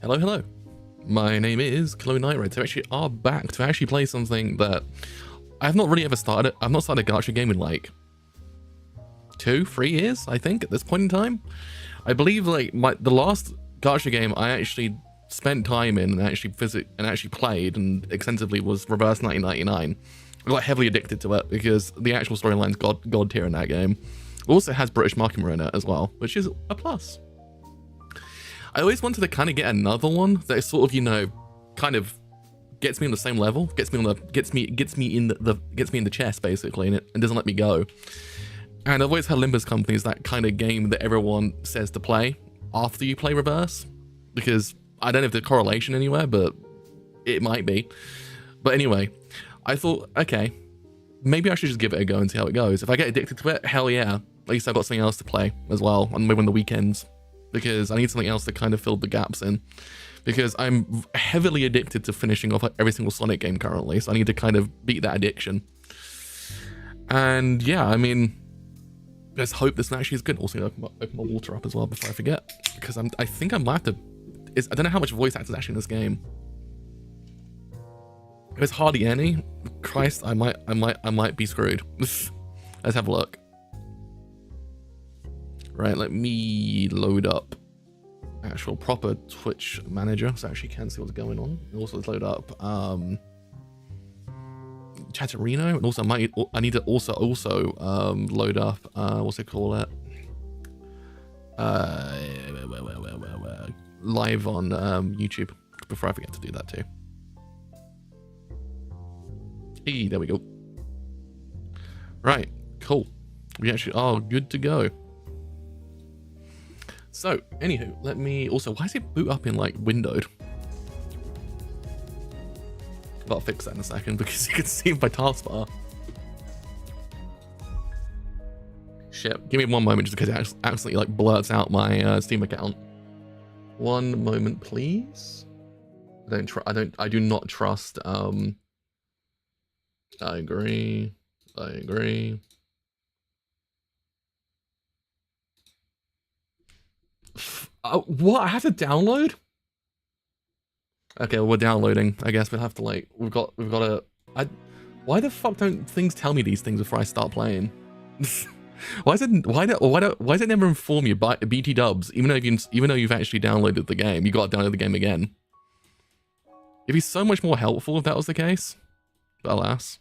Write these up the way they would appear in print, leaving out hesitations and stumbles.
Hello, hello. My name is Clow. So actually are back to actually play something that I have not really ever started. I've not started a gacha game in like 2-3 years, I think, at this point in time. I believe like the last gacha game I actually spent time in and actually played and extensively was Reverse 1999. I got heavily addicted to it because the actual storyline's god tier in that game. It also has British Markham in it as well, which is a plus. I always wanted to kind of get another one that is sort of, you know, kind of gets me on the same level, gets me in the chest basically, and doesn't let me go. And I've always had Limbus Company as that kind of game that everyone says to play after you play Reverse, because I don't know if there's correlation anywhere, but it might be. But anyway, I thought, okay, maybe I should just give it a go and see how it goes. If I get addicted to it, hell yeah. At least I've got something else to play as well, and maybe on the weekends, because I need something else to kind of fill the gaps in. Because I'm heavily addicted to finishing off every single Sonic game currently, so I need to kind of beat that addiction. And yeah, I mean, let's hope this actually is good. Also, open my water up as well before I forget, because I think I might have to. I don't know how much voice actors actually in this game. If it's hardly any, Christ, I might be screwed. Let's have a look. Right, let me load up actual proper Twitch manager so I actually can see what's going on. And also let's load up Chatterino, and also I need to also load up what's it call it? Live on YouTube before I forget to do that too. Hey, there we go. Right, cool. We actually are good to go. So, anywho, let me also, why is it boot up in like windowed? I'll fix that in a second because you can see my taskbar. Shit, give me one moment just because it accidentally like blurts out my Steam account. One moment, please. I do not trust, I agree. What? I have to download? Okay, well, we're downloading. I guess we'll have to like, we've got a. Why the fuck don't things tell me these things before I start playing? Why is it never inform you by BT dubs, even though you've actually downloaded the game? You got to download the game again. It'd be so much more helpful if that was the case. But alas,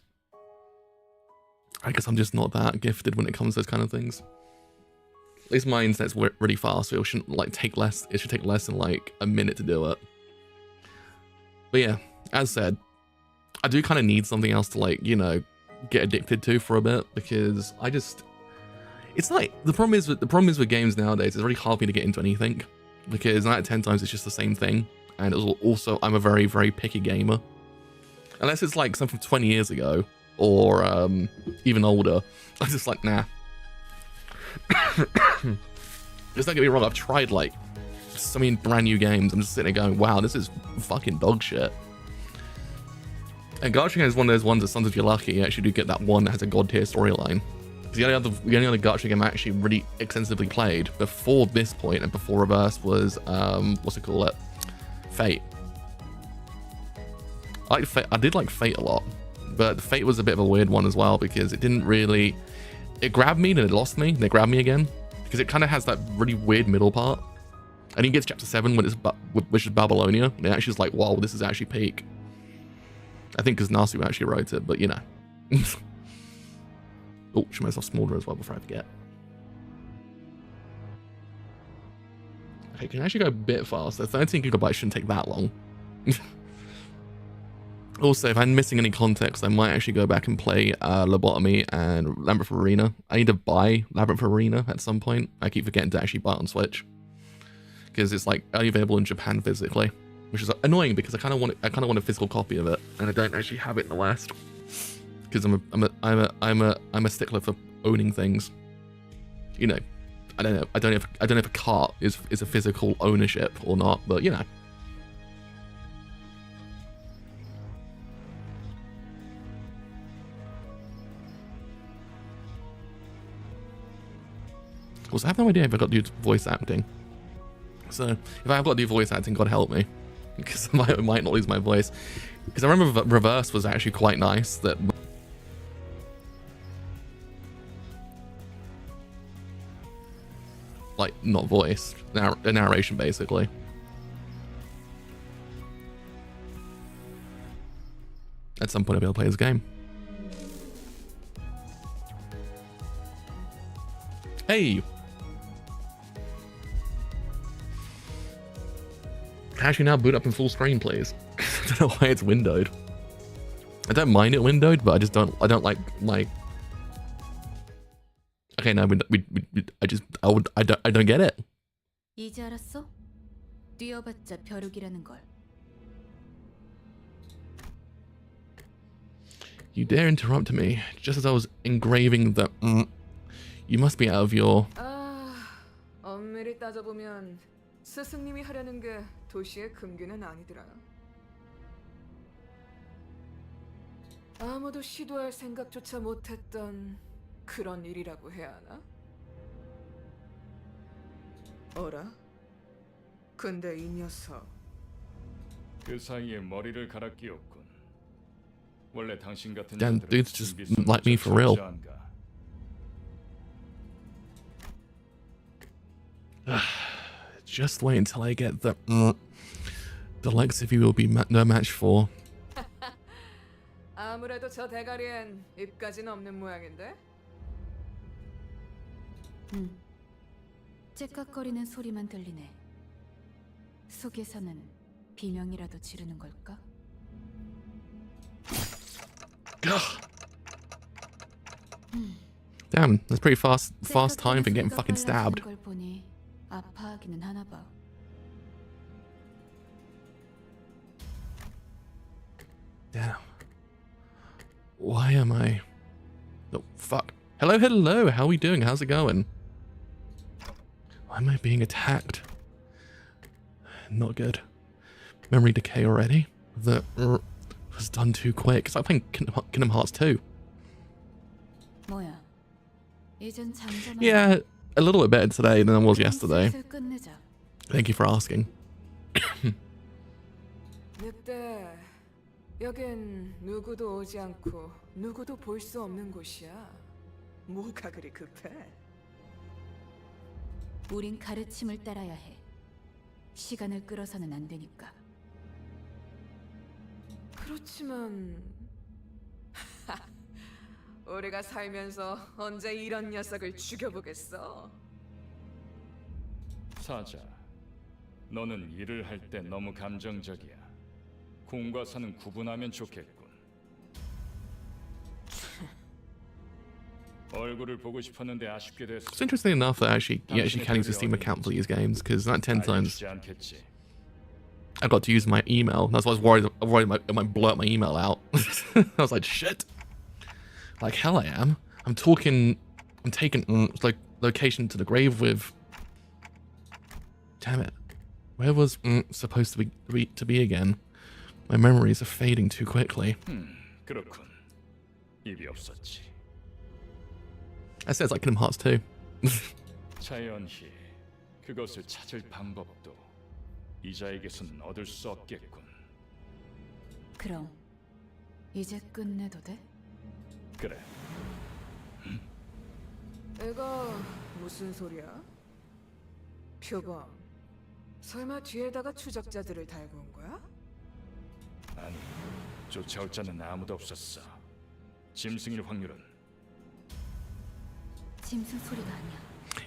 I guess I'm just not that gifted when it comes to those kind of things. At least my internet's really fast, so it shouldn't like take less. It should take less than like a minute to do it. But yeah, as said, I do kind of need something else to like, you know, get addicted to for a bit, because I just, it's like the problem is with games nowadays, it's really hard for me to get into anything, because 9 out of 10 times it's just the same thing. And it was also, I'm a very, very picky gamer, unless it's like something from 20 years ago or even older. I'm just like, nah. Just don't get me wrong, I've tried like so many brand new games. I'm just sitting there going, wow, this is fucking dog shit. And gacha game is one of those ones that sometimes if you're lucky, you actually do get that one that has a god tier storyline. The only other gacha game I actually really extensively played before this point and before Reverse was what's it called it? Fate. I did like Fate a lot, but Fate was a bit of a weird one as well, because it didn't really, it grabbed me, then it lost me, then it grabbed me again, because it kind of has that really weird middle part. And you get to chapter 7, which is Babylonia, and it actually is like, wow, this is actually peak. I think because Nasu actually wrote it, but you know. Oh, should myself smaller as well before I forget. Okay, can I actually go a bit faster? 13 gigabytes shouldn't take that long. Also, if I'm missing any context, I might actually go back and play Lobotomy and Labyrinth Arena. I need to buy Labyrinth Arena at some point. I keep forgetting to actually buy it on Switch, because it's like only available in Japan physically, which is annoying because I kind of want a physical copy of it, and I don't actually have it in the West, because I'm a stickler for owning things. You know, I don't know if a cart is a physical ownership or not, but you know. I have no idea if I got to do voice acting. So if I have got to do voice acting, God help me. because I might not lose my voice. Because I remember reverse was actually quite nice. That like not voice, narration basically. At some point I'll be able to play this game. Hey! Actually now boot up in full screen, please. I don't know why it's windowed. I don't mind it windowed, but I don't like. Okay, no, I don't get it. 이제 알았어? 뛰어봤자 벼룩이라는 걸. You dare interrupt me just as I was engraving the. You must be out of your. 엄밀히 따져보면 스승님이 하려는 게 도시의 금기는 아니더라. 아무도 시도할 생각조차 못했던 그런 일이라고 해야 하나? 어라? 근데 이 녀석 그 사이에 머리를 갈아 끼웠군. 원래 당신 같은 Damn, 자들은 dude's just 준비성이 like me for real. 철저한가? Just wait until I get the. The likes of you will be no match for. 아무래도 저 대가리엔 입까지는 없는 모양인데? 째깍거리는 소리만 들리네. 속에서는 비명이라도 지르는 걸까? Damn, that's pretty fast time for getting fucking stabbed. 걸 보니 아파하기는 하나 봐. Damn. Why am I? Oh, fuck. Hello, hello. How are we doing? How's it going? Why am I being attacked? Not good. Memory decay already? That was done too quick. It's like playing Kingdom Hearts 2. 뭐야? 이젠 잠잠한. Yeah, a little bit better today than I was yesterday. 슬슬 끝내자. Thank you for asking. 늑대, 여긴 누구도 오지 않고 누구도 볼 수 없는 곳이야. 뭐가 그리 급해? 우린 가르침을 따라야 해. 시간을 끌어서는 안 되니까. 그렇지만 우리가 살면서 언제 이런 녀석을 죽여보겠어? 사자, 너는 일을 할 때 너무 감정적이야. 공과 사는 구분하면 좋겠군. 얼굴을 보고 싶었는데 아쉽게 됐어. It's interesting enough that you actually can use a Steam account for these games, because that 10 times 알려주지 않겠지. I got to use my email. That's why I was worried. I might blurt my email out. I was like, shit. Like hell, I am. I'm taking like location to the grave with. Damn it. Where was supposed to be again? My memories are fading too quickly. 그렇군. 입이 없었지. I said it's like Kingdom Hearts 2. 자연히 그것을 찾을 방법도 이자에게선 얻을 수 없겠군. 그럼 이제 끝내도 돼? 그래. 이거 무슨 소리야? 표범, 설마 뒤에다가 추적자들을 달고 온 거야? 아니, 쫓아올 자는 아무도 없었어. 짐승일 확률은 짐승 소리가 아니야.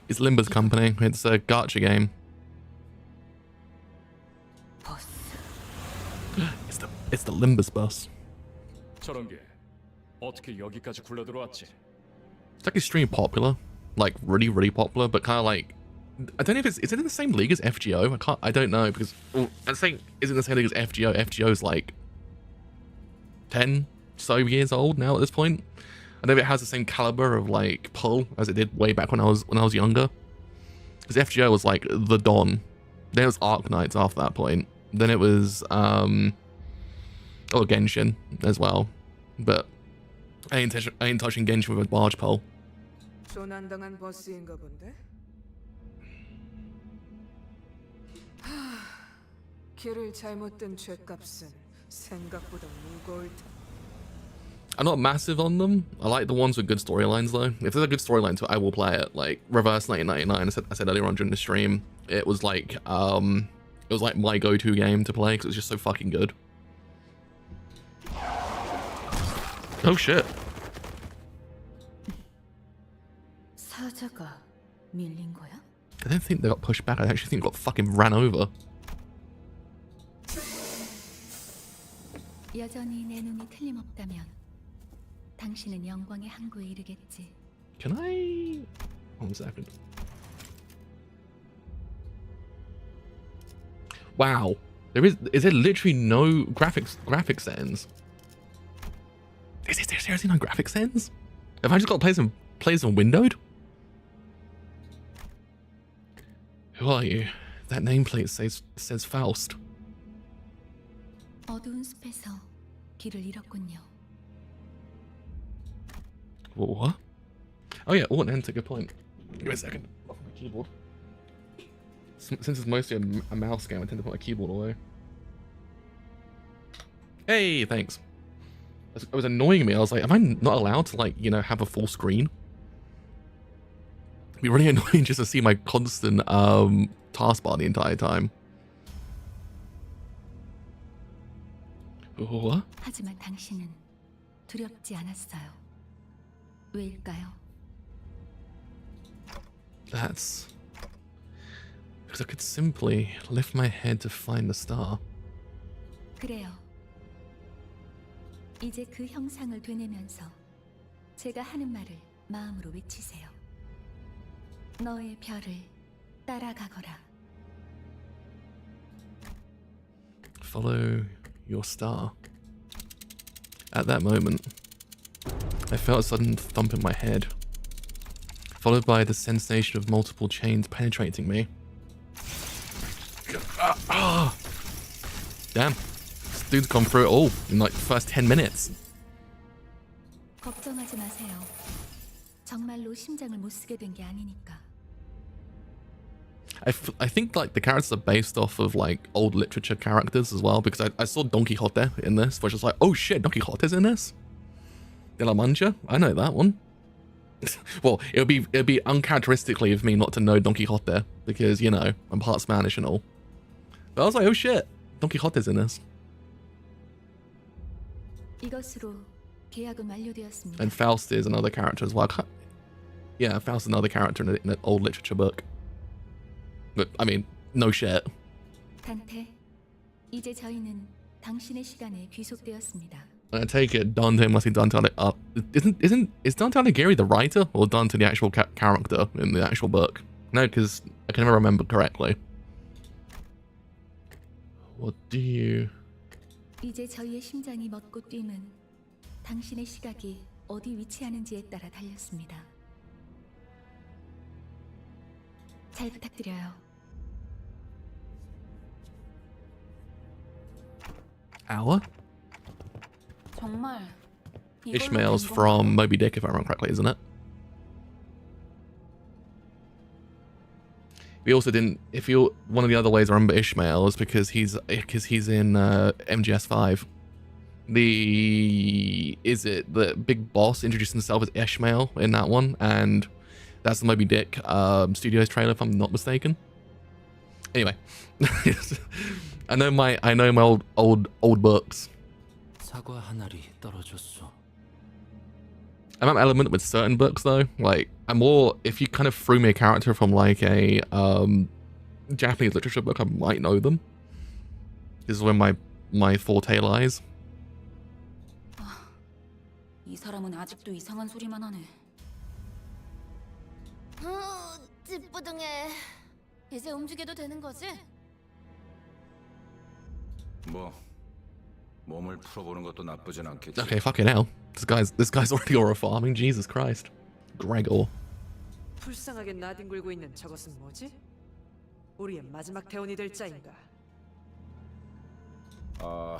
It's Limbus Company. It's a gacha game. 버스. It's the Limbus bus. 저런 게 어떻게 여기까지 굴러 들어왔지? It's like extremely popular, like really popular, but kind of like I don't know if is it in the same league as FGO? I don't know because I'm saying is it in the same league as FGO? FGO's like 10 so years old now at this point. I don't know if it has the same caliber of like pull as it did way back when I was younger. Because FGO was like the Dawn. Then it was Arc Knights after that point. Then it was Genshin as well. But I ain't touching Genshin with a barge pole. 조난당한 버스인가 본데? 길을 잘못 든 죄값은 생각보다 무거울 테. I'm not massive on them. I like the ones with good storylines though. If there's a good storyline to it, I will play it. Like Reverse 1999, I said earlier on during the stream, it was like my go-to game to play because it was just so fucking good. Oh shit. 사자가 밀린 거야? I don't think they got pushed back. I actually think they got fucking ran over. 여전히 내 눈이 틀림없다면 당신은 영광의 항구에 이르겠지. Can I? One second. Wow, is there literally no graphic settings? Is there seriously no graphic settings? Have I just got to play some windowed? Who are you? That nameplate says Faust. 어두운 숲에서 길을 잃었군요. What? Oh yeah, alt and enter, good point. Give me a second. Off my keyboard. Since it's mostly a mouse game, I tend to put my keyboard away. Hey, thanks. It was annoying me. I was like, am I not allowed to, like, you know, have a full screen? It'd be really annoying just to see my constant taskbar the entire time. What? 하지만 당신은 두렵지 않았어요. 왜일까요? That's because I could simply lift my head to find the star. 그래요. 이제 그 형상을 되뇌면서 제가 하는 말을 마음으로 외치세요. 너의 별을 따라가거라. Follow your star. At that moment, I felt a sudden thump in my head, followed by the sensation of multiple chains penetrating me. Damn, this dude's gone through it all in like the first 10 minutes. 걱정하지 마세요. 정말로 심장을 못 쓰게 된 게 아니니까. I think like the characters are based off of like old literature characters as well, because I saw Don Quixote in this, which was like, oh shit, Don Quixote's in this? De la Mancha? I know that one. Well, it'd be uncharacteristically of me not to know Don Quixote, because, you know, I'm part Spanish and all. But I was like, oh shit, Don Quixote's in this. 이것으로 계약은 완료되었습니다. And Faust is another character as well. Yeah, Faust is another character in an old literature book. But, I mean, no shit. 단테, 이제 저희는 당신의 시간에 귀속되었습니다. I take it Dante must be Dante. Is Dante Alighieri the writer or Dante the actual character in the actual book? No, because I can never remember correctly. What do you? 이제 저희의 심장이 멎고 뛰면 당신의 시각이 어디 위치하는지에 따라 달렸습니다. 잘 부탁드려요. Hour? 정말 Ishmael's from Moby Dick, if I remember correctly, isn't it? We also didn't. If you one of the other ways I remember Ishmael is because he's in MGS5. The big boss introduced himself as Ishmael in that one, and that's the Moby Dick Studios trailer, if I'm not mistaken. Anyway, I know my old books. 사과 한 알이 떨어졌어. I'm an element with certain books though. Like I'm more, if you kind of threw me a character from like a Japanese literature book, I might know them. This is where my forte lies. 이 사람은 아직도 이상한 소리만 하네. 찌뿌둥해. 이제 움직여도 되는 거지? 뭐 몸을 풀어보는 것도 나쁘진 않겠지. Okay, fucking hell. This guy's already aura farming. Jesus Christ. Gregor. 불쌍하게 나뒹굴고 있는 저것은 뭐지? 우리의 마지막 대원이 될 자인가? 아,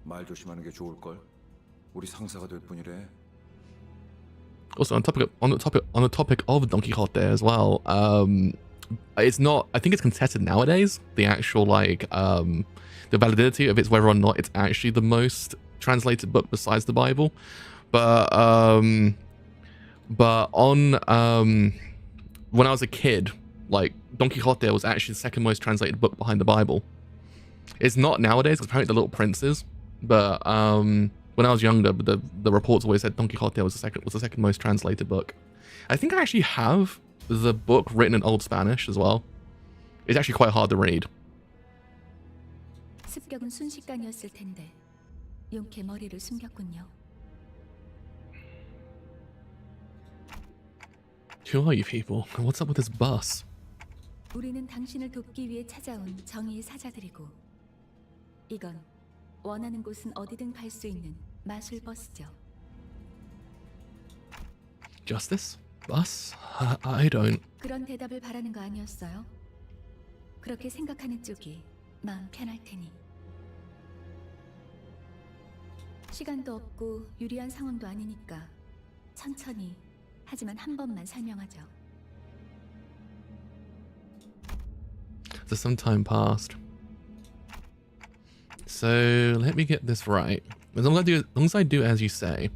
말 조심하는 게 좋을 걸. 우리 상사가 될 뿐이래. Also on the topic of Don Quixote as well, it's not, I think it's contested nowadays, the actual like the validity of it's whether or not it's actually the most translated book besides the Bible. But on when I was a kid, like Don Quixote was actually the second most translated book behind the Bible. It's not nowadays because apparently The Little Prince is, but when I was younger, the reports always said Don Quixote was the second most translated book. I think I actually have the book written in Old Spanish as well. It's actually quite hard to read. 습격은 순식간이었을 텐데 용케 머리를 숨겼군요. Who are you people? And what's up with this bus? 우리는 당신을 돕기 위해 찾아온 정의의 사자들이고 이건 원하는 곳은 어디든 갈 수 있는 마술 버스죠. Justice? Bus? I don't. 그런 대답을 바라는 거 아니었어요? 그렇게 생각하는 쪽이 마음 편할 테니. 시간도 없고 유리한 상황도 아니니까 천천히 하지만 한 번만 설명하죠. So some time passed. So let me get this right. As long as I do as you say,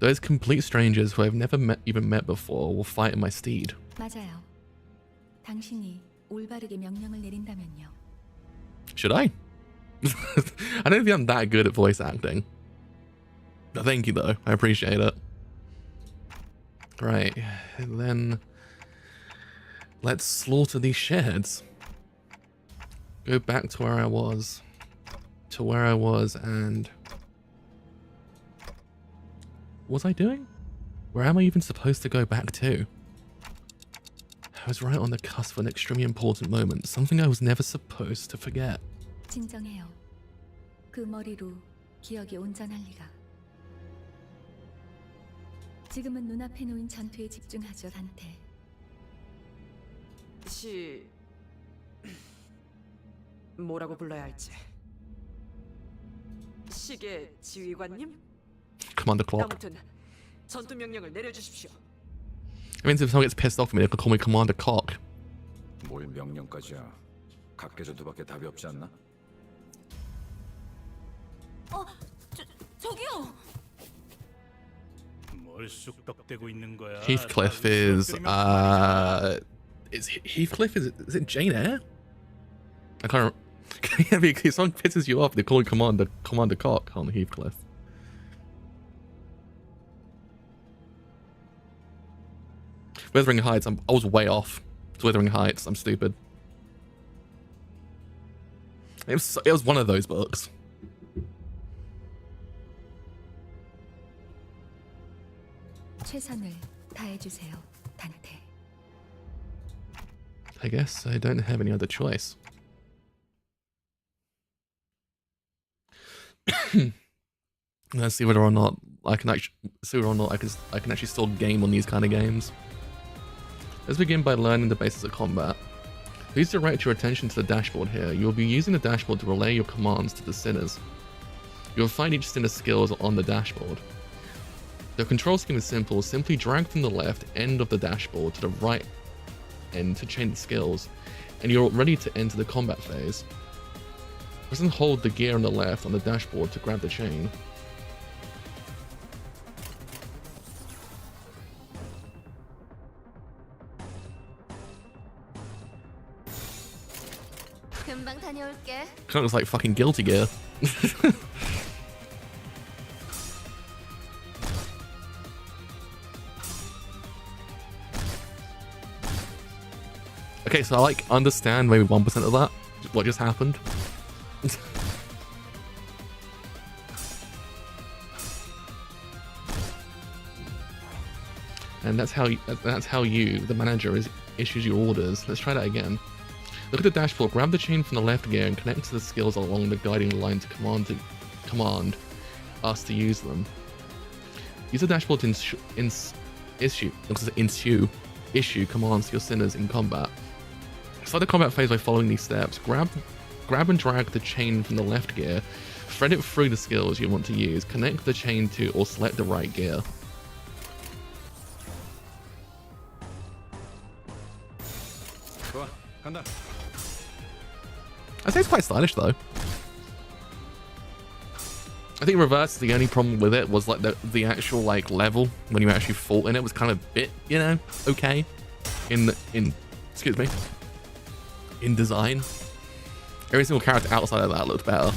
those complete strangers who I've never even met before will fight in my stead. 맞아요. 당신이 올바르게 명령을 내린다면요. Should I? I don't think I'm that good at voice acting. But thank you though. I appreciate it. Right, and then let's slaughter these sheds. Go back to where I was. And what was I doing? Where am I even supposed to go back to? I was right on the cusp of an extremely important moment, something I was never supposed to forget. 진정해요. 그 머리로 기억이 온전할 리가. 지금은 눈앞에 놓인 전투에 집중하죠, 단테. 뭐라고 불러야 할지. 시계 지휘관님? Commander Clock. 아무튼 전투 명령을 내려주십시오. I mean, if someone gets pissed off at me, they could call me Commander Cock. 뭘 명령까지야. 각계전투밖에 답이 없지 않나? 저기요. 뭘 쑥덕대고 있는 거야? Heathcliff is Heathcliff is it Jane Eyre? I can't remember. If someone pisses you off, they call him Commander Cock on Heathcliff. Wuthering Heights, I was way off. It's Wuthering Heights, I'm stupid. It was one of those books. 최선을 다해주세요, 단테. I guess I don't have any other choice. Let's see whether or not I can actually still game on these kind of games. Let's begin by learning the basics of combat. Please direct your attention to the dashboard here. You will be using the dashboard to relay your commands to the sinners. You will find each sinner's skills on the dashboard. The control scheme is simple. Simply drag from the left end of the dashboard to the right end to change the skills, and you're ready to enter the combat phase. Press and hold the gear on the left on the dashboard to grab the chain. 금방 다녀올게. Kind of looks like fucking Guilty Gear. Okay, so I like understand maybe 1% of that. What just happened. And that's how you, the manager, issues your orders. Let's try that again. Look at the dashboard, grab the chain from the left gear and connect to the skills along the guiding line to command us to use them. Use the dashboard to issue commands to your sinners in combat. Start the combat phase by following these steps. Grab and drag the chain from the left gear, thread it through the skills you want to use, connect the chain to or select the right gear. 좋아, 간다. I say it's quite stylish though. I think reverse, the only problem with it was like the actual like level when you actually fought in it was kind of a bit, you know, okay in excuse me, in design. Every single character outside of that looked better.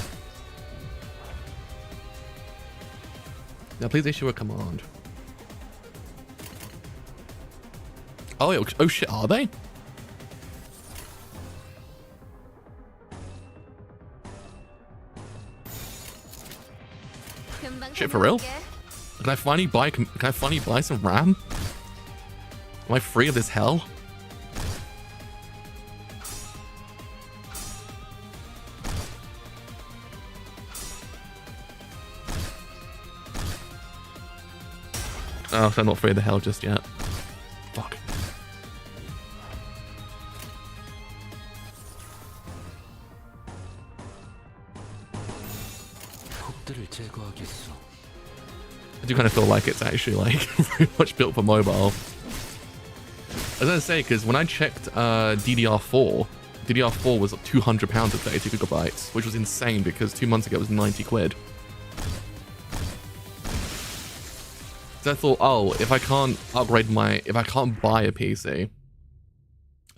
Now please issue a command. Oh shit, are they? Shit, for real? Can I finally buy some RAM? Am I free of this hell? Oh, so I'm not free of the hell just yet. Fuck. I do kind of feel like it's actually like very much built for mobile. I was gonna say, because when I checked DDR4 was £200 at 32 gigabytes, which was insane because 2 months ago it was 90 quid. So I thought, oh, if I can't buy a PC,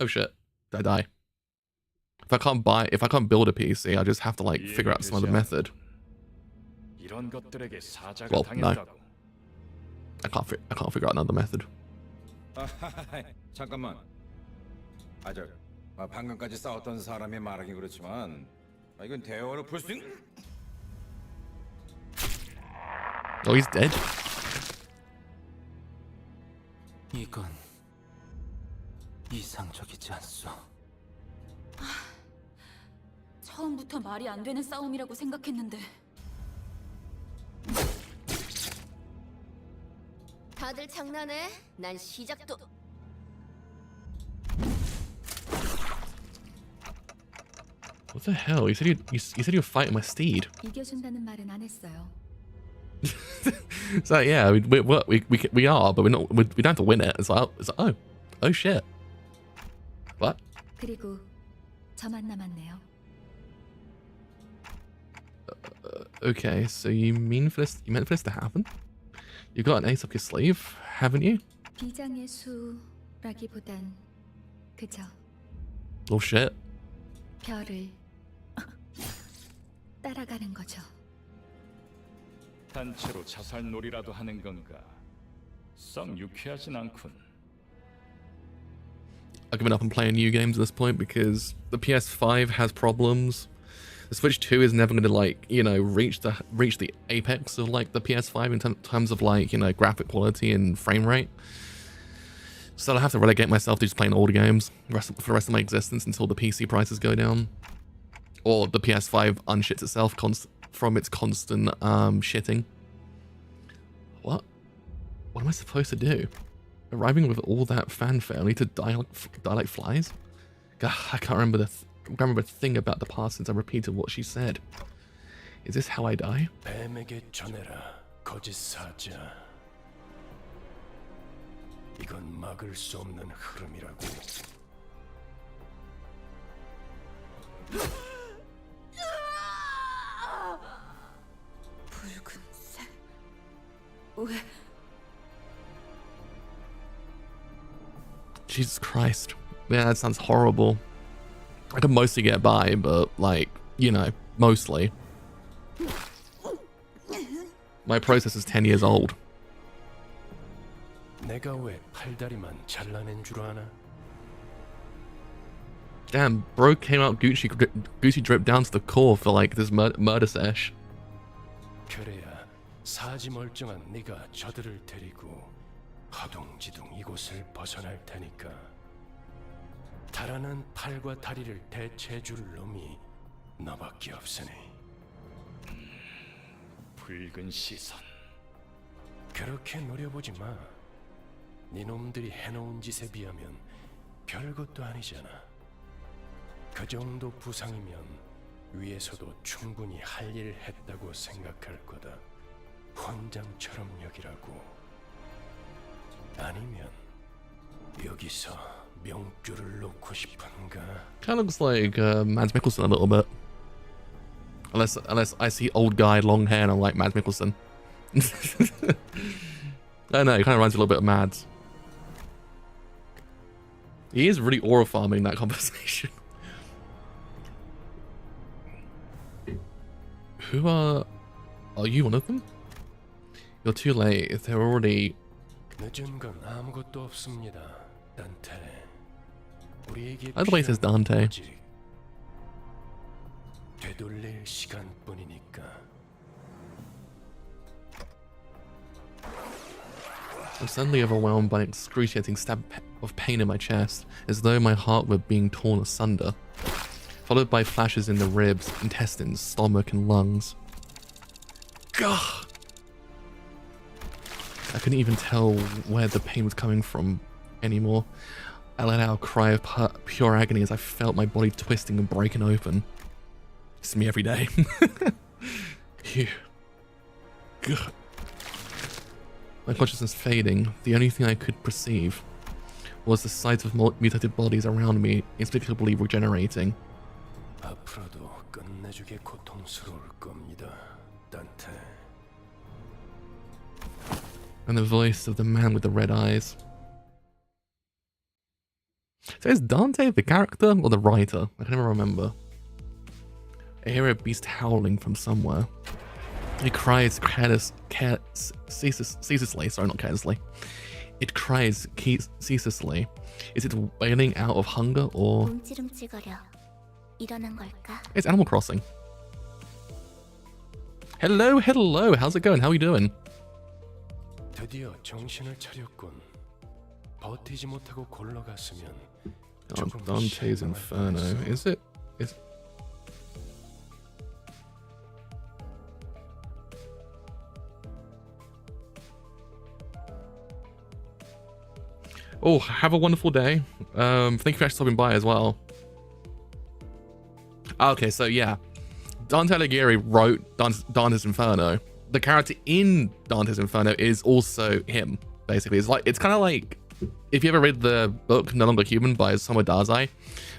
oh shit, did I die? If I can't build a PC, I just have to like figure out some other method. Well, no. I can't figure out another method. 잠깐만. 방금까지 싸웠던 사람이 말하긴 그렇지만 이건 대화로 풀 수 있는. Oh, he's dead. 이건 이상적이지 않소. 처음부터 말이 안 되는 싸움이라고 생각했는데. 다들 장난해? 난 시작도. What the hell? You said you'd fight my steed. 이겨준다는 말은 안 했어요. So yeah, we are, but we don't have to win it. It's like oh shit. What? 그리고 저만 남았네요. Okay, so you meant for this to happen? You got an ace up your sleeve, haven't you? 비장의 수라기보단 그저 Oh shit. 별을 따라가는 거죠. 단체로 자살놀이라도 하는 건가? 썩 유쾌하진 않군. I've given up on playing new games at this point because the PS5 has problems. The Switch 2 is never going to like, you know, reach the apex of like the PS5 in terms of like, you know, graphic quality and frame rate. So I'll have to relegate myself to just playing older games for the rest of my existence until the PC prices go down, or the PS5 unshits itself from its constant shitting. What am I supposed to do? Arriving with all that fanfare, I need to die like flies? God, I can't remember a thing about the past since I repeated what she said. Is this how I die? 뱀에게 전해라, 거짓 사자. 이건 막을 수 없는 흐름이라고. 붉은색. 왜? Jesus Christ. Yeah, that sounds horrible. I can mostly get by, but like, you know, mostly. My process is 10 years old. 내가 왜 팔다리만 잘라낸 줄 아나? Damn, bro came out Gucci drip down to the core for like this murder sesh. 그래야 사지 멀쩡한 네가 저들을 데리고 허둥지둥 이곳을 벗어날 테니까. 달아난 팔과 다리를 대체해줄 놈이 너밖에 없으니. 붉은 시선. 그렇게 노려보지 마. 네 놈들이 해놓은 짓에 비하면 별것도 아니잖아. 그 정도 부상이면 위에서도 충분히 할 일 했다고 생각할 거다. 혼장처럼 여기라고. 아니면 여기서 명줄을 놓고 싶은가? Kind of looks like Mads Mikkelsen a little bit. Unless I see old guy, long hair, and I'm like Mads Mikkelsen. I don't know, it kind of reminds me a little bit of Mads. He is really aura farming that conversation. Who are you one of them? You're too late. They're already. 늦은 건 아무것도 없습니다, 단테. 우리에게 By the way, it says Dante. 오직 되돌릴 시간뿐이니까. I'm suddenly overwhelmed by an excruciating stab of pain in my chest, as though my heart were being torn asunder, followed by flashes in the ribs, intestines, stomach, and lungs. Gah! I couldn't even tell where the pain was coming from anymore. I let out a cry of pure agony as I felt my body twisting and breaking open. It's me every day. Phew. Gah. My consciousness fading, the only thing I could perceive was the sight of mutated bodies around me inexplicably regenerating. 앞으로도 끝내주게 고통스러울 겁니다, 단테. And the voice of the man with the red eyes. So is Dante the character or the writer? I can never remember. I hear a beast howling from somewhere. It cries ceaselessly. Sorry, not carelessly. It cries ceaselessly. Is it wailing out of hunger or... It's Animal Crossing. Hello, hello. How's it going? How are you doing? 드디어 정신을 차렸군. 버티지 못하고 골러갔으면 Oh, Dante's Inferno. Is it? Oh, have a wonderful day. Thank you for actually stopping by as well. Okay, so yeah. Dante Alighieri wrote Dante's Inferno. The character in Dante's Inferno is also him, basically. It's kind of like, if you ever read the book No Longer Human by Osamu Dazai,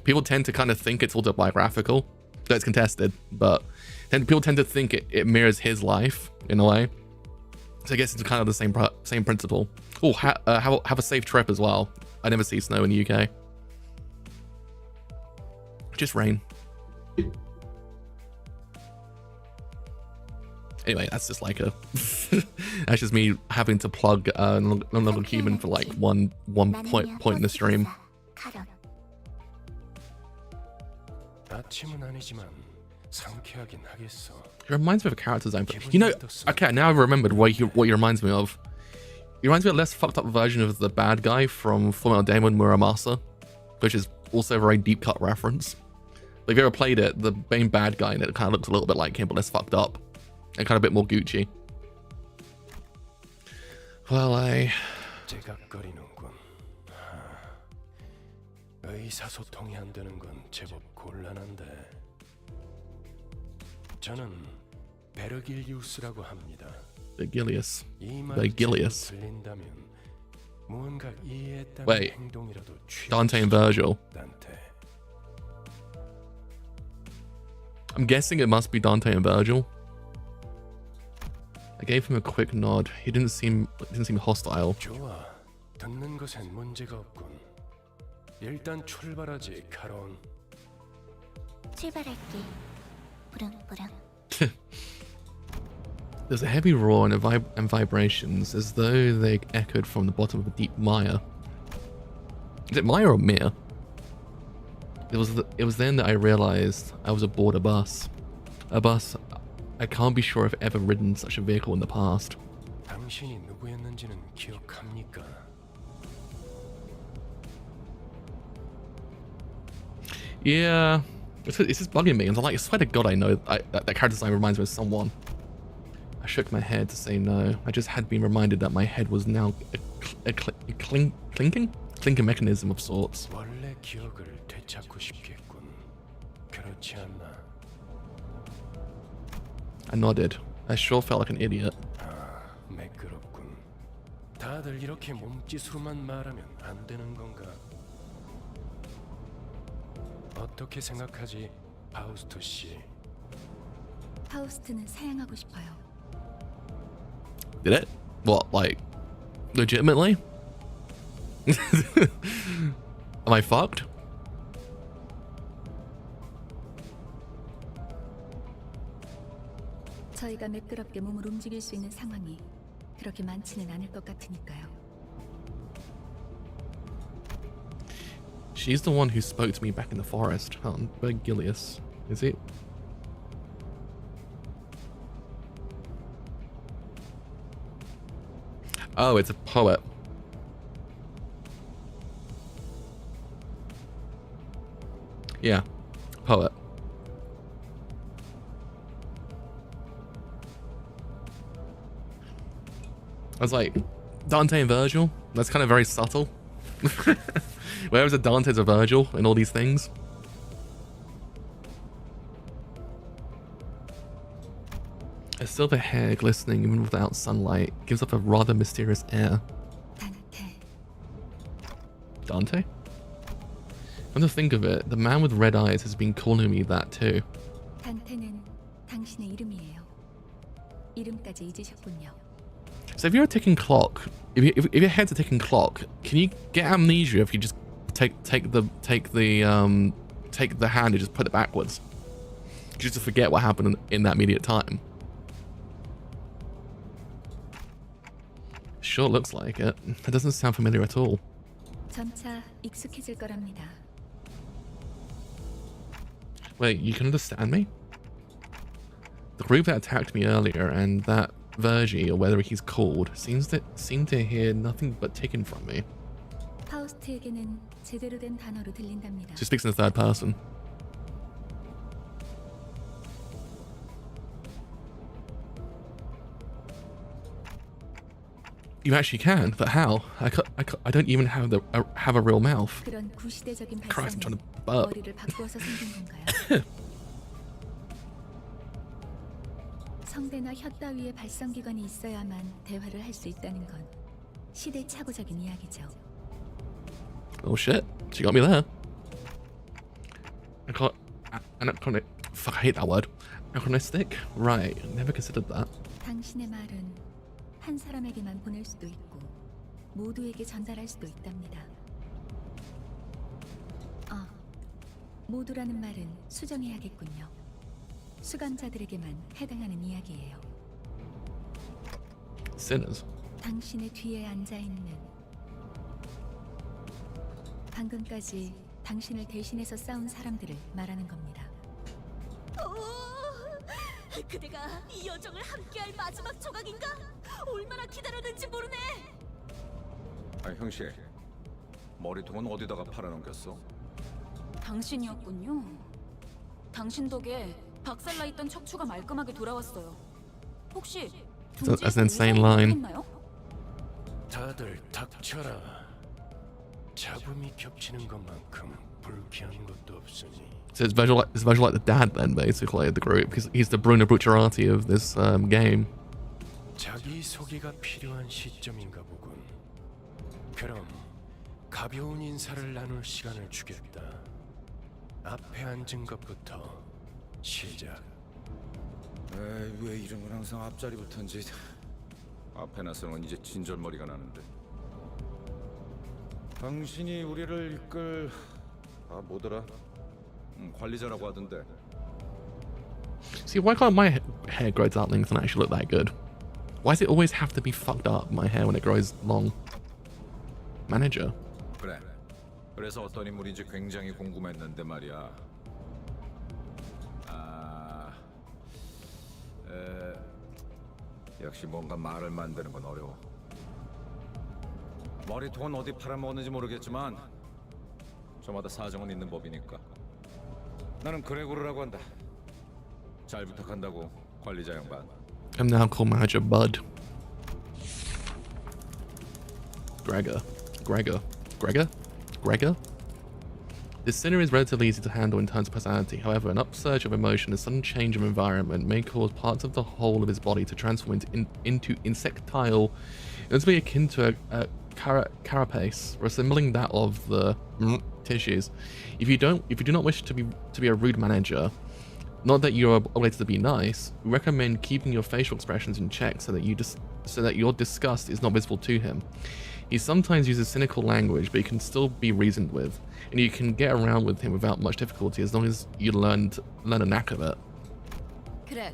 people tend to kind of think it's autobiographical. So it's contested, but people tend to think it mirrors his life in a way. So I guess it's kind of the same principle. Oh, have a safe trip as well. I never see snow in the UK. Just rain. Anyway, that's just like that's just me having to plug No Longer Human for like one point in the stream. 아침은 아니지만 상쾌하긴 하겠어. He reminds me of a character design. You know, okay, now I've remembered what he reminds me of. He reminds me of a less fucked up version of the bad guy from Fullmetal Demon Muramasa, which is also a very deep cut reference. If you ever played it, the main bad guy in it kind of looks a little bit like him, but less fucked up. And kind of a bit more Gucci. Well, 제각거리는군. 의사소통이 안 되는 건 제법 곤란한데. 저는 베르길리우스라고 합니다. Vergilius. 이 말이 Vergilius. 들린다면 무언가 이해했다는 Wait. 행동이라도 Dante and Virgil. 단테. I'm guessing it must be Dante and Virgil. I gave him a quick nod. He didn't seem hostile. 좋아. 듣는 것엔 문제가 없군. 일단 출발하지, 카론. 출발할게. 부릉부릉. There's a heavy roar and vibrations as though they echoed from the bottom of a deep mire. Is it mire or mere? It was then that I realized I was aboard a bus. A bus I can't be sure I've ever ridden such a vehicle in the past. 당신이 누구였는지는 기억합니까? Yeah, it's just bugging me. I'm like, I swear to God, I know that character design reminds me of someone. I shook my head to say no. I just had been reminded that my head was now a clinking mechanism of sorts. 원래 기억을 되찾고 싶겠군. 그렇지 않나? I nodded. I sure felt like an idiot. 매끄럽군. 다들 이렇게 몸짓으로만 말하면 안 되는 건가? 어떻게 생각하지, 파우스토 씨? 파우스트는 사양하고 싶어요. Did it? What, like, legitimately? Am I fucked? 저희가 매끄럽게 몸을 움직일 수 있는 상황이 그렇게 많지는 않을 것 같으니까요. She's the one who spoke to me back in the forest. Bergilius, is it? Oh, it's a poet. Yeah, poet. I was like, Dante and Virgil? That's kind of very subtle. Where was the Dante's or Virgil in all these things? A silver hair glistening even without sunlight gives off a rather mysterious air. 단테. Dante? Come to think of it, the man with red eyes has been calling me that too. 단테는 당신의 이름이에요. 이름까지 잊으셨군요. So if you're a ticking clock, if your head's a ticking clock, can you get amnesia if you just take the hand and just put it backwards? Just to forget what happened in that immediate time. Sure looks like it. That doesn't sound familiar at all. 점차 익숙해질 거랍니다. Wait, you can understand me? The group that attacked me earlier and that Virgie, or whatever he's called, seem to hear nothing but ticking from me. 파우스트에게는 제대로 된 단어로 들린답니다. She speaks in the third person. You actually can, but how? I don't even have a real mouth. 그런 구시대적인 Christ, I'm trying 발상은 to burp. 머리를 바꾸어서 생긴 건가요? 성대나 혀 따위의 발성기관이 있어야만 대화를 할 수 있다는 건 시대착오적인 이야기죠. Oh shit, she got me there. Fuck, I hate that word. Anachronistic? Right, never considered that. 당신의 말은 한 사람에게만 보낼 수도 있고 모두에게 전달할 수도 있답니다. 모두라는 말은 수정해야겠군요. 수감자들에게만 해당하는 이야기예요. Sinners. 당신의 뒤에 앉아있는, 방금까지 당신을 대신해서 싸운 사람들을 말하는 겁니다. 그대가 이 여정을 함께할 마지막 조각인가? 얼마나 기다렸는지 모르네. 아, 형씨, 머리통은 어디다가 팔아넘겼어? 당신이었군요. 당신 덕에 박살나 있던 척추가 말끔하게 돌아왔어요. 혹시 That's an insane line. 했나요? 다들 닥쳐라. 잡음이 겹치는 것만큼 불쾌한 것도 없으니. So it's Virgil like the dad then, basically, of the group, because he's the Bruno Bucciarati of this game. 자기 소개가 필요한 시점인가 보군. 그럼 가벼운 인사를 나눌 시간을 주겠다. 앞에 앉은 것부터 시작. 에이, 왜 이름은 항상 앞자리부터인지. 앞에 나서는 이제 진절머리가 나는데. 당신이 우리를 이끌 뭐더라? 관리자라고 하던데. See, why can't my hair grow to that length and actually look that good? Why does it always have to be fucked up, my hair, when it grows long? Manager. 그래. 그래서 어떤 인물인지 굉장히 궁금했는데 말이야. 역시 뭔가 말을 만드는 건 어려워. 머리통은 어디 팔아먹었는지 모르겠지만 저마다 사정은 있는 법이니까. 나는 그레고르라고 한다. 잘 부탁한다고, 관리자 양반. I'm now called Manager Bud. Gregor? This sinner is relatively easy to handle in terms of personality. However, an upsurge of emotion, a sudden change of environment may cause parts of the whole of his body to transform into insectile. It would be akin to a carapace, resembling that of the tissues. If you do not wish to be a rude manager, not that you are obligated to be nice, we recommend keeping your facial expressions in check so that your disgust is not visible to him. He sometimes uses cynical language, but he can still be reasoned with, and you can get around with him without much difficulty as long as you learn a knack of it. 그래.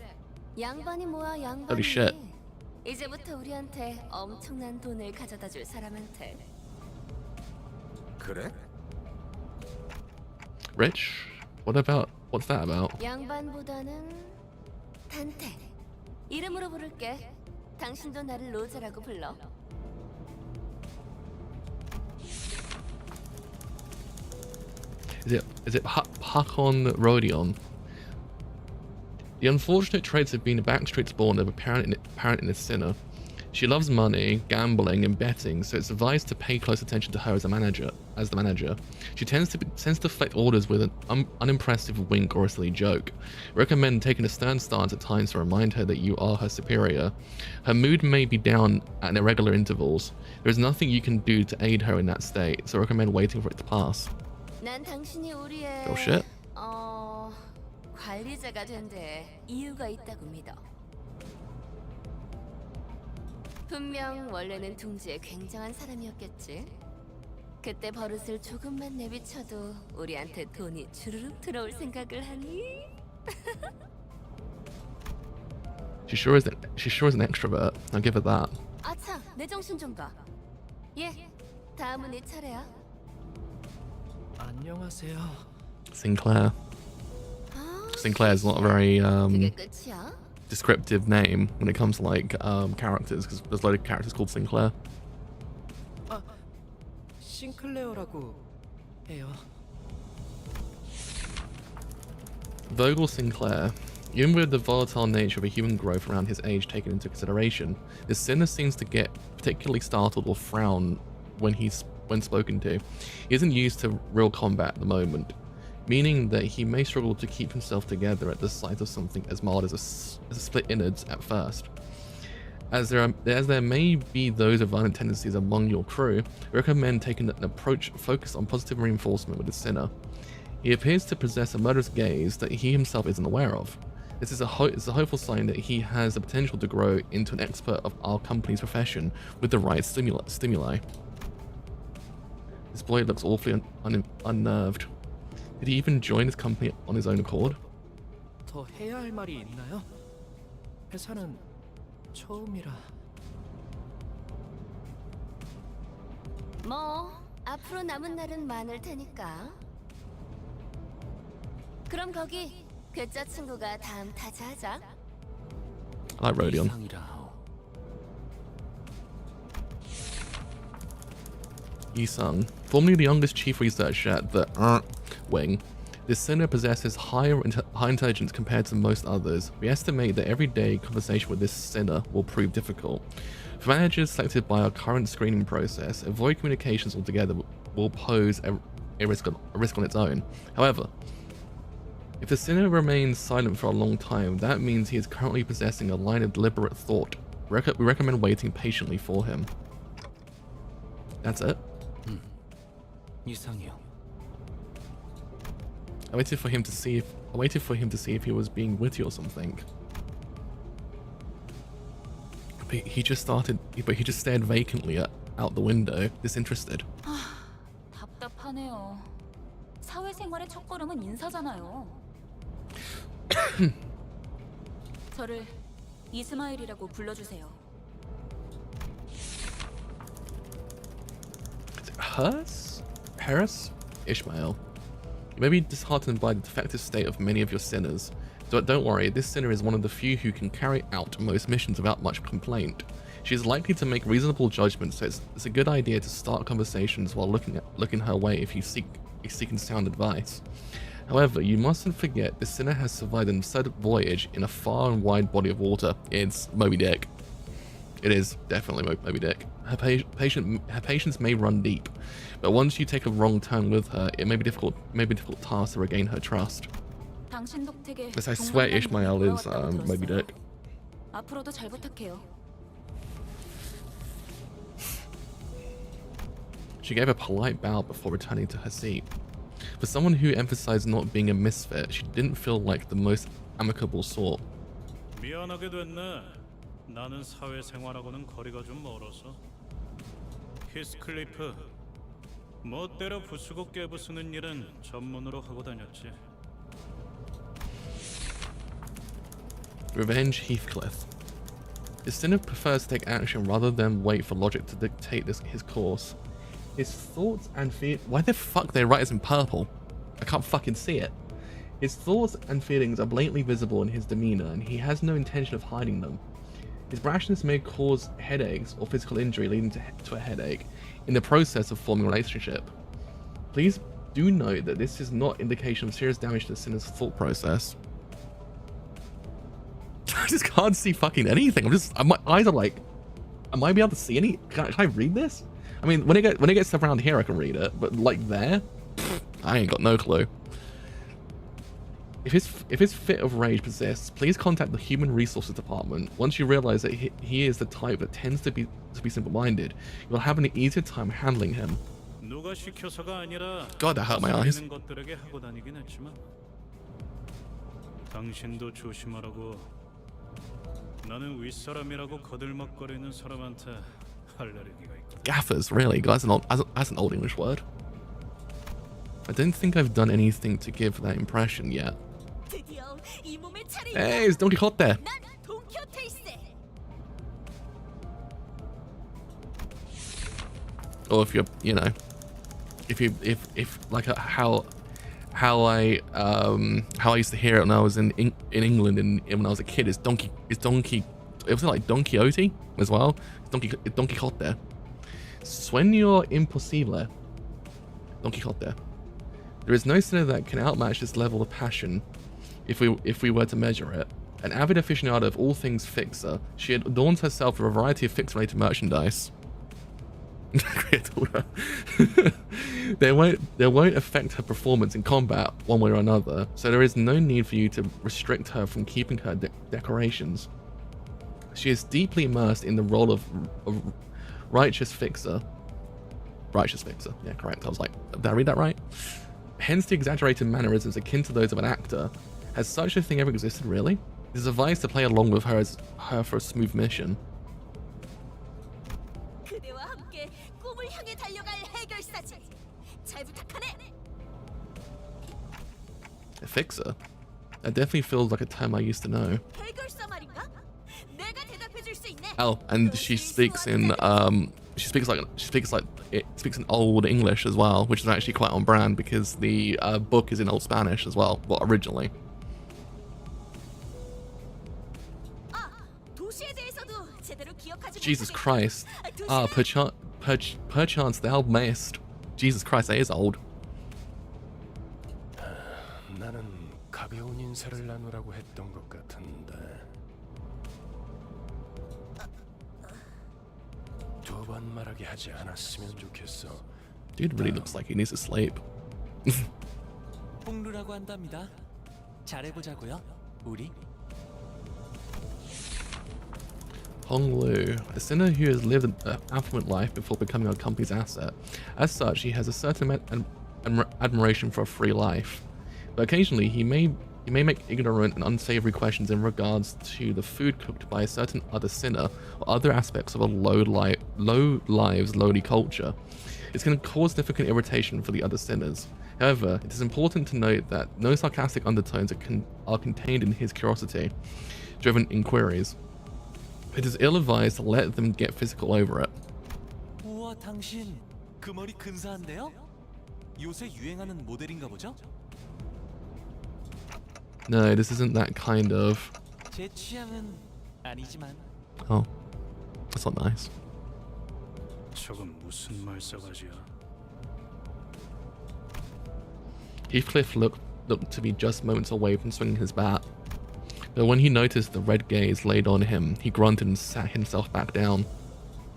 양반이 뭐야, 양반이. Holy shit. 이제부터 우리한테 엄청난 돈을 가져다 줄 사람한테. 그래? Rich? What's that about? 양반보다는 단테. 이름으로 부를게. 당신도 나를 로제라고 불러. Is it Hakon Rodion? The unfortunate traits of being a backstreet's born of apparent in a sinner. She loves money, gambling, and betting, so it's advised to pay close attention to her as the manager. She tends to deflect orders with an unimpressive wink or a silly joke. Recommend taking a stern stance at times to remind her that you are her superior. Her mood may be down at irregular intervals. There is nothing you can do to aid her in that state, so recommend waiting for it to pass. 난 당신이 우리의 Oh shit. 관리자가 된 데 이유가 있다고 믿어. 분명 원래는 둥지에 굉장한 사람이었겠지. 그때 버릇을 조금만 내비쳐도 우리한테 돈이 주르륵 들어올 생각을 하니? She sure is an extrovert. I'll give her that. 아차, 내 정신 좀 봐. 예, 다음은 네 차례야. 안녕하세요. Sinclair. Sinclair is not a very 그게 끝이야? descriptive name when it comes to like characters, because there's a lot of characters called Sinclair. 아, 싱클레어라고 해요. Vogel Sinclair. Even with the volatile nature of a human growth around his age taken into consideration, the sinner seems to get particularly startled or frown when spoken to. He isn't used to real combat at the moment, meaning that he may struggle to keep himself together at the sight of something as mild as a split innards at first. As there may be those of violent tendencies among your crew, we recommend taking an approach focused on positive reinforcement with the sinner. He appears to possess a murderous gaze that he himself isn't aware of. This is a hopeful sign that he has the potential to grow into an expert of our company's profession with the right stimuli. This boy looks awfully unnerved. Did he even join his company on his own accord? 더 해야 할 말이 있나요? 회사는 처음이라. 뭐 앞으로 남은 날은 많을 테니까. 그럼 거기 괴짜 친구가 다음 타자하자. I like Rodion. 이상이라. Yi-sung, formerly the youngest chief researcher at the wing, this sinner possesses high intelligence compared to most others. We estimate that everyday conversation with this sinner will prove difficult. For managers selected by our current screening process, avoid communications altogether will pose a risk on its own. However, if the sinner remains silent for a long time, that means he is currently possessing a line of deliberate thought. We recommend waiting patiently for him. That's it. 이상해요. I waited for him to see if he was being witty or something. But he just stared vacantly out the window, disinterested. 답답하네요. 사회생활의 첫걸음은 인사잖아요. 저를 이스마일이라고 불러주세요. Harris? Ishmael. You may be disheartened by the defective state of many of your sinners. Don't worry, this sinner is one of the few who can carry out most missions without much complaint. She is likely to make reasonable judgments, so it's a good idea to start conversations while looking her way if you seeking sound advice. However, you mustn't forget this sinner has survived an absurd voyage in a far and wide body of water. It's Moby Dick. It is definitely Moby Dick. Her patience may run deep, but once you take a wrong turn with her, it may be difficult task to regain her trust. 당신 덕택에 Yes, I swear Ishmael is Moby Dick. 앞으로도 잘 부탁해요. She gave a polite bow before returning to her seat. For someone who emphasized not being a misfit, she didn't feel like the most amicable sort. 미안하게 됐네. 나는 사회생활하고는 거리가 좀 멀어서. 히스클리프, 멋대로 부수고 깨부수는 일은 전문으로 하고 다녔지. Revenge Heathcliff. His sinner prefers to take action rather than wait for logic to dictate his course. His thoughts and feelings. Why the fuck they write this in purple? I can't fucking see it. His thoughts and feelings are blatantly visible in his demeanor, and he has no intention of hiding them. His brashness may cause headaches or physical injury leading to a headache in the process of forming a relationship. Please do note that this is not indication of serious damage to the sinner's thought process. I just can't see fucking anything. My eyes are like, am I be able to see any? Can I read this? I mean, when it gets around here, I can read it, but like there, I ain't got no clue. If his fit of rage persists, please contact the Human Resources Department. Once you realize that he is the type that tends to be simple-minded, you'll have an easier time handling him. God, that hurt my eyes. 당신도 조심하라고. 나는 윗사람이라고 거들먹거리는 사람한테 알레르기가 있거든. Gaffers, really? That's an old English word. I don't think I've done anything to give that impression yet. Hey, it's Don Quixote. Or if you're, you know, if like how I used to hear it when I was in England and when I was a kid, is donkey. It was like Don Quixote as well. It's Don Quixote. Sueño imposible. Don Quixote. There is no sinner that can outmatch this level of passion, if we were to measure it. An avid aficionado of all things fixer, she adorns herself with a variety of fix-related merchandise. They won't affect her performance in combat one way or another, so there is no need for you to restrict her from keeping her decorations. She is deeply immersed in the role of righteous fixer. Righteous fixer, yeah, correct. I was like, did I read that right? Hence the exaggerated mannerisms akin to those of an actor. Has such a thing ever existed, really? It is advised to play along with her for a smooth mission. A fixer? That definitely feels like a term I used to know. Oh, and she speaks in she speaks in Old English as well, which is actually quite on brand because the book is in Old Spanish as well, well, originally. Jesus Christ. Perchance thou mayest. Jesus Christ, that is old. 나는 가벼운 인사를 나누라고 했던 것 같은데. 두 번 말하게 하지 않았으면 좋겠어. Dude really looks like he needs to sleep. 홍루라고 한답니다. 잘해보자고요, 우리. Hong Lu, a sinner who has lived an affluent life before becoming our company's asset. As such, he has a certain admiration for a free life. But occasionally, he may make ignorant and unsavory questions in regards to the food cooked by a certain other sinner or other aspects of a low lives, lowly culture. It's going to cause significant irritation for the other sinners. However, it is important to note that no sarcastic undertones are contained in his curiosity-driven inquiries. It is ill-advised to let them get physical over it. 우와, 당신 그 머리 근사한데요? 요새 유행하는 모델인가 보죠? No, this isn't that kind of... 제 취향은 아니지만. Oh, that's not nice. 저건 무슨 말싸가지야? Heathcliff looked to be just moments away from swinging his bat. But when he noticed the red gaze laid on him, he grunted and sat himself back down.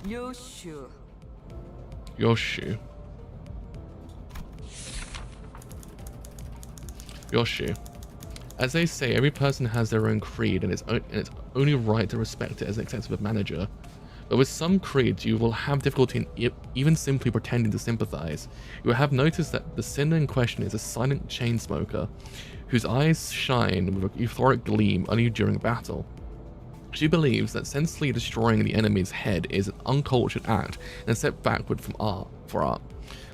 요슈. Yoshu. Yoshu. As they say, every person has their own creed and it's only right to respect it as an executive manager. But with some creeds, you will have difficulty in even simply pretending to sympathize. You will have noticed that the sinner in question is a silent chain smoker, whose eyes shine with a euphoric gleam only during battle. She believes that senselessly destroying the enemy's head is an uncultured act and a step backward from art.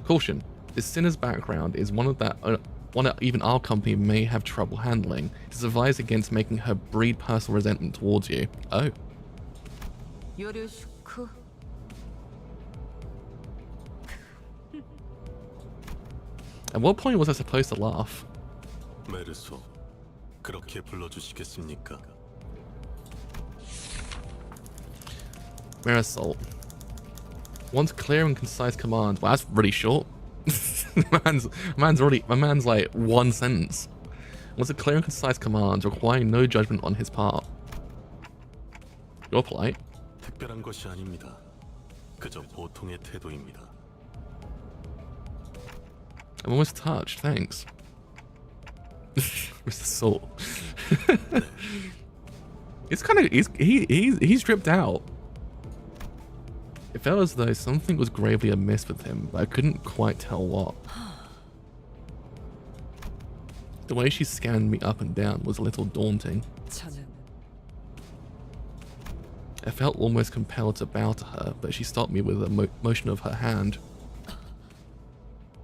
Caution: this sinner's background is one that even our company may have trouble handling. It is advised against making her breed personal resentment towards you. Oh. 요르슈크. At what point was I supposed to laugh? 메르소, 그렇게 불러주시겠습니까? Marisol. Wants clear and concise commands. Well, that's really short. my man's like one sentence. Wants a clear and concise commands requiring no judgment on his part. You're polite. 특별한 것이 아닙니다. 그저 보통의 태도입니다. I'm almost touched, thanks. Mr. Salt. It's kind of he's dripped out. It felt as though something was gravely amiss with him, but I couldn't quite tell what. The way she scanned me up and down was a little daunting. I felt almost compelled to bow to her, but she stopped me with a motion of her hand.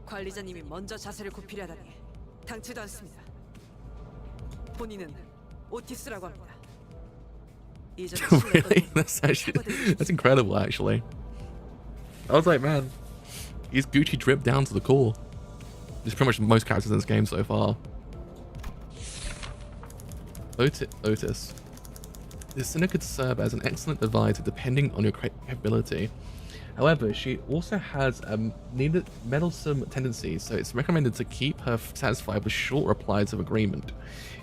관리자님이 먼저 자세를 굽히려다니 당치도 않습니다. 본인은 오티스라고 합니다. Really? That's incredible, actually. I was like, man, he's Gucci dripped down to the core. It's pretty much most characters in this game so far. Otis. This sinner could serve as an excellent advisor depending on your capability. However, she also has meddlesome tendencies, so it's recommended to keep her satisfied with short replies of agreement.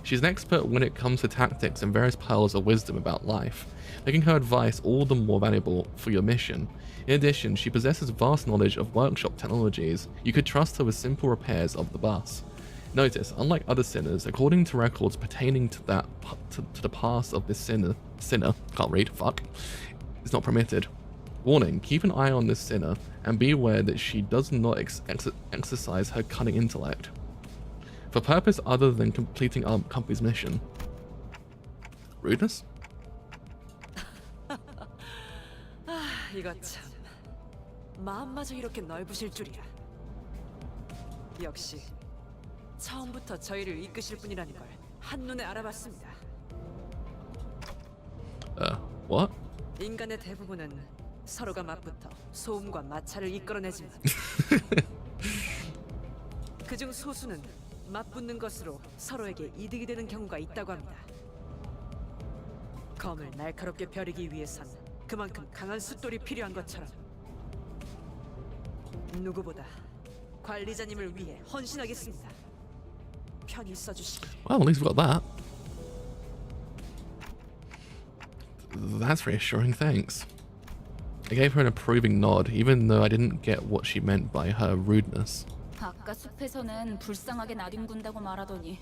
She's an expert when it comes to tactics and various pearls of wisdom about life, making her advice all the more valuable for your mission. In addition, she possesses vast knowledge of workshop technologies. You could trust her with simple repairs of the bus. Notice, unlike other sinners, according to records pertaining to the past of this sinner, can't read, fuck, is not permitted. Warning, keep an eye on this sinner and be aware that she does not exercise her cunning intellect for purpose other than completing our company's mission. Rudeness? 이거 참 마음마저 이렇게 넓으실 줄이야. 역시 처음부터 저희를 이끄실 분이라는 걸 한눈에 알아봤습니다. What? 인간의 대부분은 서로가 맞붙어 소음과 마찰을 이끌어내지만 그중 소수는 맞붙는 것으로 서로에게 이득이 되는 경우가 있다고 합니다. 검을 날카롭게 벼리기 위해선 그만큼 강한 숫돌이 필요한 것처럼 누구보다 관리자님을 위해 헌신하겠습니다. 편히 써주시기. Well, at least we got that. That's reassuring, thanks. I gave her an approving nod, even though I didn't get what she meant by her rudeness. 아까 숲에서는 불쌍하게 나뒹군다고 말하더니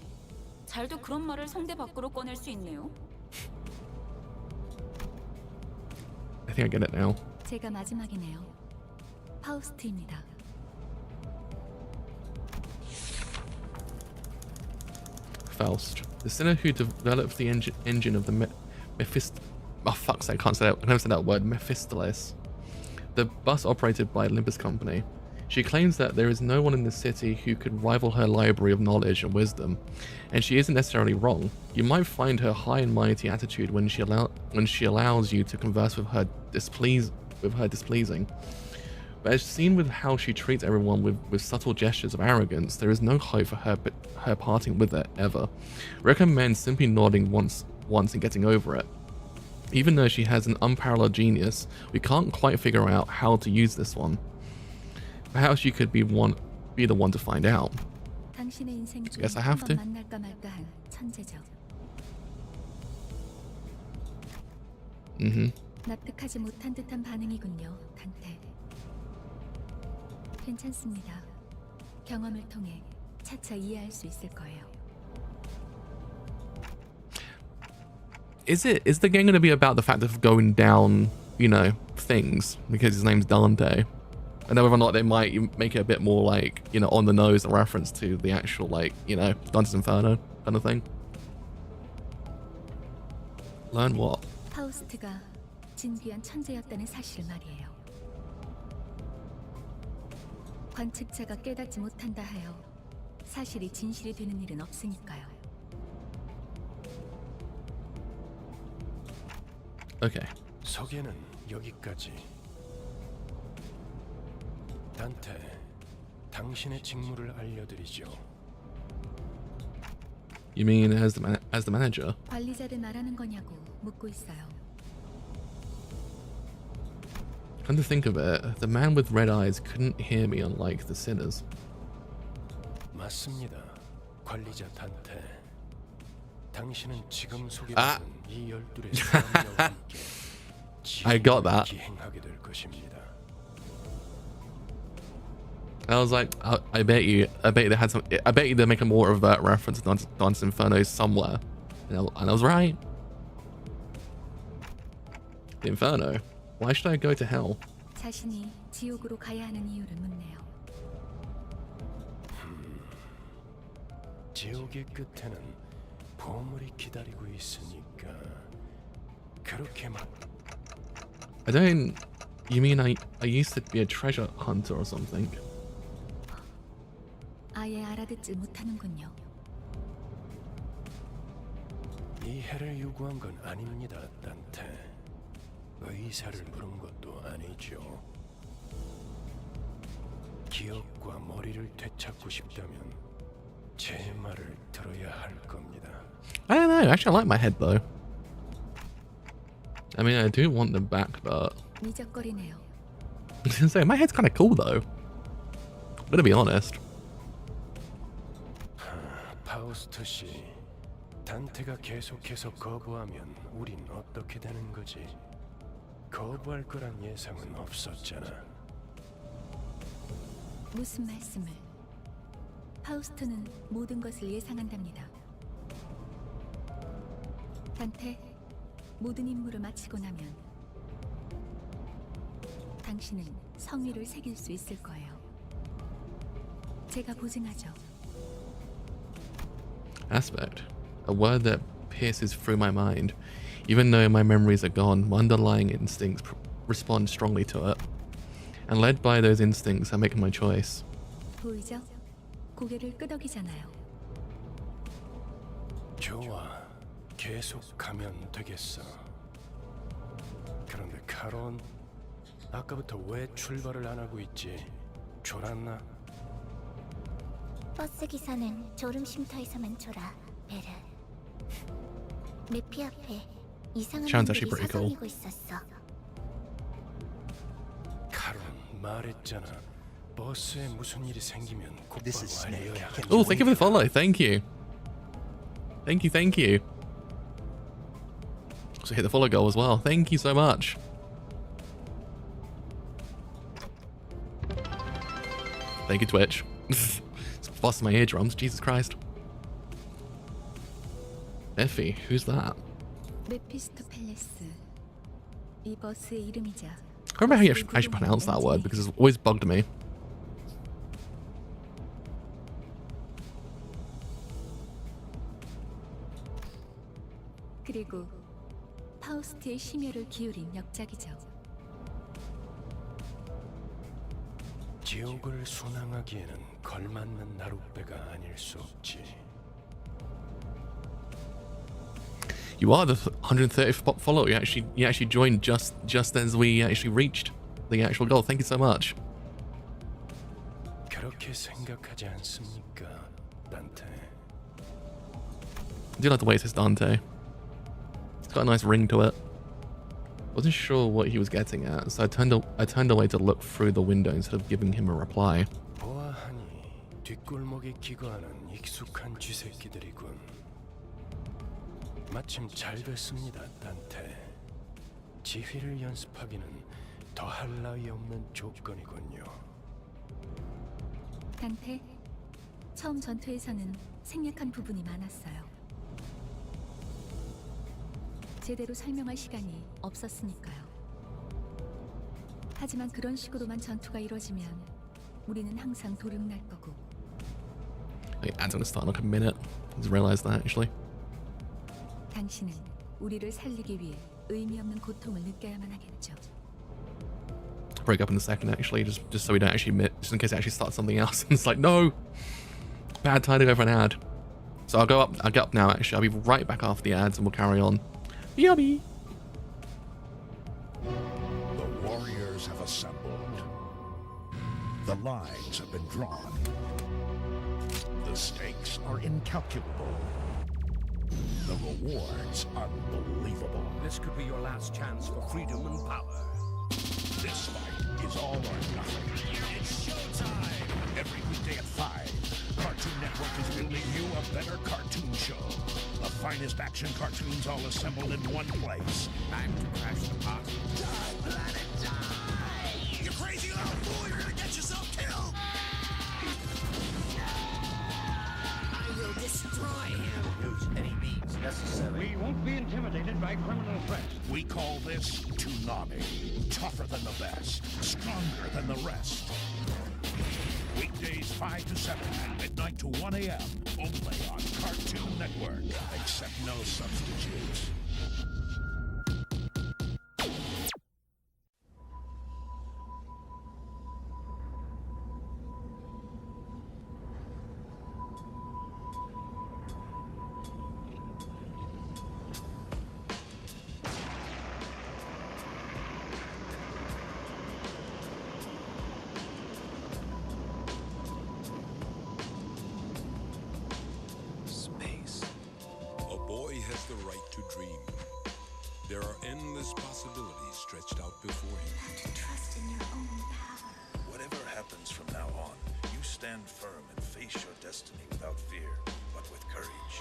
잘도 그런 말을 성대 밖으로 꺼낼 수 있네요. I think I get it now. 제가 마지막이네요. 파우스트입니다. Faust, the sinner who developed the engine of the oh fuck's sake, I can't say that word. Mephistopheles, the bus operated by Limbus Company. She claims that there is no one in the city who could rival her library of knowledge and wisdom, and she isn't necessarily wrong. You might find her high and mighty attitude when she allows you to converse with her displeasing. But as seen with how she treats everyone with subtle gestures of arrogance, there is no hope for her parting with it ever. Recommend simply nodding once and getting over it. Even though she has an unparalleled genius, we can't quite figure out how to use this one. Perhaps you could be the one to find out. 당신의 인생 중 Guess I have to. 만날까 말까한 천재죠. 납득하지 못한 듯한 반응이군요, 단테. 괜찮습니다. 경험을 통해 차차 이해할 수 있을 거예요. Is the game going to be about the fact of going down you know, things because his name's Dante. I know whether or not they might make it a bit more like, you know, on the nose, a reference to the actual, like, you know, Dante's Inferno kind of thing. Learn what? 파우스트가 진귀한 천재였다는 사실 말이에요. 관측자가 깨닫지 못한다 하여 사실이 진실이 되는 일은 없으니까요. Okay. 소개는 여기까지. 단테, 당신의 직무를 알려드리죠. You mean as the manager? 관리자를 말하는 거냐고 묻고 있어요. Come to think of it, the man with red eyes couldn't hear me unlike the sinners. 맞습니다. 관리자 단테. 당신은 지금 소개받은 이 12의 사람과 함께 I got that. 기행하게 될 것입니다. I was like, I bet you they had some. I bet you they're making more of that reference to Dante's Inferno somewhere, and I was right. The Inferno. Why should I go to hell? 자신이 지옥으로 가야 하는 이유를 묻네요. 지옥의 끝에는 보물이 기다리고 있으니까 그렇게 막. I don't. You mean I used to be a treasure hunter or something? 아예 알아듣지 못하는군요. 이해를 요구한 건 아닙니다, 단테. 의사를 물은 것도 아니죠. 기억과 머리를 되찾고 싶다면 제 말을 들어야 할 겁니다. I don't know. Actually, I like my head though. I mean, I do want them back, but 미적거리네요. so my head's kind of cool though. I'm gonna be honest. 파우스트 씨, 단테가 계속해서 거부하면 우린 어떻게 되는 거지? 거부할 거란 예상은 없었잖아. 무슨 말씀을? 파우스트는 모든 것을 예상한답니다. 단테, 모든 임무를 마치고 나면 당신은 성위를 새길 수 있을 거예요. 제가 보증하죠. Aspect. A word that pierces through my mind. Even though my memories are gone, my underlying instincts respond strongly to it. And led by those instincts, I make my choice. 보이죠? 고개를 끄덕이잖아요. 좋아, 계속 가면 되겠어. 그런데 카론, 아까부터 왜 출발을 안 하고 있지? 졸았나? 버스 기사는 졸음 쉼터에서만 졸아, 베르. 내피 앞에 이상한 Sounds 놈들이 actually pretty cool. 사성이고 있었어. 카론, 말했잖아. 버스에 무슨 일이 생기면 곧바로 알려야 해. Oh, thank you for the follow. Thank you. Thank you, thank you. So hit the follow goal as well. Thank you so much. Thank you, Twitch. It's busting my eardrums. Jesus Christ. Effie, who's that? 메피스토 팰레스. 이 버스의 이름이자. I don't remember how you actually pronounce that word because it's always bugged me. 그리고 파우스트의 심혈을 기울인 역작이죠. 지옥을 순항하기에는 걸맞는 나룻배가 아닐 수 없지. You are the 130th follower. You actually joined just as we actually reached the actual goal. Thank you so much. 그렇게 생각하지 않습니까, 단테? I do like the way it says Dante. It's got a nice ring to it. Wasn't sure what he was getting at, so I turned away to look through the window instead of giving him a reply. 보아하니 뒷골목에 기거하는 익숙한 쥐새끼들이군. 마침 잘 됐습니다, 단테. 지휘를 연습하기는 더할 나위 없는 조건이군요. 단테, 처음 전투에서는 생략한 부분이 많았어요. 제대로 설명할 시간이 없었으니까요. 하지만 그런 식으로만 전투가 이루어지면 우리는 항상 도륙날 거고. Wait, ads gonna start in like a minute. I just realized that actually. 당신은 우리를 살리기 위해 의미 없는 고통을 느껴야만 하겠죠. Break up in a second actually, just so we don't actually admit, just in case it actually starts something else. And it's like, no, bad time to go for an ad. So I'll get up now actually. I'll be right back after the ads and we'll carry on. Yummy. The warriors have assembled. The lines have been drawn. The stakes are incalculable. The rewards unbelievable. This could be your last chance for freedom and power. This fight is all or nothing. It's showtime! Every weekday at 5, Cartoon Network is building you a better cartoon show. The finest action cartoons all assembled in one place. Time to crash the party. Die, planet, die! You crazy little fool, you're gonna get yourself killed! I will destroy him. Use any means necessary. We won't be intimidated by criminal threats. We call this Toonami. Tougher than the best, stronger than the rest. Weekdays 5 to 7 and midnight to 1 a.m. Only on Cartoon Network. Accept no substitutes. The right to dream. There are endless possibilities stretched out before him. You have to trust in your own power. Whatever happens from now on, you stand firm and face your destiny without fear, but with courage.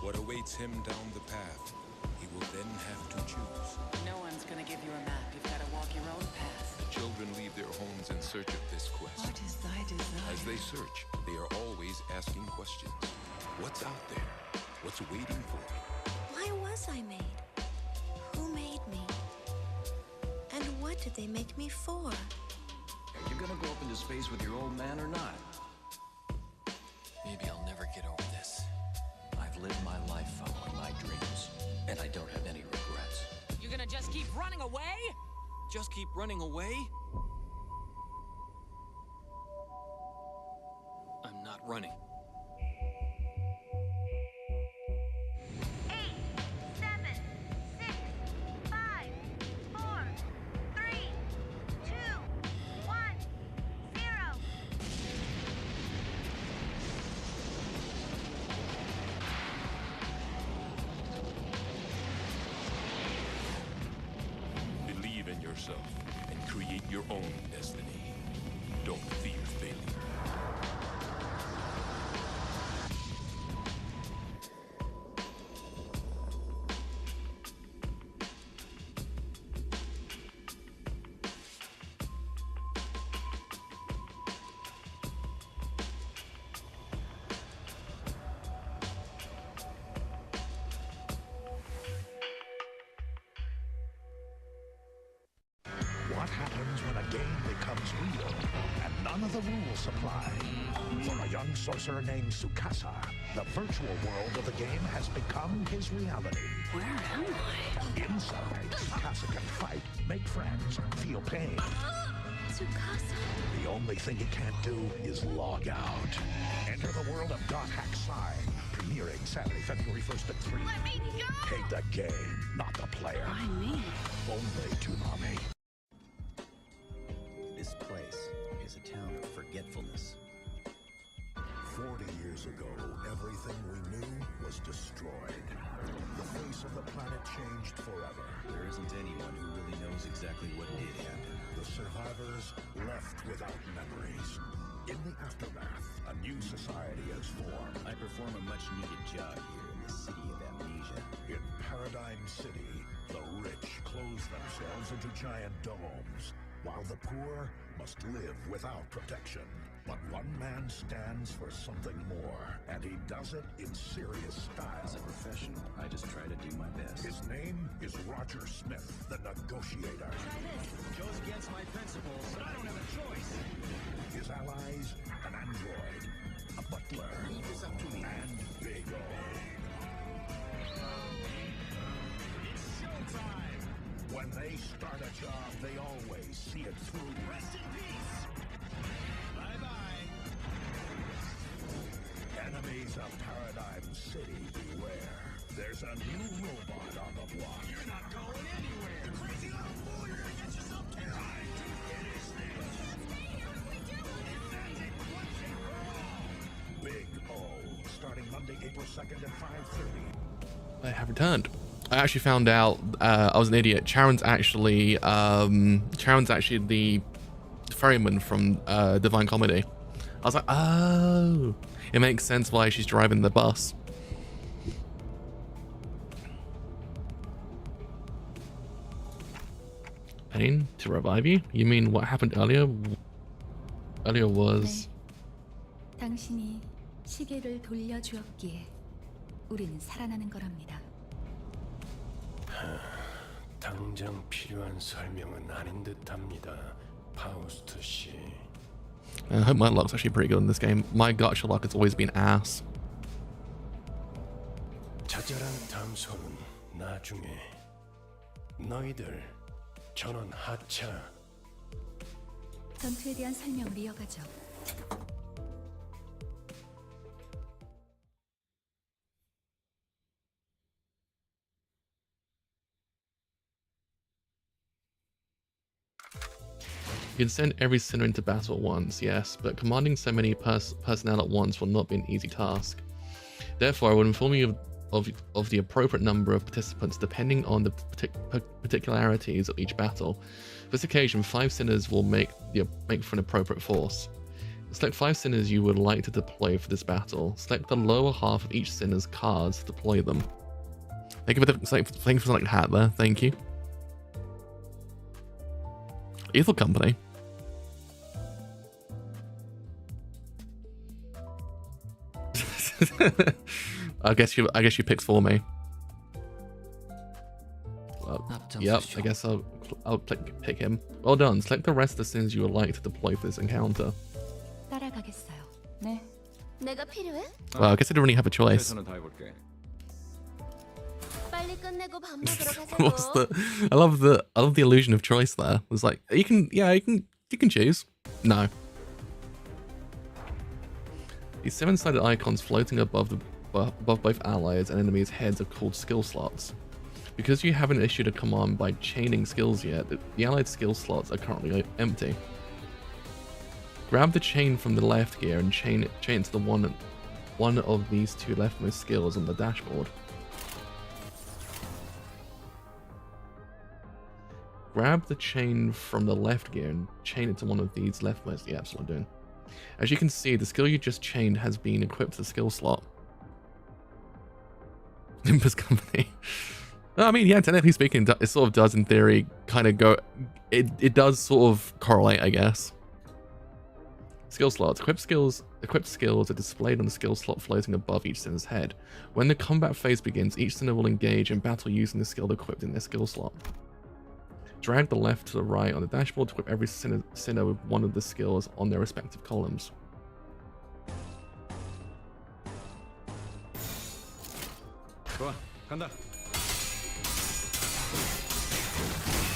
What awaits him down the path, he will then have to choose. No one's gonna give you a map. You've got to walk your own path. The children leave their homes in search of this quest. What is thy desire? As they search, they are always asking questions. What's out there? What's waiting for me? Why was I made? Who made me? And what did they make me for? Are you gonna go up into space with your old man or not? Maybe I'll never get over this. I've lived my life following my dreams, and I don't have any regrets. You're gonna just keep running away? Just keep running away? I'm not running. 8, 7, 6, 5, 4, 3, 2, 1, 0. Believe in yourself and create your own destiny. Don't fear failure. What happens when a game becomes real and none of the rules apply? For a young sorcerer named Tsukasa, the virtual world of the game has become his reality. Where am I? Inside, Tsukasa can fight, make friends, feel pain. Tsukasa. The only thing he can't do is log out. Enter the world of Dot Hack Sai, premiering Saturday, February 1st at 3. Let me go! Hate the game, not the player. Why me? Only Toonami. This place is a town of forgetfulness. 40 years ago, everything we knew was destroyed. The face of the planet changed forever. There isn't anyone who really knows exactly what did happen. The survivors left without memories. In the aftermath, a new society has formed. I perform a much-needed job here in the city of amnesia. In Paradigm City, the rich close themselves into giant domes, while the poor must live without protection. But one man stands for something more, and he does it in serious style. As a professional, I just try to do my best. His name is Roger Smith, the Negotiator. Goes against my principles, but I don't have a choice. His allies, an android, a butler, and Big O. It's showtime! When they start a job, they always see it through. Rest in peace! Bye-bye! Enemies of Paradigm City, beware. There's a new robot on the block. You're not going anywhere! You crazy little fool! You're gonna get yourself killed! Time to finish this! Big O, starting Monday, April 2nd at 5:30. I have returned. I actually found out I was an idiot. Charon's actually the ferryman from Divine Comedy. I was like, oh, it makes sense why she's driving the bus. Pain to revive you? You mean what happened earlier? Earlier was. 네. 당신이 시계를 돌려주었기에 우리는 살아나는 거랍니다. 당장 필요한 설명은 아닌 듯합니다, 파우스트 씨. I hope my luck's actually pretty good in this game. My gacha luck has always been ass. 자잘한 탐소는 나중에. 너희들 전원 하차. 전투에 대한 설명을 이어가죠. You can send every sinner into battle at once, yes, but commanding so many personnel at once will not be an easy task. Therefore, I would inform you of the appropriate number of participants depending on the particularities of each battle. For this occasion, 5 sinners will make for an appropriate force. Select 5 sinners you would like to deploy for this battle. Select the lower half of each sinner's cards to deploy them. Thank you for the hat there. Thank you. Evil Company. I guess you picked for me. Yep, I guess I'll pick him. Well done. Select the rest of the sins you would like to deploy for this encounter. 따라가겠어요. 네. 내가 필요해? Well, I guess I didn't really have a choice. 빨리 끝내고 밥 먹으러 What's 가자고. I love the illusion of choice there. It's like you can choose. No. These 7-sided icons floating above both allies and enemies' heads are called skill slots. Because you haven't issued a command by chaining skills yet, the allied skill slots are currently empty. Grab the chain from the left gear and chain to the one of these 2 leftmost skills on the dashboard. Grab the chain from the left gear and chain it to one of these leftmost. Yeah, that's what I'm doing. As you can see, the skill you just chained has been equipped to the skill slot. Limbus Company. I mean, yeah, technically speaking, it sort of does in theory kind of go... It does sort of correlate, I guess. Skill slots. Equipped skills are displayed on the skill slot floating above each sinner's head. When the combat phase begins, each sinner will engage in battle using the skill equipped in their skill slot. Drag the left to the right on the dashboard to equip every sinner with one of the skills on their respective columns. 좋아, 간다.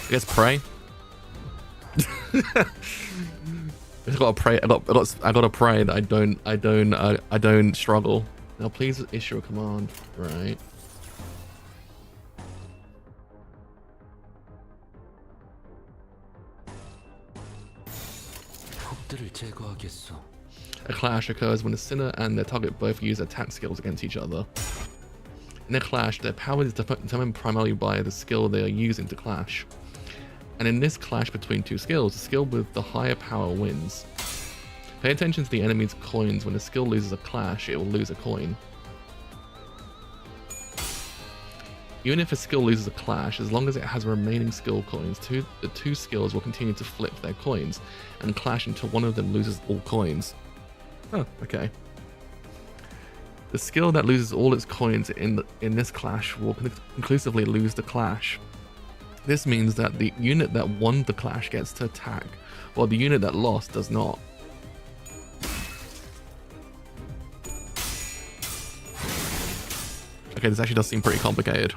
I guess pray. I gotta pray. I gotta pray that I don't struggle. Now please issue a command. Right. A clash occurs when a sinner and their target both use attack skills against each other. In a clash, their power is determined primarily by the skill they are using to clash. And in this clash between 2 skills, the skill with the higher power wins. Pay attention to the enemy's coins. When a skill loses a clash, it will lose a coin. Even if a skill loses a clash, as long as it has remaining skill coins, the 2 skills will continue to flip their coins and clash until one of them loses all coins. Oh, okay. The skill that loses all its coins in this clash will conclusively lose the clash. This means that the unit that won the clash gets to attack, while the unit that lost does not. Okay, this actually does seem pretty complicated.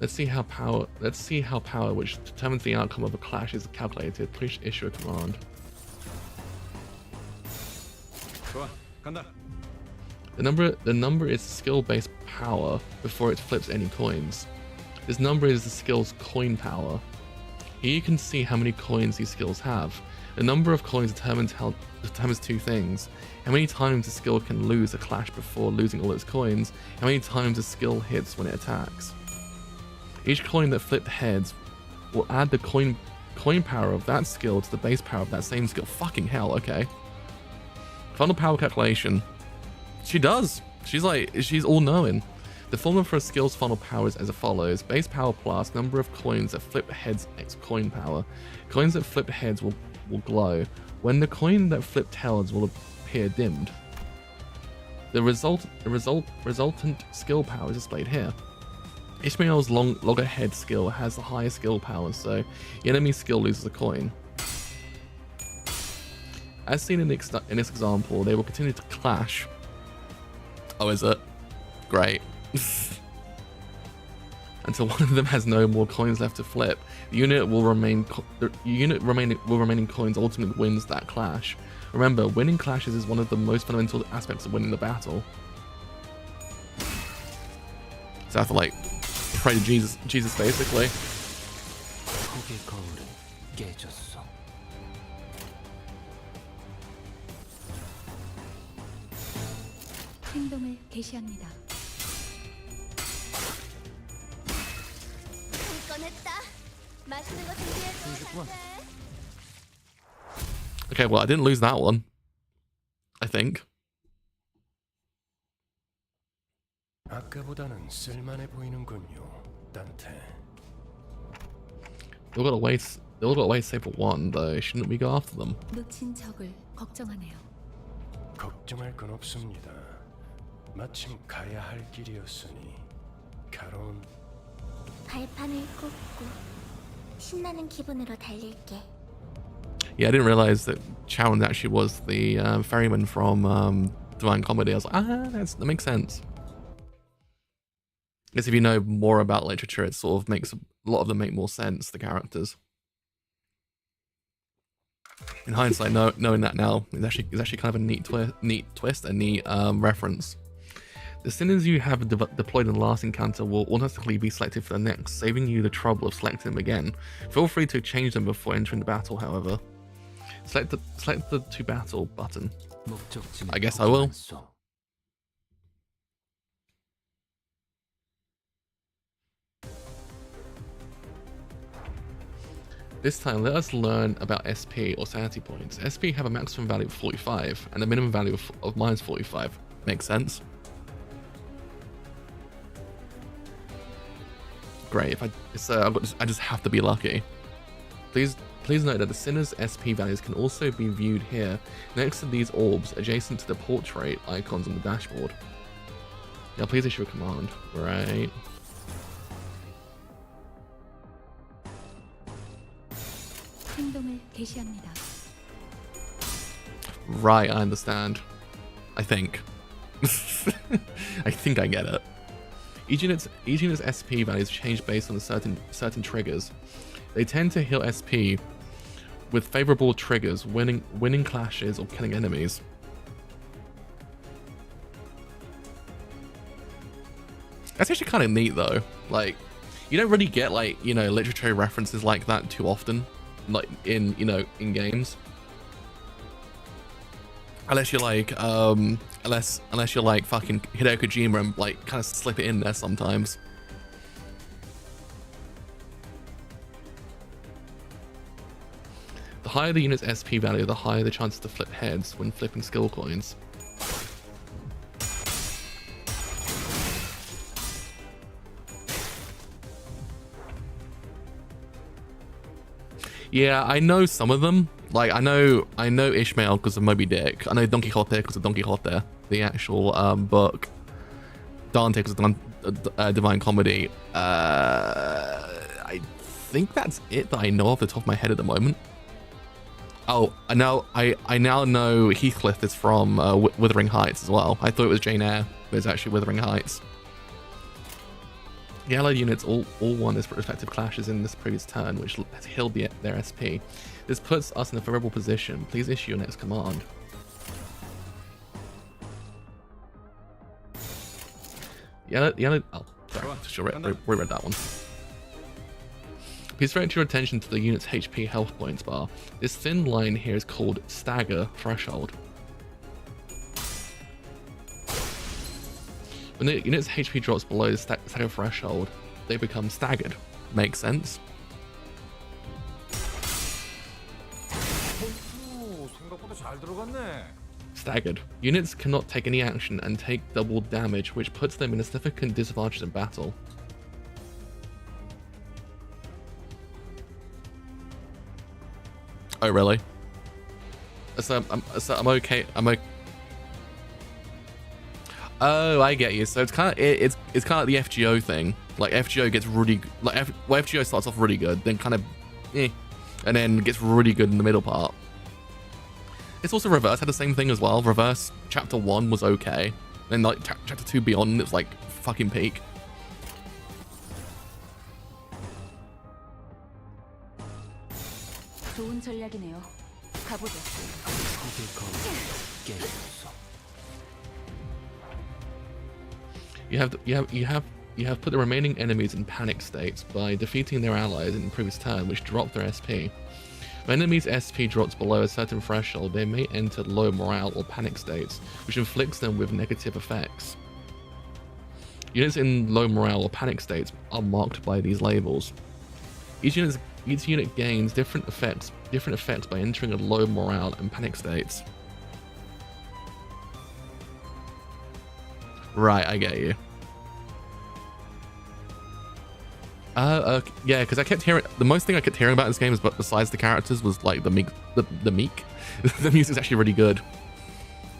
Let's see how power, which determines the outcome of a clash, is calculated. Please issue a command. 좋아, 간다. The number is skill-based power before it flips any coins. This number is the skill's coin power. Here you can see how many coins these skills have. The number of coins determines two things: how many times the skill can lose a clash before losing all its coins, how many times the skill hits when it attacks. Each coin that flipped heads will add the coin power of that skill to the base power of that same skill. Fucking hell, okay. Final power calculation. She does. She's all-knowing. The formula for a skill's final power is as follows: base power plus number of coins that flip heads x coin power. Coins that flip heads will glow. When the coin that flipped heads will appear dimmed. The resultant skill power is displayed here. Ishmael's loggerhead skill has the highest skill power, so the enemy skill loses a coin. As seen in this example, they will continue to clash. Oh, is it? Great. Until one of them has no more coins left to flip. The unit remaining coins ultimately wins that clash. Remember, winning clashes is one of the most fundamental aspects of winning the battle. So I have to like pray to Jesus basically. 행동을 개시합니다. Okay, well, I didn't lose that one, I think. 아까보다는 쓸만해 보이는군요, 단테. They all got a way to save for one, though. Shouldn't we go after them? 놓친 적을 걱정하네요. 걱정할 건 없습니다. 마침 가야 할 길이었으니 가론. 발판을 꽂고 신나는 기분으로 달릴게. Yeah, I didn't realize that Charon actually was the ferryman from Divine Comedy. I was like, that makes sense. I guess if you know more about literature, it sort of makes a lot of them make more sense, the characters. In hindsight, knowing that now is actually kind of a neat twist, a neat reference. The sinners you have deployed in the last encounter will automatically be selected for the next, saving you the trouble of selecting them again. Feel free to change them before entering the battle, however. Select the to battle button. I guess I will. This time, let us learn about SP or sanity points. SP have a maximum value of 45 and a minimum value of minus 45. Makes sense. Great. I just have to be lucky. Please note that the sinner's SP values can also be viewed here, next to these orbs, adjacent to the portrait icons on the dashboard. Now, please issue a command. Right. 행동을 개시합니다. Right, I understand. I think. I think I get it. Each unit's SP values change based on certain triggers. They tend to heal SP with favorable triggers, winning clashes or killing enemies. That's actually kind of neat though. Like, you don't really get like, you know, literary references like that too often, like in games. Unless you're like unless you're like fucking Hideo Kojima and like kind of slip it in there sometimes. The higher the unit's SP value, the higher the chances to flip heads when flipping skill coins. Yeah, I know some of them. Like, I know Ishmael because of Moby Dick. I know Don Quixote because of Don Quixote, the actual book. Dante because of Divine Comedy. I think that's it that I know off the top of my head at the moment. Oh, I now know Heathcliff is from Wuthering Heights as well. I thought it was Jane Eyre, but it's actually Wuthering Heights. The allied units all won their respective clashes in this previous turn, which has healed their SP. This puts us in a favorable position. Please issue your next command. Oh, sorry, just reread that one. Please direct your attention to the unit's HP health points bar. This thin line here is called Stagger Threshold. When the unit's HP drops below the stagger threshold, they become staggered. Makes sense? Staggered. Units cannot take any action and take double damage, which puts them in a significant disadvantage in battle. Oh, really? So I'm okay. Oh, I get you. So it's kind of it's kind of the FGO thing. Like FGO gets really FGO starts off really good, then kind of and then gets really good in the middle part. It's also Reverse had the same thing as well. Reverse chapter 1 was okay, then like chapter 2 beyond, it was like fucking peak. 좋은 전략이네요. 가보죠. You have put the remaining enemies in panic states by defeating their allies in the previous turn, which dropped their SP. When enemies' SP drops below a certain threshold, they may enter low morale or panic states, which inflicts them with negative effects. Units in low morale or panic states are marked by these labels. Each unit gains different effects by entering a low morale and panic states. Right, I get you. Yeah, because I kept hearing, the most thing I kept hearing about this game is, but besides the characters, was like the meek. The music's actually really good.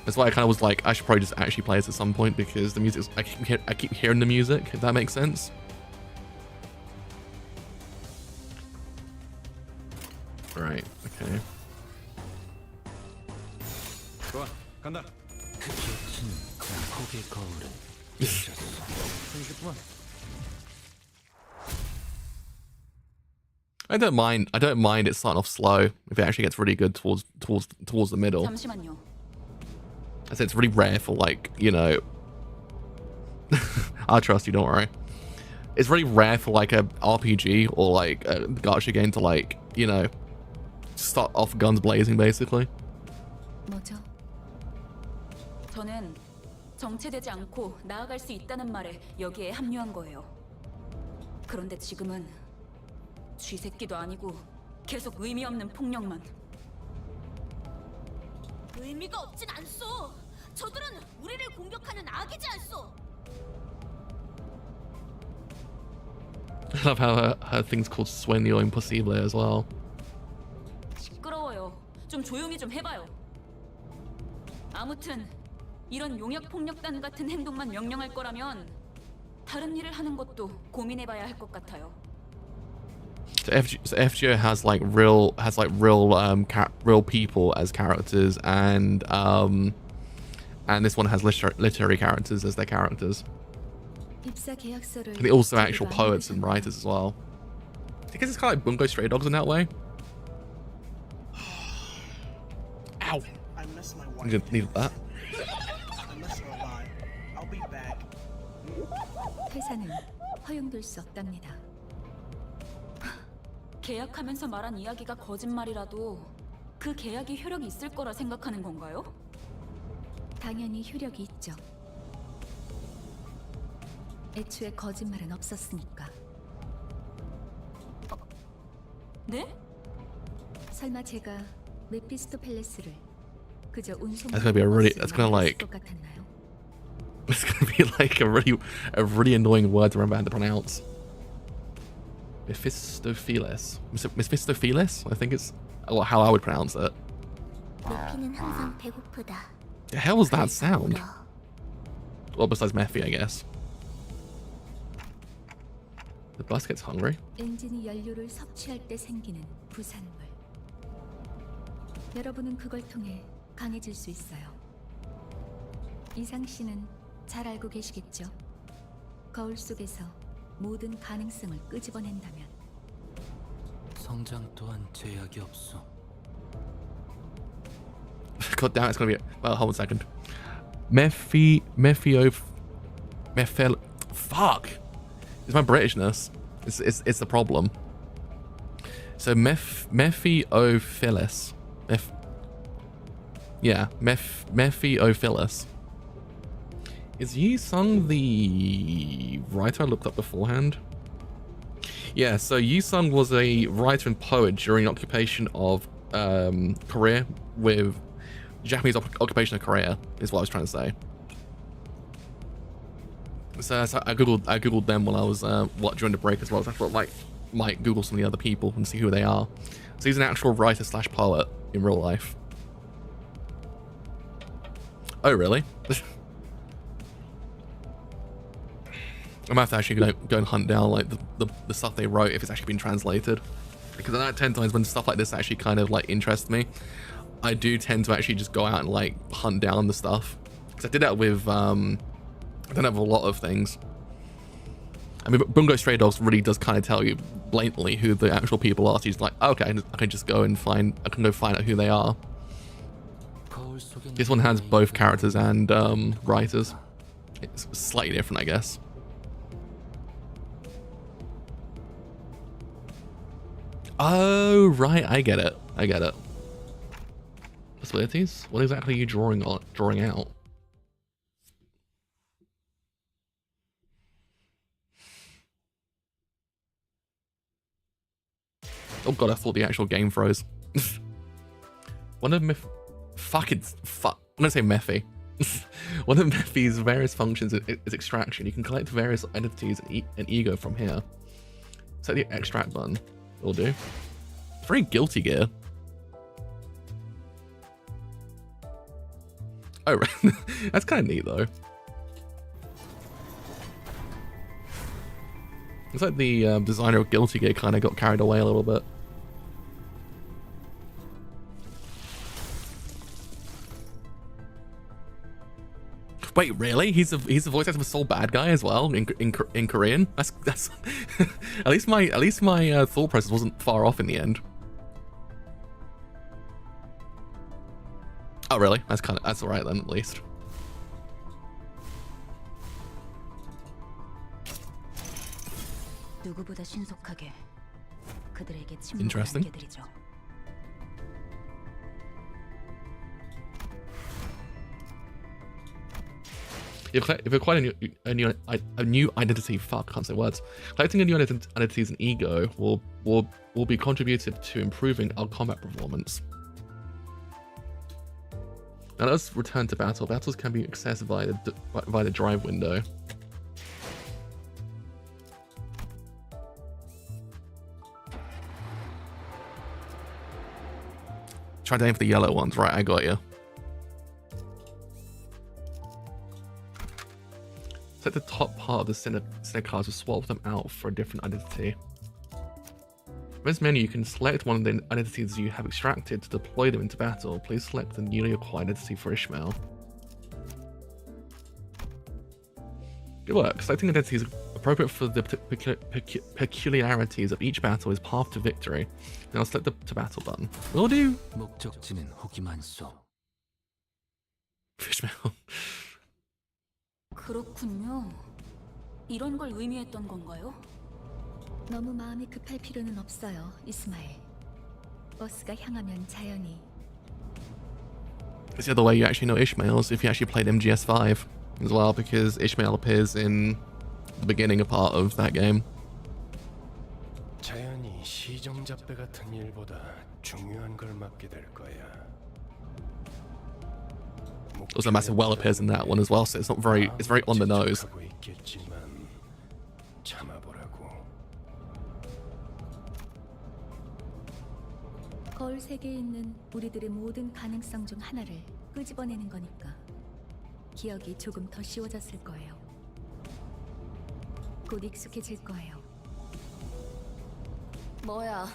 That's why I kind of was like, I should probably just actually play this at some point, because the music, I keep hearing the music, if that makes sense. Right, okay. 좋아, 간다. I don't mind it starting off slow if it actually gets really good towards the middle. 잠시만요. I said it's really rare for, like, you know, I trust you, don't worry. It's really rare for like a RPG or like a gacha game to, like, you know, start off guns blazing basically. 뭐죠? 저는 정체되지 않고 나아갈 수 있다는 말에 여기에 합류한 거예요. 그런데 지금은 쥐새끼도 아니고 계속 의미 없는 폭력만. 의미가 없진 않소. 저들은 우리를 공격하는 악이지 않소. I love how her thing's called Sueño Imposible as well. 시끄러워요. 좀 조용히 좀 해봐요. 아무튼 이런 용역 폭력단 같은 행동만 명령할 거라면 다른 일을 하는 것도 고민해봐야 할 것 같아요. So FGO has real people as characters, and this one has literary characters as their characters. And they're also actual poets and writers as well. I guess it's kind of like Bungo Stray Dogs in that way. Ow! Needed that. 회사는 허용될 수 없답니다. 계약하면서 말한 이야기가 거짓말이라도 그 계약이 효력이 있을 거라 생각하는 건가요? 당연히 효력이 있죠. 애초에 거짓말은 없었으니까. 네? 설마 제가 메피스토 팰레스를 그저 운송 That's gonna be it's gonna be like a really annoying word to remember how to pronounce. Mephistopheles. Mephistopheles? I think it's or how I would pronounce it. 메피는 항상 배고프다. The hell was that sound? Well, besides Mephi, I guess. The bus gets hungry. 엔진이 연료를 섭취할 때 생기는 부산물. 여러분은 그걸 통해 강해질 수 있어요. 이상 씨는 잘 알고 계시겠죠? 거울 속에서 모든 가능성을 끄집어낸다면 성장 또한 제약이 없어. God damn, it's gonna be. Well, hold on a second. Fuck. It's my Britishness. It's the problem. So Mephiophilus. Mephiophilus. Is Yi Sung the writer I looked up beforehand? Yeah, so Yi Sung was a writer and poet during the occupation of Korea with Japanese occupation of Korea is what I was trying to say. So I googled them while I was during the break as well. So I thought might Google some of the other people and see who they are. So he's an actual writer slash poet in real life. Oh really? I might have to actually go and hunt down like the stuff they wrote if it's actually been translated, because I know 10 times when stuff like this actually kind of like interests me, I do tend to actually just go out and like hunt down the stuff. Because I did that with I don't have a lot of things. I mean, Bungo Stray Dogs really does kind of tell you blatantly who the actual people are. So he's like, oh, okay, I can just go and find out who they are. This one has both characters and writers. It's slightly different, I guess. Oh, right, I get it. Possibilities? What exactly are you drawing out? Oh god, I thought the actual game froze. One of I'm gonna say Mephi. One of Mephi's various functions is extraction. You can collect various entities and ego from here. Set the extract button. Will do. It's very Guilty Gear. Oh, right. That's kind of neat, though. It's like the designer of Guilty Gear kind of got carried away a little bit. Wait, really? He's the voice actor for Soul Bad Guy as well in Korean. That's at least my thought process wasn't far off in the end. Oh really? That's alright then at least. Interesting. If you acquire a new identity, fuck, can't say words. Collecting a new identities and ego will be contributive to improving our combat performance. Now let's return to battle. Battles can be accessed via the drive window. Try to aim for the yellow ones, right? I got you. Set the top part of the center cards to swap them out for a different identity. From this menu, you can select one of the identities you have extracted to deploy them into battle. Please select the newly acquired identity for Ishmael. Good work. Selecting identities appropriate for the peculiarities of each battle is path to victory. Now select the to battle button. Will do. Ishmael. 그렇군요. 이런 걸 의미했던 건가요? 너무 마음이 급할 필요는 없어요, 이스마엘. 버스가 향하면 자연히. It's the other way you actually know Ishmael's if you actually played MGS5 as well, because Ishmael appears in the beginning part of that game. 자연히 시정잡배 같은 일보다 중요한 걸 맡게 될 거야. Also, Massive Well appears in that one as well, so it's very on the nose. 거울 세계에 있는 우리들의 모든 가능성 중 하나를 끄집어내는 거니까 기억이 조금 더 쉬워졌을 거예요. 곧 익숙해질 거예요. 뭐야?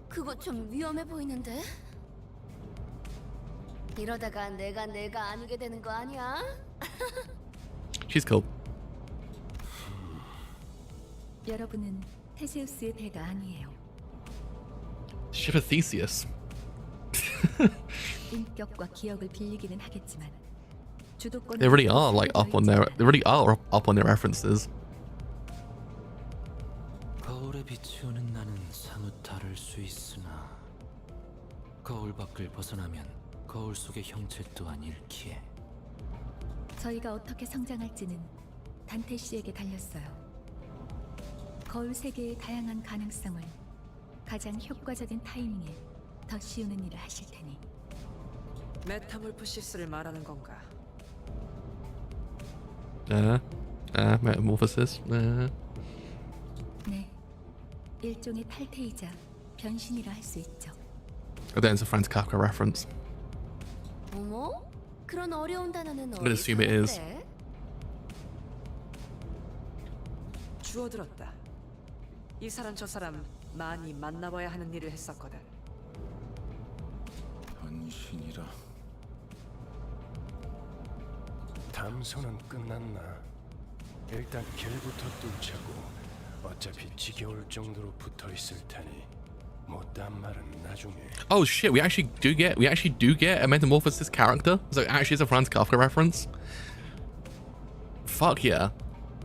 그거 좀 위험해 보이는데? 이러다가 내가 아니게 되는 거 아니야? She's cool. 여러분은 테세우스의 배가 아니에요. Ship of Theseus. 인격과 기억을 빌리기는 하겠지만 주도권. They really are like up on their. They really are up on their references. 거울에 비추는 나는 사뭇 다를 수 있으나 거울 밖을 벗어나면 거울 속의 형체 또한 잃기에. 저희가 어떻게 성장할지는 단테 씨에게 달렸어요. 거울 세계의 다양한 가능성을 가장 효과적인 타이밍에 더 씌우는 일을 하실 테니. 메타몰프시스를 말하는 건가? Metamorphosis. 네, 일종의 탈퇴이자 변신이라 할 수 있죠. Oh, then it's a Franz Kafka reference. 어머? 그런 어려운 단어는 I'm gonna assume it is. 주워들었다. 이 사람 저 사람 많이 만나봐야 하는 일을 했었거든. 변신이라. 담소는 끝났나? 일단 길부터 뚫자고. 어차피 지겨울 정도로 붙어 있을 테니 못한 말은 나중에. Oh shit! We actually do get a Metamorphosis character. So it actually is a Franz Kafka reference. Fuck yeah!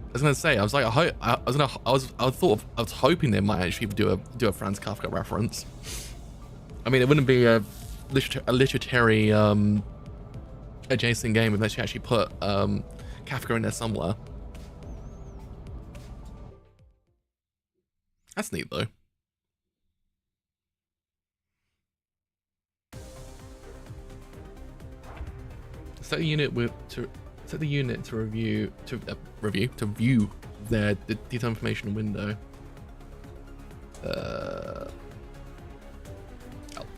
I was gonna say, I was like, I was hoping they might actually do a Franz Kafka reference. I mean, it wouldn't be a literary adjacent game unless you actually put Kafka in there somewhere. That's neat though. Set the unit to view their detailed information window.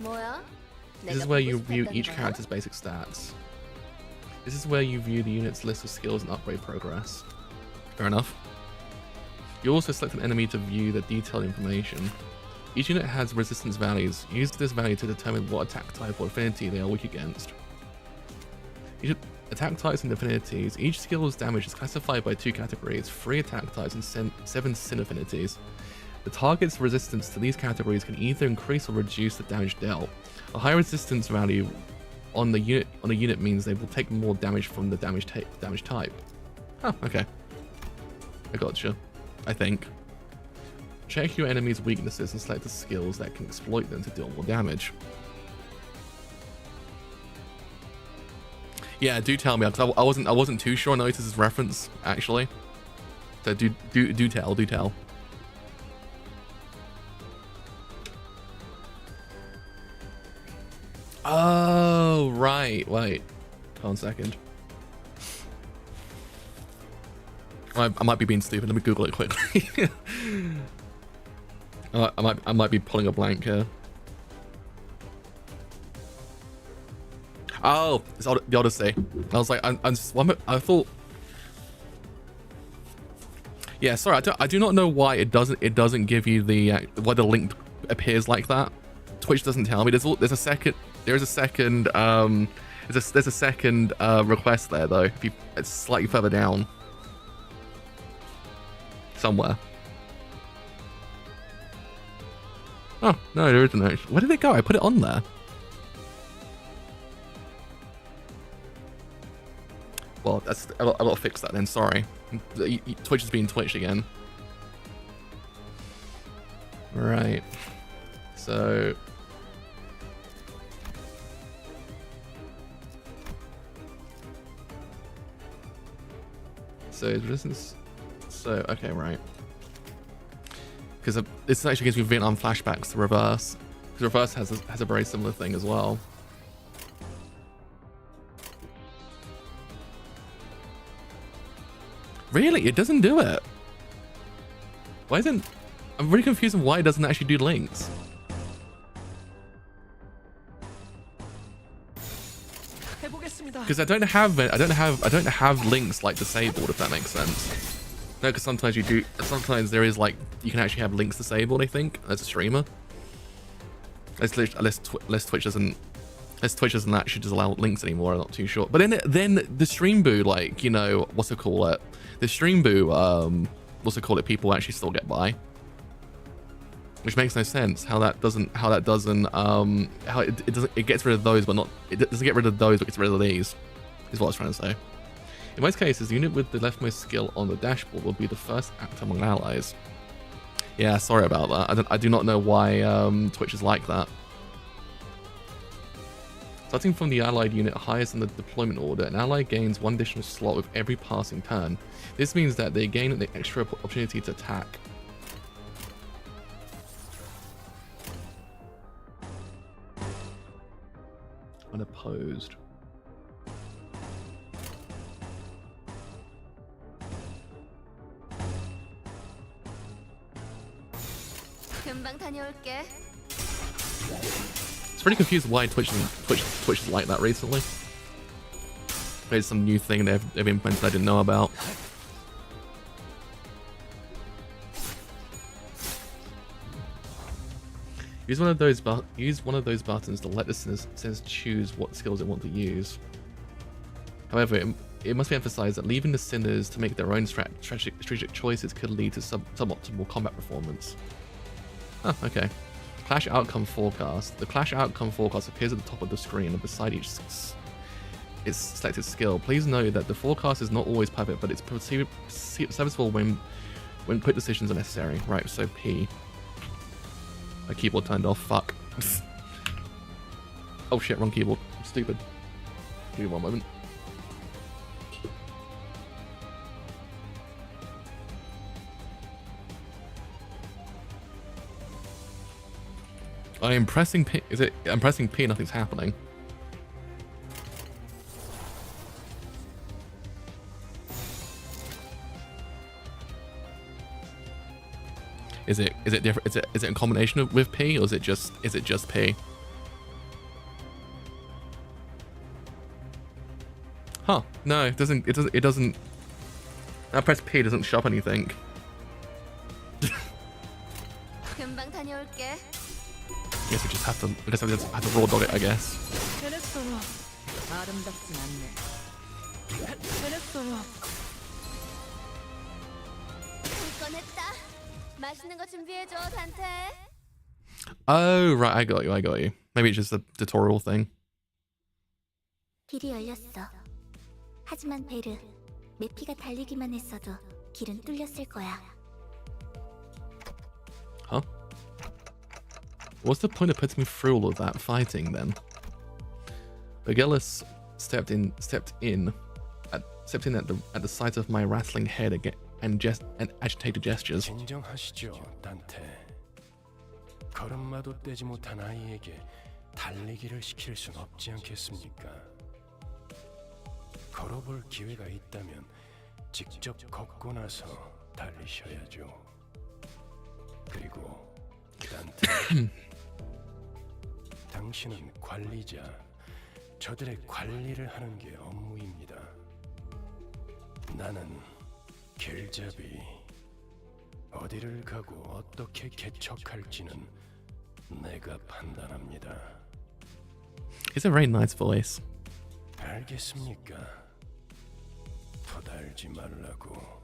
뭐야? This is where you view each character's basic stats. This is where you view the unit's list of skills and upgrade progress. Fair enough. You also select an enemy to view the detailed information. Each unit has resistance values. Use this value to determine what attack type or affinity they are weak against. Each attack types and affinities. Each skill's damage is classified by 2 categories, 3 attack types and 7 sin affinities. The target's resistance to these categories can either increase or reduce the damage dealt. A high resistance value on a unit means they will take more damage from the damage type. Oh, okay. I gotcha. I think. Check your enemy's weaknesses and select the skills that can exploit them to deal more damage. Yeah, do tell me, because I wasn't too sure I noticed this reference actually. So do tell. Oh right, wait. Hold on a second. I might be being stupid. Let me Google it quickly. I might be pulling a blank here. Oh, it's the Odyssey. I was like, I thought. Yeah, sorry. I do not know why it doesn't give you the why the link appears like that. Twitch doesn't tell me. There's a second request there though. It's slightly further down. Somewhere. Oh, no, there isn't actually. Where did it go? I put it on there. Well, that's I gotta fix that then, sorry. Twitch is being Twitched again. Right. So resistance. So okay, right. Because this actually gives me Vietnam flashbacks to Reverse. Because Reverse has a very similar thing as well. Really? It doesn't do it? Why isn't... I'm really confused on why it doesn't actually do links. because I don't have links like disabled, if that makes sense. No, because sometimes you do. Sometimes there is like you can actually have links disabled. I think as a streamer. Unless Twitch doesn't actually just allow links anymore. I'm not too sure. But then the stream boo, like, you know, what's it call it? The stream boo, what's it call it? People actually still get by, which makes no sense. How it gets rid of those, but not, it doesn't get rid of those, but gets rid of these, is what I was trying to say. In most cases, the unit with the leftmost skill on the dashboard will be the first act among allies. Yeah, sorry about that. I do not know why Twitch is like that. Starting from the allied unit highest in the deployment order, an ally gains 1 additional slot with every passing turn. This means that they gain the extra opportunity to attack. Unopposed. 금방 다녀올게. It's pretty confused why Twitch is like that recently. There's some new thing they've implemented I didn't know about. Use one of those buttons to let the sinners choose what skills they want to use. However, it must be emphasized that leaving the sinners to make their own strategic choices could lead to suboptimal combat performance. Oh, okay. Clash outcome forecast. The clash outcome forecast appears at the top of the screen and beside each selected skill. Please note that the forecast is not always perfect, but it's serviceable when quick decisions are necessary. Right, so P. My keyboard turned off. Fuck. Oh shit, wrong keyboard. I'm stupid. Give me one moment. I am pressing P. I'm pressing P. Nothing's happening. Is it different? Is it in combination with P, or is it just P? Huh? No, it doesn't. It doesn't. I press P. Doesn't show up anything. 금방 다녀올게. I guess we just have to. I guess we just have to raw dog it. I guess. 아름답진 않네. 불꺼냈다. 맛있는 거 준비해줘, 단테. Oh right, I got you. Maybe it's just a tutorial thing. 길이 열렸어. 하지만 베르, 메피가 달리기만 했어도 길은 뚫렸을 거야. Huh? What's the point of putting me through all of that fighting then? Vergellus stepped in at the sight of my rattling head again and agitated gestures. 진정하시죠, 단테. 걸음마도 떼지 못한 아이에게 달리기를 시킬 순 없지 않겠습니까? 걸어볼 기회가 있다면 직접 걷고 나서 달리셔야죠. 그리고 단테, 당신은 관리자, 저들의 관리를 하는 게 업무입니다. 나는 길잡이, 어디를 가고 어떻게 개척할지는 내가 판단합니다. It's a very nice voice. 알겠습니까? 토달지 말라고.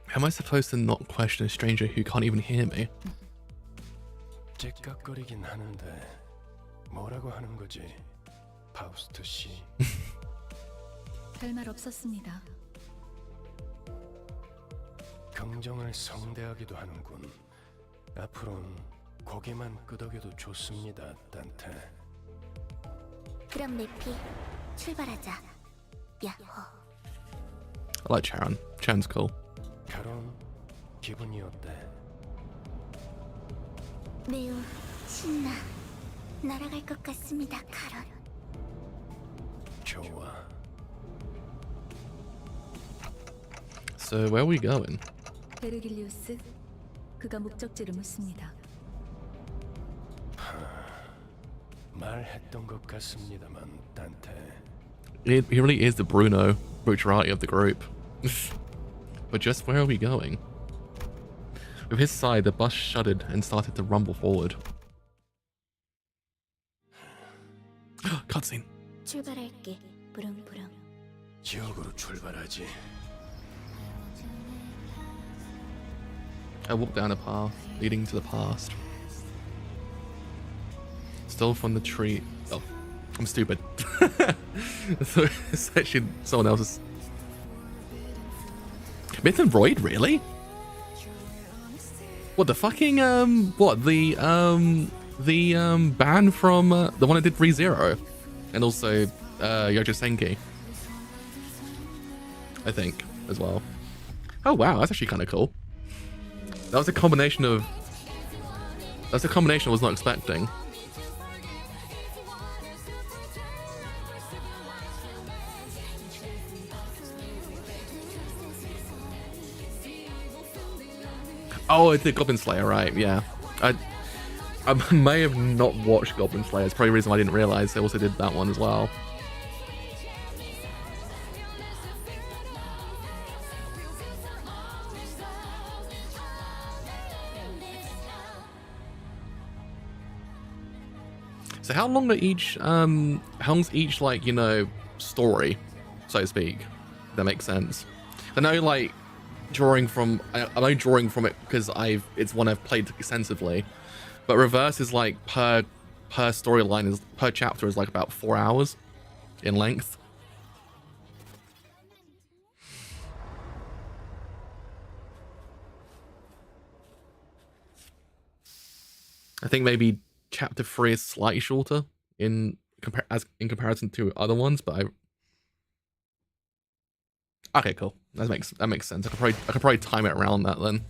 How am I supposed to not question a stranger who can't even hear me? 째깍거리긴 하는데 뭐라고 하는 거지, 파우스트 씨? 별말 없었습니다. 긍정을 성대하기도 하는군. 앞으로는 고개만 끄덕여도 좋습니다, 단테. 그럼 메피, 출발하자. 야호. I like Charon. Charon's cool. 결혼 기분이 어때? 매우 신나. 날아갈 것 같습니다, 카론. 좋아. So where are we going? 베르길리우스, 그가 목적지를 묻습니다. 말했던 것 같습니다만, 단테. He really is the Bruno Bucciarati of the group. But just where are we going? With his side, the bus shuddered and started to rumble forward. Cutscene. 출발할게. 부릉부릉. 지옥으로 출발하지. I walked down a path leading to the past. Stole from the tree. Oh, I'm stupid. It's actually someone else's. Myth and Void, really? What the fucking what the band from the one that did ReZero, and also Yojo Senki, I think, as well. Oh wow, that's actually kind of cool. That was a combination of. That's a combination I was not expecting. Oh, it's the Goblin Slayer, right? Yeah, I may have not watched Goblin Slayer. It's probably the reason I didn't realize they also did that one as well. So how long are each how long's each, like, you know, story, so to speak? If that makes sense. I know, like, I'm only drawing from it because it's one I've played extensively, but Reverse is like per storyline is per chapter is like about 4 hours in length. I think maybe chapter 3 is slightly shorter in comparison to other ones, but okay, cool. That makes sense. I could probably time it around that then.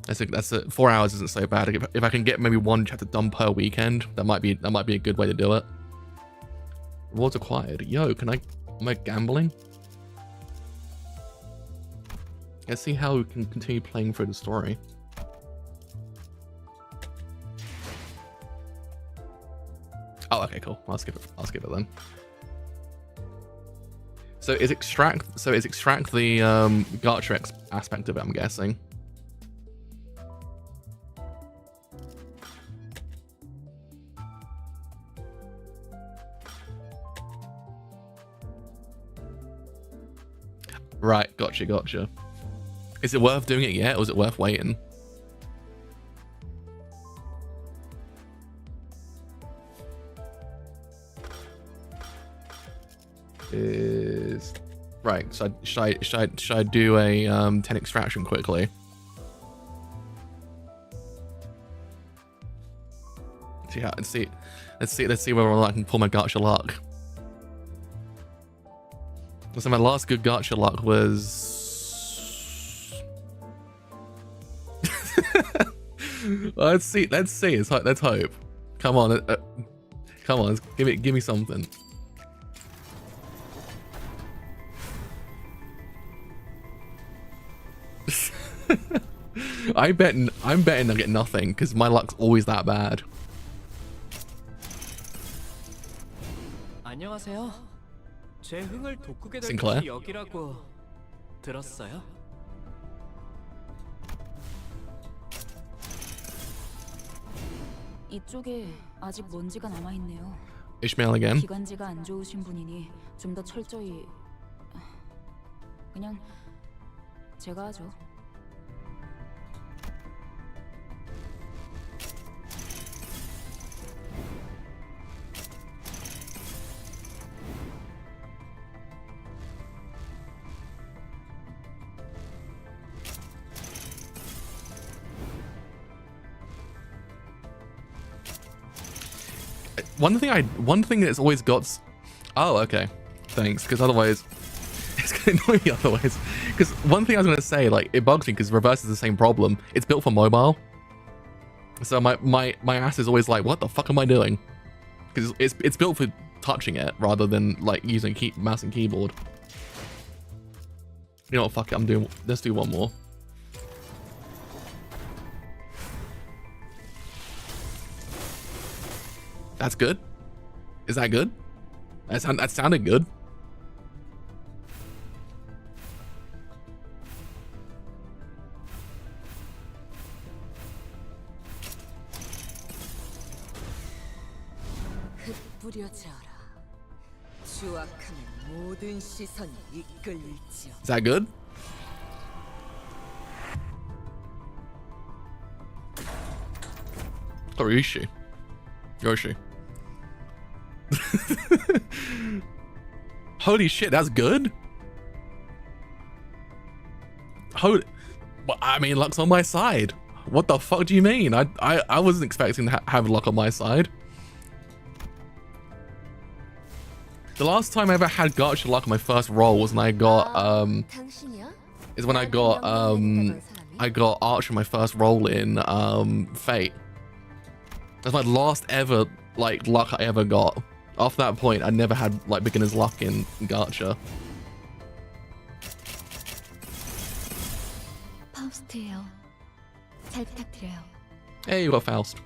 I think that's it. 4 hours isn't so bad. If I can get maybe one chapter done per weekend, that might be a good way to do it. Rewards acquired. Yo, am I gambling? Let's see how we can continue playing through the story. Oh, okay, cool. I'll skip it then. So is extract the gacha aspect of it, I'm guessing. Right, gotcha. Is it worth doing it yet, or is it worth waiting? Is right. So should I do a 10 extraction quickly? Let's see whether I can pull my gacha luck. So my last good gacha luck was. Let's see. Let's hope. Come on, come on. Give me something. I'm betting I get nothing because my luck's always that bad. 안녕하세요. 제 흥을 돋구게 될 Sinclair? 곳이 여기라고 들었어요? 이쪽에 아직 먼지가 남아 있네요. Ishmael again. 기관지가 안 좋으신 분이니 좀 더 철저히 그냥 제가 하죠. One thing that's always got. Oh, okay. Thanks, because otherwise it's gonna annoy me otherwise. Because one thing I was gonna say, like, it bugs me because Reverse is the same problem. It's built for mobile, so my ass is always like, what the fuck am I doing? Because it's built for touching it rather than like using mouse and keyboard. You know what? Fuck it. Let's do one more. That's good. Is that good? That sounded good. Is that good? Or Yoshi? Yoshi. Holy shit, that's good? Holy... Well, I mean, luck's on my side. What the fuck do you mean? I wasn't expecting to have luck on my side. The last time I ever had gacha luck on my first roll was when I got I got Archer my first roll in Fate. That's my last ever like luck I ever got. After that point, I never had like beginner's luck in gacha. 파우스트예요. 잘 부탁드려요. Hey, you got Faust.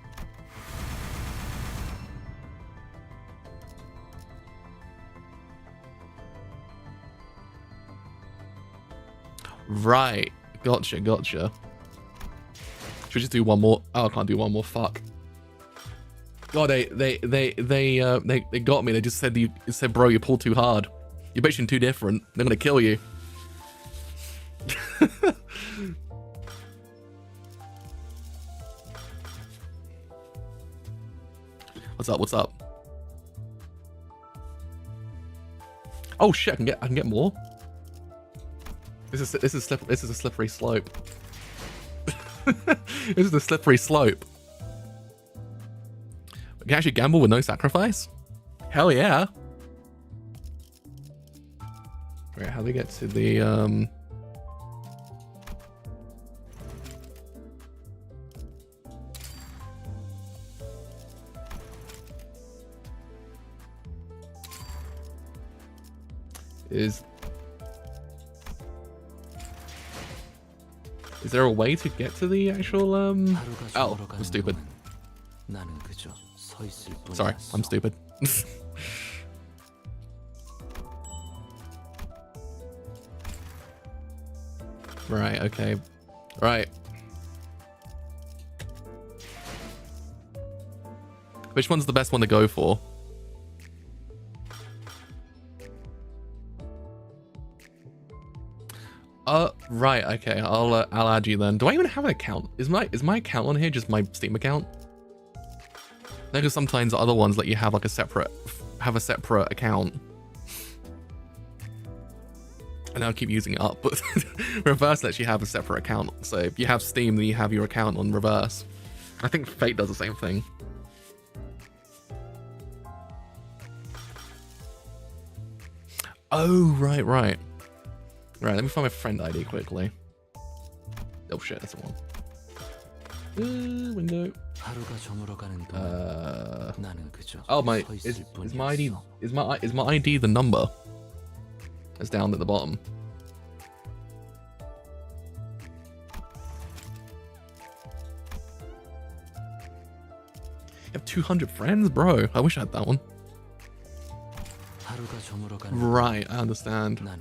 Right, gotcha. Should we just do one more? Oh, I can't do one more. Fuck. God, they got me. They just said, bro, you pulled too hard. You're basically too different. They're gonna kill you. What's up? Oh shit! I can get more. This is a slippery slope. This is a slippery slope. We can actually gamble with no sacrifice? Hell yeah. Right, how do we get to the Is there a way to get to the actual oh, I'm stupid. Sorry, I'm stupid. Right, okay. Right. Which one's the best one to go for? Right, okay. I'll add you then. Do I even have an account? Is my account on here just my Steam account? Because sometimes the other ones let you have like a separate account. And I'll keep using it up, but Reverse lets you have a separate account. So if you have Steam, then you have your account on Reverse. I think Fate does the same thing. Oh, right. Right, let me find my friend ID quickly. Oh shit, that's the one. Window. Oh my, is my ID the number? It's down at the bottom. You have 200 friends, bro. I wish I had that one. Right, I understand. Where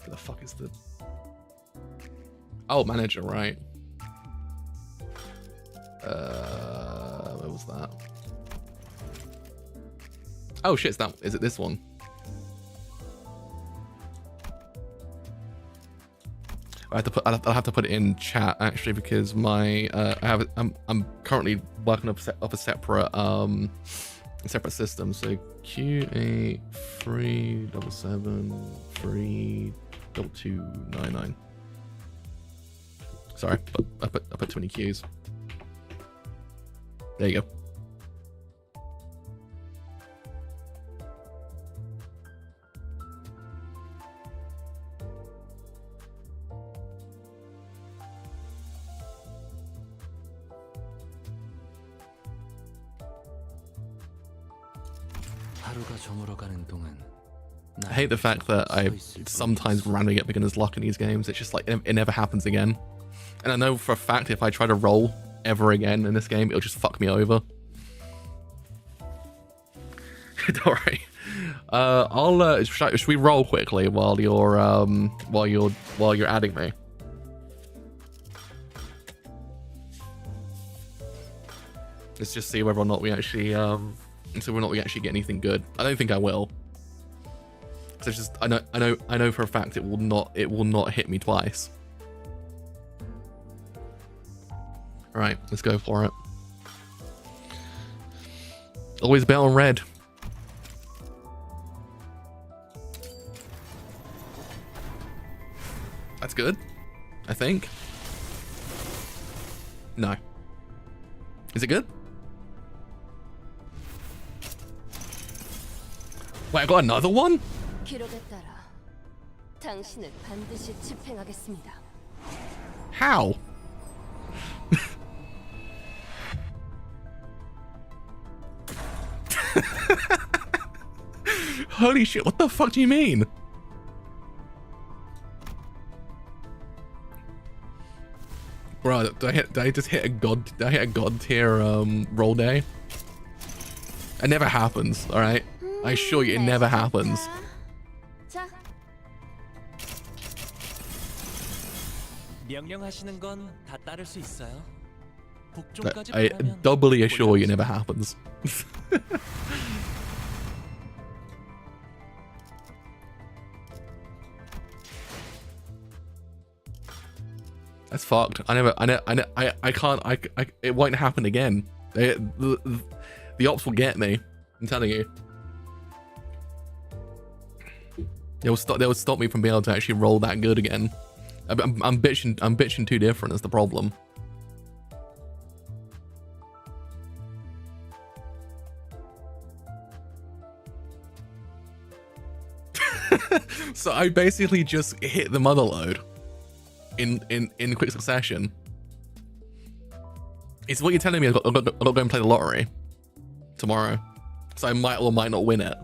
the fuck is the... Oh, manager, right. Where was that? Oh shit, is it this one? I'll have to put it in chat actually, because my I'm currently working up a separate system. So QA 377 32299. Sorry, but I put 20 Qs. There you go. I hate the fact that I sometimes randomly get beginner's luck in these games. It's just like it never happens again. And I know for a fact if I try to roll ever again in this game, it'll just fuck me over. Don't worry. I'll should we roll quickly while you're adding me? Let's just see whether or not we actually get anything good. I don't think I will. So it's just I know for a fact it will not hit me twice. All right, let's go for it. Always bet on red. That's good, I think. No. Is it good? Wait, I got another one? 기록에 따라 당신을 반드시 집행하겠습니다. How? Holy shit, what the fuck do you mean? Bro, did I just hit a god tier roll day? It never happens, alright? I assure you it never happens. 명령하시는 건 다 따를 수 있어요. I doubly assure you it never happens. That's fucked. It won't happen again. The ops will get me. I'm telling you. They will stop me from being able to actually roll that good again. I'm bitching too different is the problem. So I basically just hit the mother load in quick succession. It's what you're telling me. I've got to go and play the lottery tomorrow, so I might or might not win it.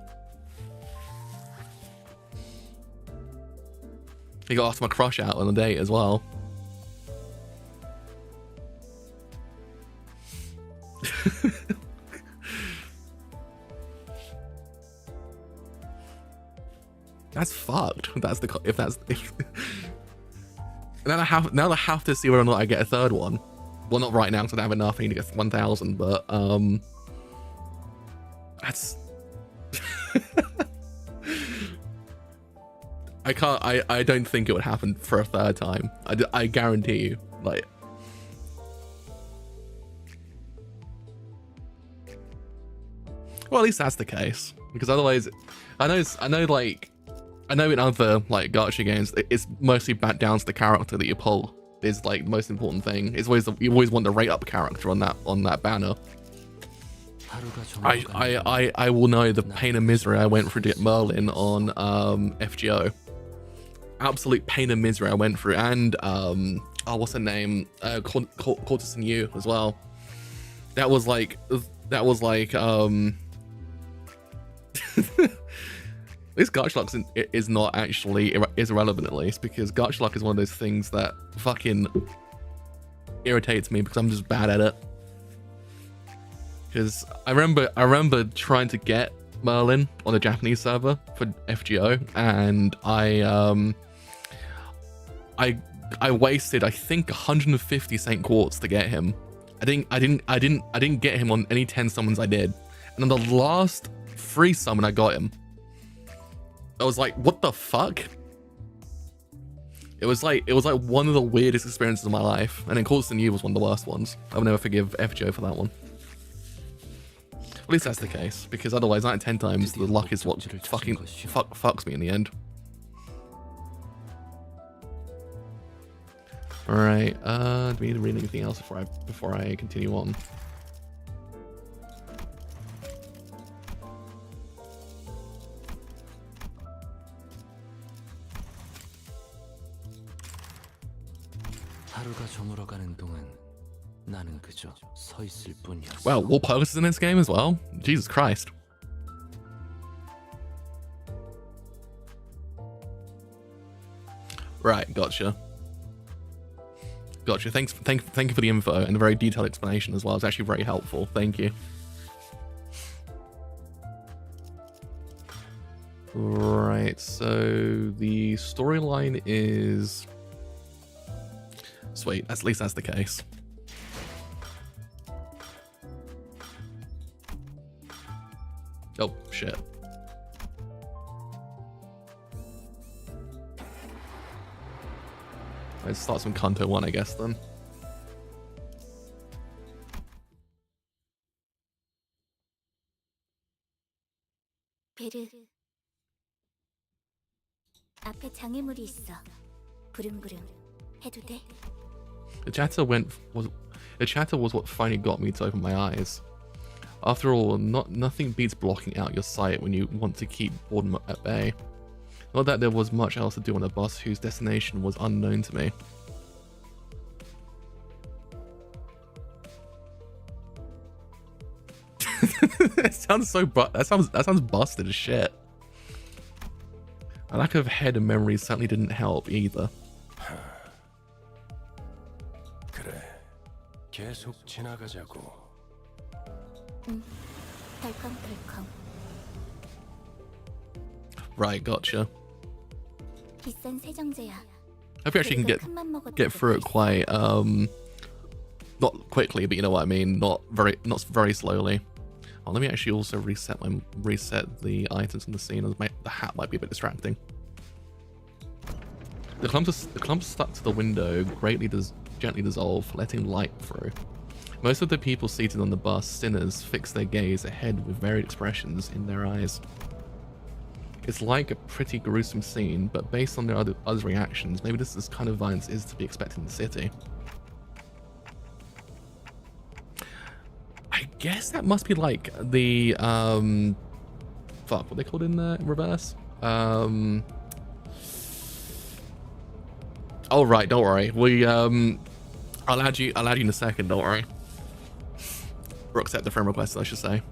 You got to ask my crush out on a date as well. That's fucked. Now I have to see whether or not I get a third one. Well, not right now because I don't have enough. I need to get 1,000, but that's I don't think it would happen for a third time. I guarantee you. Like, well, at least that's the case, because otherwise, I know in other like gacha games, it's mostly back down to the character that you pull is like the most important thing. It's always you always want the rate up character on that banner. I will know the pain and misery I went through to get Merlin on FGO. Absolute pain and misery I went through, and what's her name? Courtesan Yu as well. That was like this gacha luck is not actually is irrelevant, at least, because gacha luck is one of those things that fucking irritates me because I'm just bad at it. Because I remember trying to get Merlin on a Japanese server for FGO, and I wasted, I think, 150 Saint Quartz to get him. I didn't get him on any 10 summons I did, and on the last 3 summon I got him. I was like, what the fuck? It was like one of the weirdest experiences of my life, and then Courtesan Yu was one of the worst ones. I will never forgive FGO for that one. At least that's the case, because otherwise 9 out of 10 times the luck is what fucking fucks me in the end. Alright, do we need to read anything else before I continue on? Well, War Purpose is in this game as well? Jesus Christ. Right, gotcha. Gotcha. Thank you for the info and a very detailed explanation as well. It's actually very helpful. Thank you. Right, so the storyline is... Sweet, at least that's the case. Oh, shit. Let's start some Kanto 1, I guess, then. 베르. 앞에 장애물이 있어. 부릉부릉. 해도 돼? The chatter was what finally got me to open my eyes. After all, nothing beats blocking out your sight when you want to keep boredom at bay. Not that there was much else to do on a bus whose destination was unknown to me. It sounds so that sounds busted as shit. A lack of head and memory certainly didn't help either. 그래. 계속 지나가자고. 덜컹덜컹. Right, gotcha. 비싼 세정제야. Hope you actually can get through it quite not quickly, but you know what I mean, not very slowly. Oh, let me actually also reset the items in the scene, as the hat might be a bit distracting. The clumps stuck to the window gently dissolve, letting light through. Most of the people seated on the bus, sinners, fix their gaze ahead with varied expressions in their eyes. It's like a pretty gruesome scene, but based on their other reactions, maybe this is kind of violence is to be expected in the city. I guess that must be like the fuck, what they called in reverse? Oh right, don't worry. I'll add you in a second, don't worry. Or accept the friend request, I should say.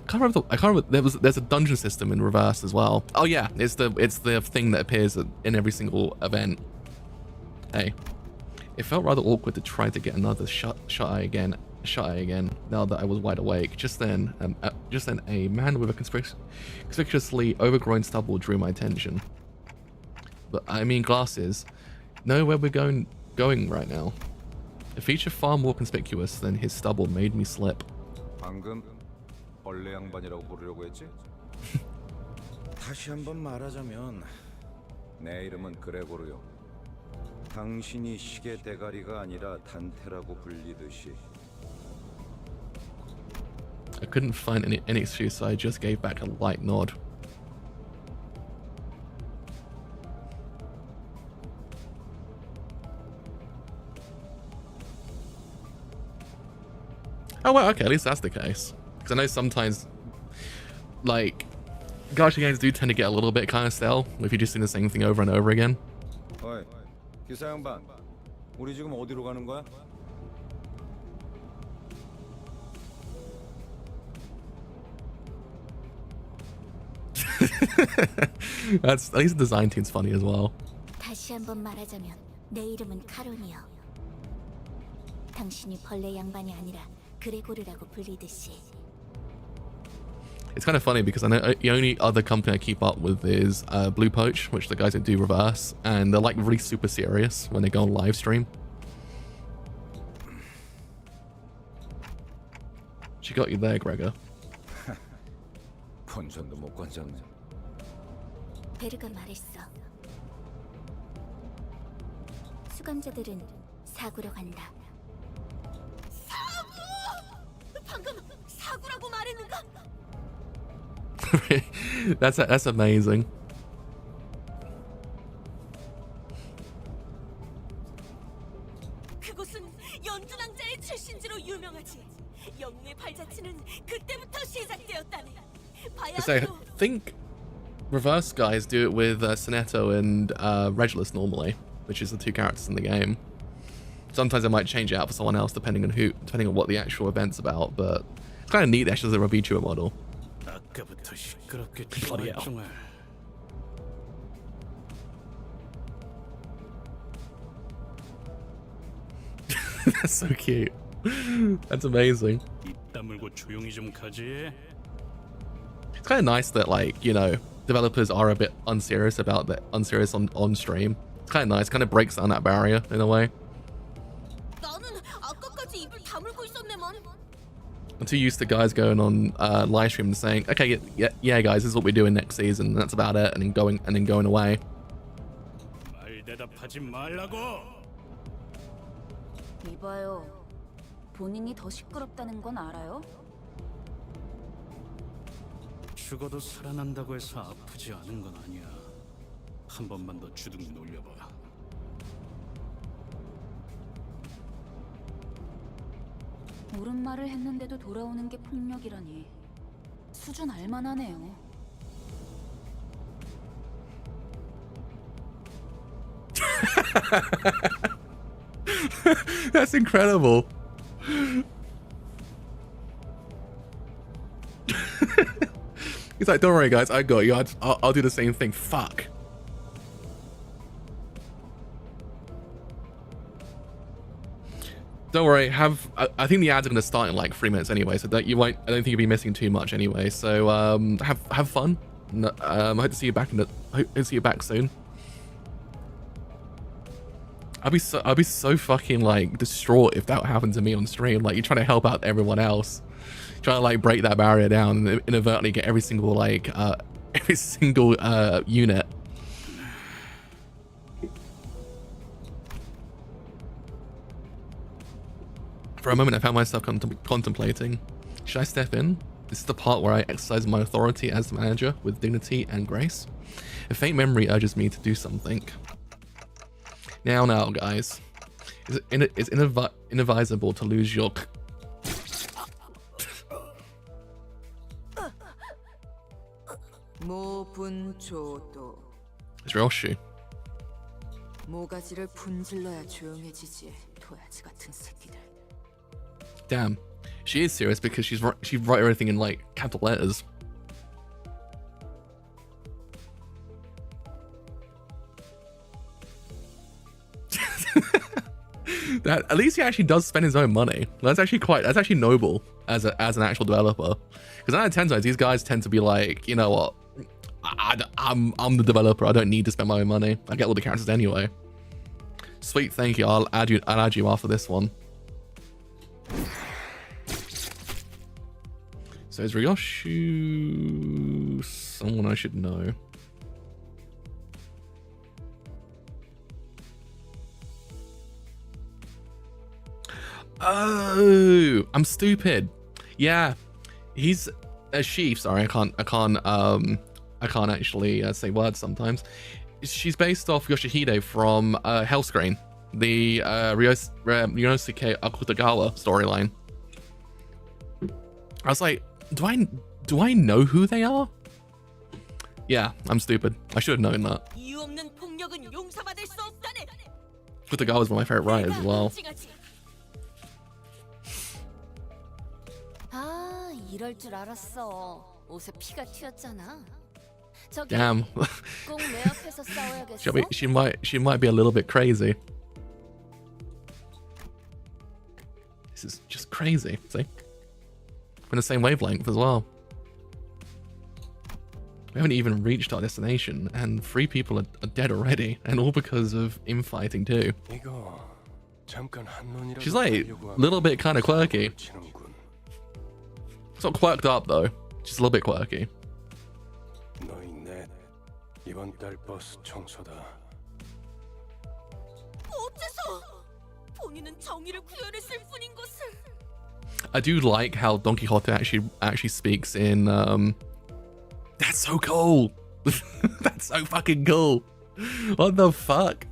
I can't remember there's a dungeon system in reverse as well. Oh yeah, it's the thing that appears in every single event. Hey. It felt rather awkward to try to get another shut eye again now that I was wide awake. Just then a man with a conspicuously overgrown stubble drew my attention. But I mean glasses. Know where we're going right now. A feature far more conspicuous than his stubble made me slip. 방금 벌레 양반이라고 부르려고 했지? 다시 한번 말하자면 내 이름은 그레고르요. 당신이 시계 대가리가 아니라 단테라고 불리듯이. I couldn't find any excuse, so I just gave back a light nod. Oh well, okay, at least that's the case. Because I know sometimes, like, gacha games do tend to get a little bit kind of stale if you're just doing the same thing over and over again. 어이, 기사 양반, 우리 지금 어디로 가는 거야? That's at least the design team's funny as well. 다시 한번 말하자면 내 이름은 카론이요. 당신이 벌레 양반이 아니라 그레고르라고 불리듯이. It's kind of funny because I know the only other company I keep up with is Blue Poach, which the guys that do reverse, and they're like really super serious when they go on live stream. She got you there, Gregor. 본전도 못 건졌네. 베르가 말했어. 수감자들은 사구로 간다. 사구! 방금 사구라고 말했는가? That's amazing. 그곳은 연두낭자의 출신지로 유명하지. 영웅의 발자취는 그때부터 시작되었다네. So I think reverse guys do it with Sonetto and Regulus normally, which is the two characters in the game. Sometimes I might change it out for someone else depending on what the actual event's about, but it's kind of neat actually as a VTuber model. Bloody hell. That's so cute. That's amazing. It's kind of nice that, like, you know, developers are a bit unserious about that, unserious on stream. It's kind of nice, kind of breaks down that barrier in a way. I'm too used to guys going on live stream and saying, okay, yeah, guys, this is what we're doing next season. And that's about it, and then going away. 이봐요. 본인이 더 시끄럽다는 건 알아요? 죽어도 살아난다고 해서 아프지 않은 건 아니야. 한 번만 더 주둥이 놀려봐. 옳은 말을 했는데도 돌아오는 게 폭력이라니. 수준 알만하네요. That's incredible. He's like, don't worry, guys, I got you. I'll do the same thing. Fuck. Don't worry. I think the ads are going to start in like 3 minutes anyway, so that you won't. I don't think you'll be missing too much anyway. So have fun. I hope to see you back hope to see you back soon. I'd be so fucking like distraught if that happened to me on stream. Like, you're trying to help out everyone else, trying to like break that barrier down and inadvertently get every single like unit. For a moment, I found myself contemplating: should I step in? This is the part where I exercise my authority as the manager with dignity and grace. A faint memory urges me to do something. Now, guys, it's inadvisable to lose your. It's Ryoshi. 모가지를 분질러야 조용해지지. 도야지 같은 새끼들. Damn, she is serious because she wrote everything in like capital letters. That at least he actually does spend his own money. That's actually noble as an actual developer. Because 9 out of 10 times these guys tend to be like, you know what, I'm the developer. I don't need to spend my own money. I get all the characters anyway. Sweet, thank you. I'll add you after this one. So is Ryoshi someone I should know? Oh, I'm stupid. Yeah, he's a sheaf. Sorry, I can't actually say words sometimes. She's based off Yoshihide from Hellscreen, the Ryosuke Akutagawa storyline. I was like, do I know who they are? Yeah, I'm stupid. I should have known that. Akutagawa is one of my favorite writers as well. 아, 이럴 줄 알았어. 옷에 피가 튀었잖아. Damn. 꼭 내 앞에서 싸워야겠어. she might be a little bit crazy. This is just crazy. See? We're in the same wavelength as well. We haven't even reached our destination, and 3 people are dead already, and all because of infighting too. She's like a little bit kind of quirky. It's not quirked up though, just a little bit quirky. I do like how Don Quixote actually speaks in that's so cool. That's so fucking cool. What the fuck?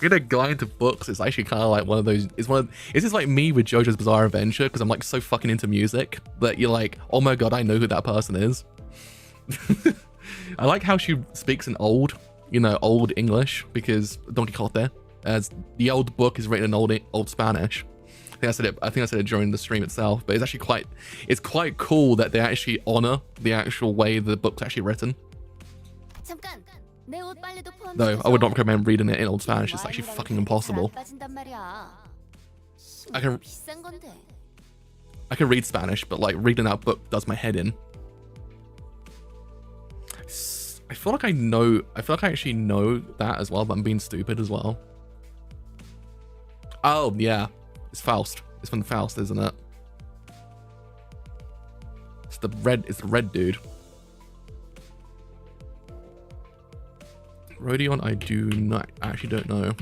Getting a guy into books is actually kind of like one of those. It's just like me with JoJo's Bizarre Adventure, because I'm like so fucking into music that you're like, oh my god, I know who that person is. I like how she speaks in old English, because Don Quixote, as the old book is written in old Spanish. I think I said it during the stream itself, but it's actually quite cool that they actually honor the actual way the book's actually written. Though I would not recommend reading it in old Spanish. It's actually fucking impossible. I can read Spanish, but like reading that book does my head in. I feel like I know. I feel like I actually know that as well, but I'm being stupid as well. Oh yeah, it's Faust. It's from Faust, isn't it? It's the red. It's the red dude. Rodion, I do not. I actually don't know.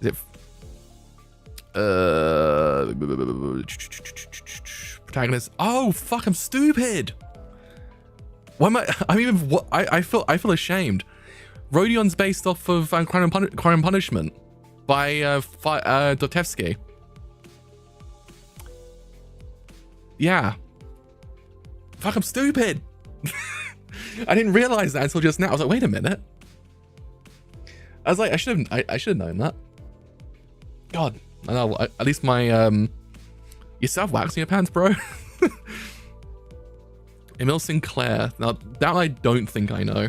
Is it? Protagonist. Oh fuck! I'm stupid. Why am I? I'm even. What? I feel ashamed. Rodion's based off of Crime and Punishment by Dostoevsky. Yeah. Fuck! I'm stupid. I didn't realize that until just now. I was like, wait a minute. I was like, I should have known that. God, I know. At least my you still have wax in your pants, bro. Emil Sinclair. Now that I don't think I know.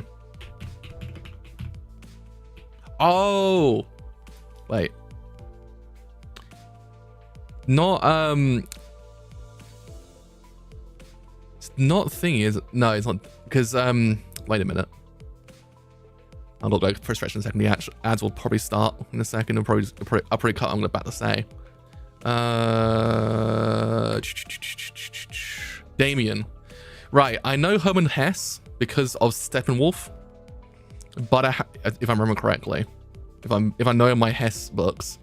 Oh, wait. Not It's not thingy, is it? No, it's not. Because wait a minute. I'll look like first stretch in a second. The ads will probably start in a second. I'll probably cut. I'm about to say. Damien. Right, I know Hermann Hesse because of Steppenwolf, but if I remember correctly, if I know my Hesse books,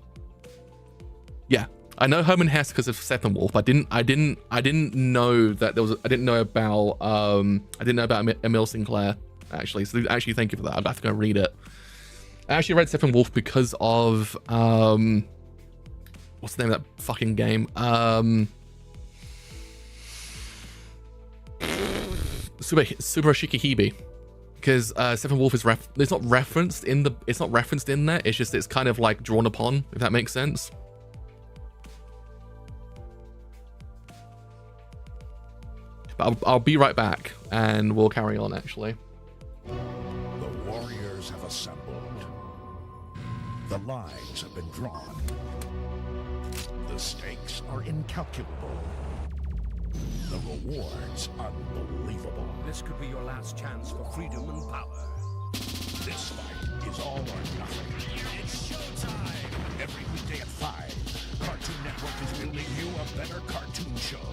yeah, I know Hermann Hesse because of Steppenwolf. I didn't know that there was. I didn't know about Emil Sinclair actually. So actually, thank you for that. I'd have to go read it. I actually read Steppenwolf because of what's the name of that fucking game? Super Shikihebe, because Steppenwolf is it's not referenced in there. It's just it's kind of like drawn upon, if that makes sense. But I'll be right back, and we'll carry on. Actually, the warriors have assembled. The lines have been drawn. The stakes are incalculable. The rewards unbelievable. This could be your last chance for freedom and power. This fight is all or nothing. It's showtime! Every weekday at 5, Cartoon Network is building you a better cartoon show.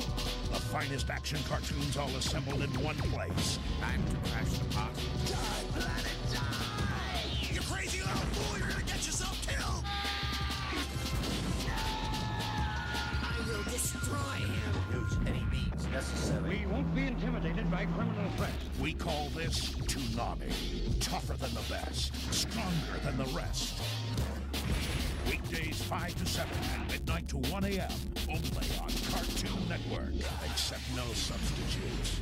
The finest action cartoons all assembled in one place. Time to crash the party. Die, planet, die! You crazy little fool, you're gonna get yourself killed! I will destroy him! Use any means necessary. We won't be intimidated by criminal threats. We call this Toonami. Tougher than the best, stronger than the rest. Weekdays 5 to 7 and midnight to 1 a.m. Only on Cartoon Network. Accept no substitutes.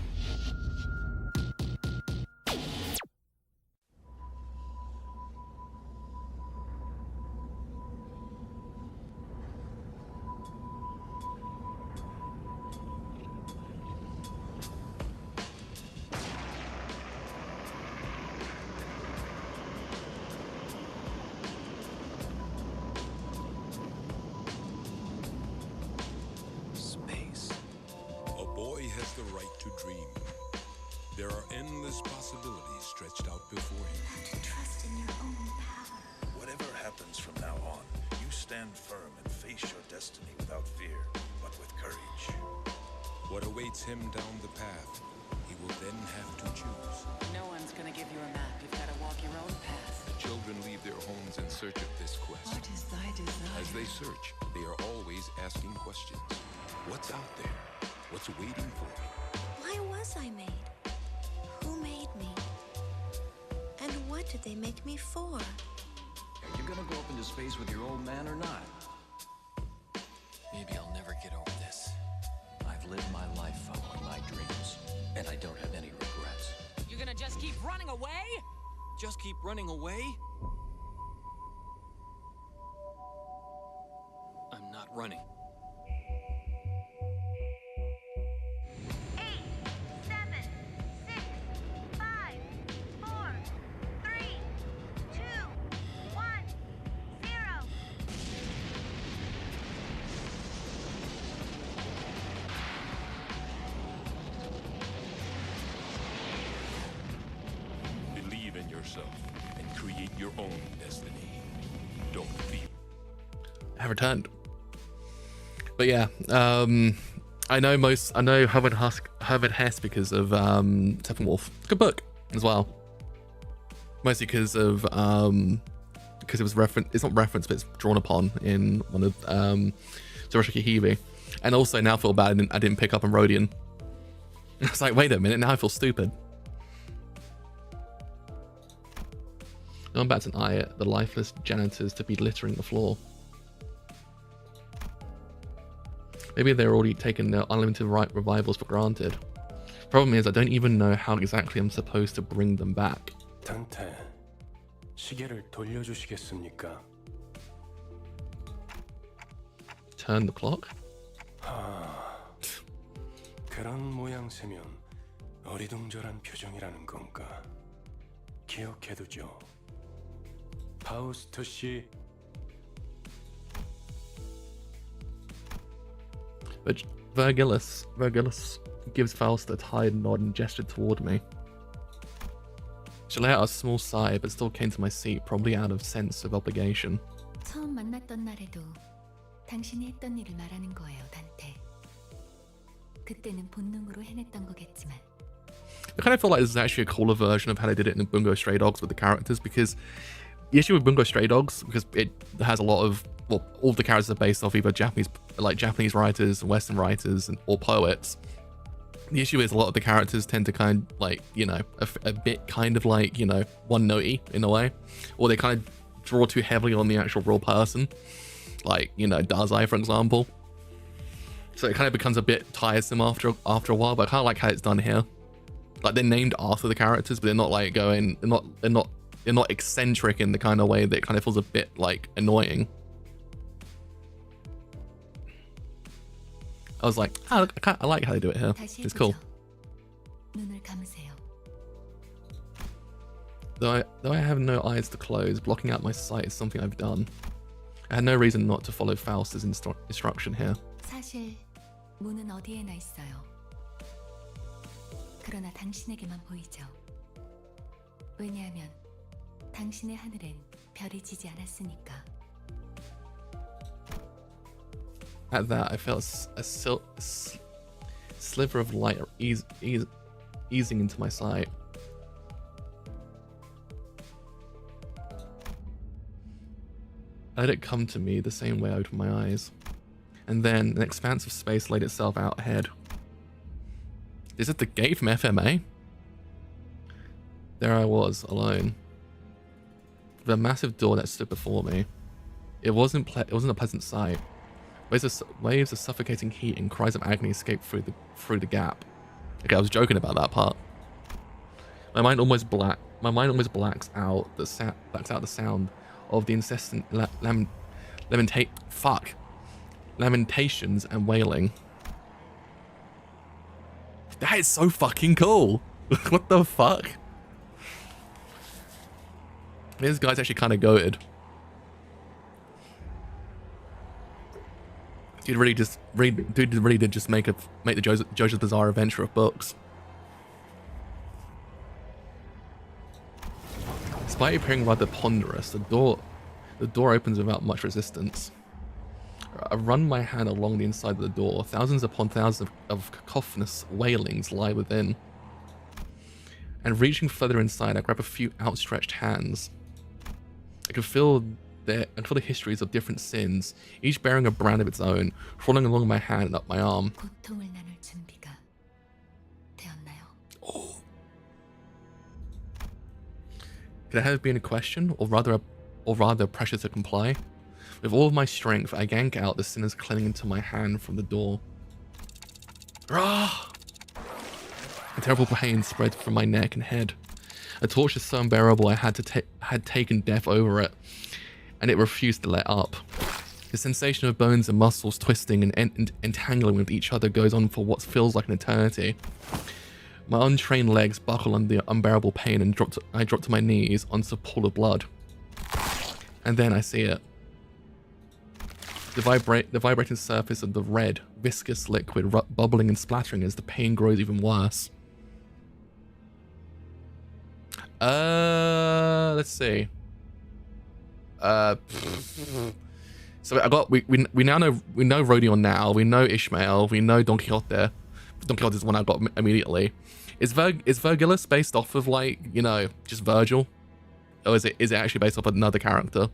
Him down the path, he will then have to choose. No one's gonna give you a map. You've gotta walk your own path. The children leave their homes in search of this quest. What is thy desire? As they search, they are always asking questions. What's out there? What's waiting for me? Why was I made? Who made me? And what did they make me for? Are you gonna go up into space with your old man or not? Maybe I'll never get over this. I've lived my life following my dreams, and I don't have any regrets. You're gonna just keep running away? Just keep running away? I'm not running. 8, 7, 6, 5, 4, 3, 2, 1, 0. create your own destiny. Don't feel. I have returned. But yeah, I know Herbert Hess because of Steppenwolf. Good book as well. Mostly because of because it was it's not referenced, but it's drawn upon in one of Tsurushiki Hibi. And also now I feel bad I didn't pick up on Rodian. It's like, wait a minute, now I feel stupid. No one bats an eye at the lifeless janitors to be littering the floor. Maybe they're already taking their unlimited revivals for granted. Problem is, I don't even know how exactly I'm supposed to bring them back. 단테, 시계를 돌려주시겠습니까? Turn the clock? 그런 모양새면 어리둥절한 표정이라는 건가? 기억해두죠. 파우스트 씨. But Virgilus gives Faust a tired nod and gestured toward me. She let out a small sigh, but still came to my seat, probably out of sense of obligation. 처음 만났던 날에도 당신이 했던 일을 말하는 거예요, 단테. 그때는 본능으로 해냈던 거겠지만. I kind of feel like this is actually a cooler version of how they did it in Bungo Stray Dogs with the characters, because the issue with Bungo Stray Dogs, because it has a lot of, well, all the characters are based off either Japanese writers, Western writers, or poets. The issue is a lot of the characters tend to kind of like, you know, a bit kind of like, you know, one-notey in a way, or they kind of draw too heavily on the actual real person, like, you know, Dazai, for example. So it kind of becomes a bit tiresome after a while, but I kind of like how it's done here. Like, they're named after the characters, but they're not like going, they're not eccentric in the kind of way that it kind of feels a bit like annoying. I was like, oh, I like how they do it here. It's cool. 눈을 감으세요. Though I have no eyes to close, blocking out my sight is something I've done. I had no reason not to follow Faust's instruction here. 사실 문은 어디에나 있어요. 그러나 당신에게만 보이죠. 왜냐하면 당신의 하늘엔 별이 지지 않았으니까. At that, I felt a sliver of light easing into my sight. I let it come to me the same way I opened my eyes. And then an expanse of space laid itself out ahead. Is it the gate from FMA? There I was, alone. With a massive door that stood before me. It wasn't a pleasant sight. Waves of suffocating heat and cries of agony escaped through the gap. Okay, I was joking about that part. My mind almost blacks out the sound of the incessant lamentations and wailing. That is so fucking cool. What the fuck? This guy's actually kind of goated. Dude really did just make the JoJo's Bizarre Adventure of books. Despite appearing rather ponderous, the door opens without much resistance. I run my hand along the inside of the door. Thousands upon thousands of cacophonous wailings lie within. And reaching further inside, I grab a few outstretched hands. I can feel the histories of different sins, each bearing a brand of its own, crawling along my hand and up my arm. Oh. Could it have been a question, or rather pressure to comply? With all of my strength, I yank out the sinners clinging to my hand from the door. Ah! A terrible pain spread from my neck and head. A torture so unbearable I had taken death over it, and it refused to let up. The sensation of bones and muscles twisting and entangling with each other goes on for what feels like an eternity. My untrained legs buckle under the unbearable pain and I drop to my knees onto a pool of blood. And then I see it. The vibrating surface of the red, viscous liquid bubbling and splattering as the pain grows even worse. Let's see. So we now know Rodion now. We know Ishmael. We know Don Quixote. Don Quixote is the one I got immediately. Is Virgilus based off of, like, you know, just Virgil, or is it actually based off of another character?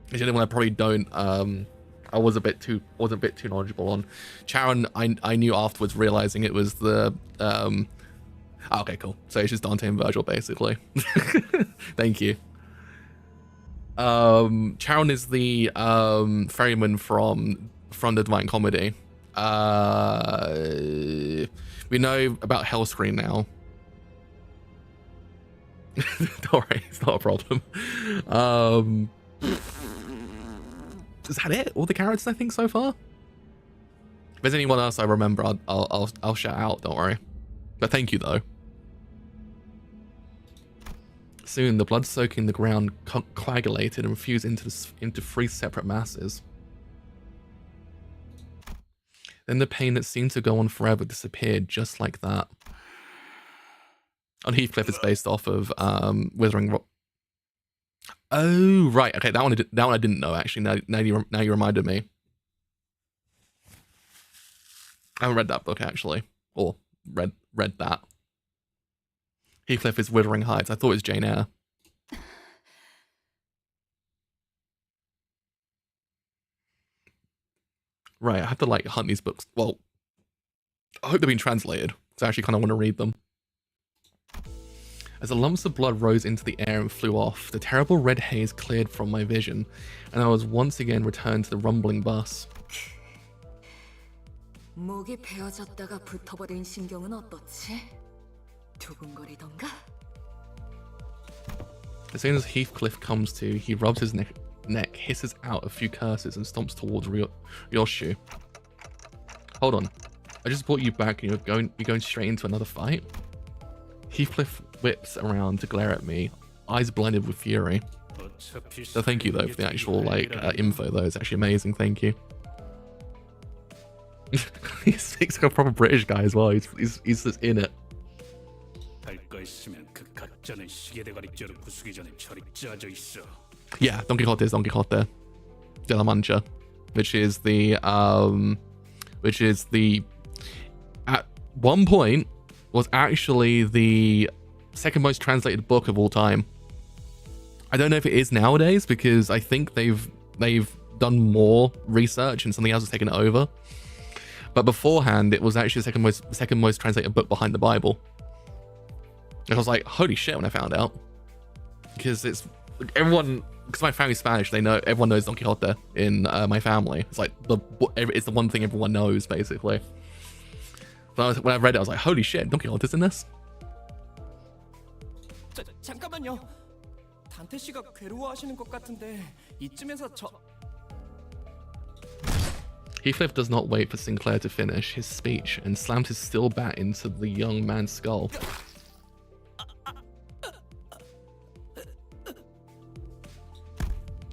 It's the only one I probably don't. I was a bit too knowledgeable on. Charon, I knew afterwards, realizing it was the okay, cool. So it's just Dante and Virgil, basically. Thank you. Charon is the ferryman from the Divine Comedy. We know about Hellscream now. Don't worry, it's not a problem. Is that it? All the characters I think so far? If there's anyone else I remember, I'll shout out. Don't worry. But thank you though. Soon, the blood soaking the ground coagulated and fused into 3 separate masses. Then the pain that seemed to go on forever disappeared just like that. On Heathcliff is based off of Withering Rock. Oh right, okay, that one I didn't know actually. Now you reminded me. I haven't read that book actually, or read that. Heathcliff is Withering Heights. I thought it was Jane Eyre. Right, I have to like hunt these books. Well, I hope they've been translated, because I actually kind of want to read them. As the lumps of blood rose into the air and flew off, the terrible red haze cleared from my vision, and I was once again returned to the rumbling bus. 목이 베어졌다가 붙어버린 신경은 어떻지? 두근거리던가? As soon as Heathcliff comes to, he rubs his neck, hisses out a few curses, and stomps towards Ryoshu. Hold on, I just brought you back and you're going straight into another fight? Heathcliff whips around to glare at me, eyes blinded with fury. So thank you though for the actual like info though, it's actually amazing, thank you. He speaks like a proper British guy as well, he's just in it. Yeah, Don Quixote is Don Quixote de la Mancha, which is the at one point was actually the second most translated book of all time. I don't know if it is nowadays because I think they've done more research and something else has taken it over. But beforehand, it was actually the second most translated book behind the Bible. And I was like, holy shit, when I found out, because it's everyone. Because my family's Spanish, everyone knows Don Quixote in my family. It's like it's the one thing everyone knows basically. But when I read it, I was like, holy shit, Don Quixote's in this. 잠깐만요. 단테 씨가 괴로워하시는 것 같은데 이쯤에서 Heathcliff does not wait for Sinclair to finish his speech and slams his steel bat into the young man's skull.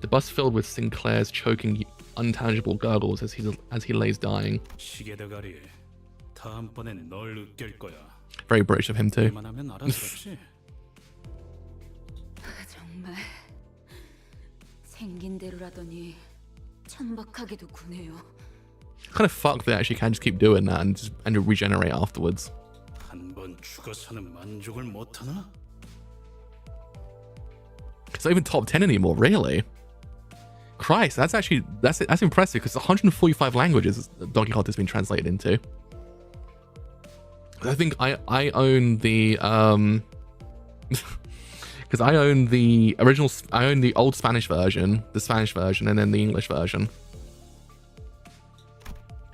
The bus filled with Sinclair's choking, untangible gurgles as he lays dying. Very British of him too. 정말 생긴 대로라더니 천박하게도 구네요. Kind of fucked they actually can just keep doing that and regenerate afterwards. It's not even top 10 anymore, really. Christ, that's impressive because 145 languages Don Quixote has been translated into. I think I own the because I own the original. I own the old Spanish version, the Spanish version, and then the English version.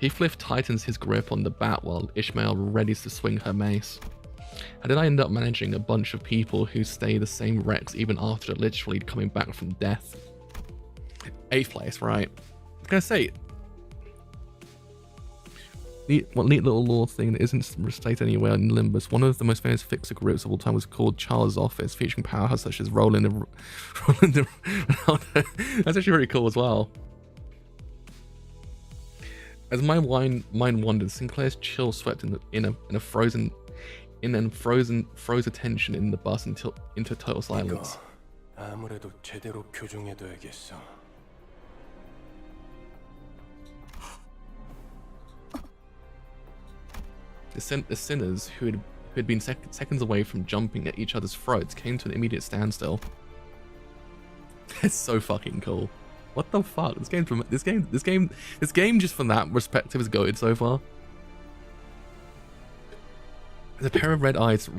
Heathcliff tightens his grip on the bat while Ishmael readies to swing her mace. How did I end up managing a bunch of people who stay the same wrecks even after literally coming back from death? 8th place, right? I was gonna say, neat little lore thing that isn't stated anywhere in Limbus. One of the most famous fixer groups of all time was called Charles' Office, featuring powerhouses such as Roland and That's actually really cool as well. As my mind wandered, Sinclair's chill swept in a frozen in and froze attention in the bus into total silence. 아무래도 제대로 교정해둬야겠어. The sinners who had been seconds away from jumping at each other's throats came to an immediate standstill. It's so fucking cool. What the fuck? This game just from that perspective is goated so far. The pair of red eyes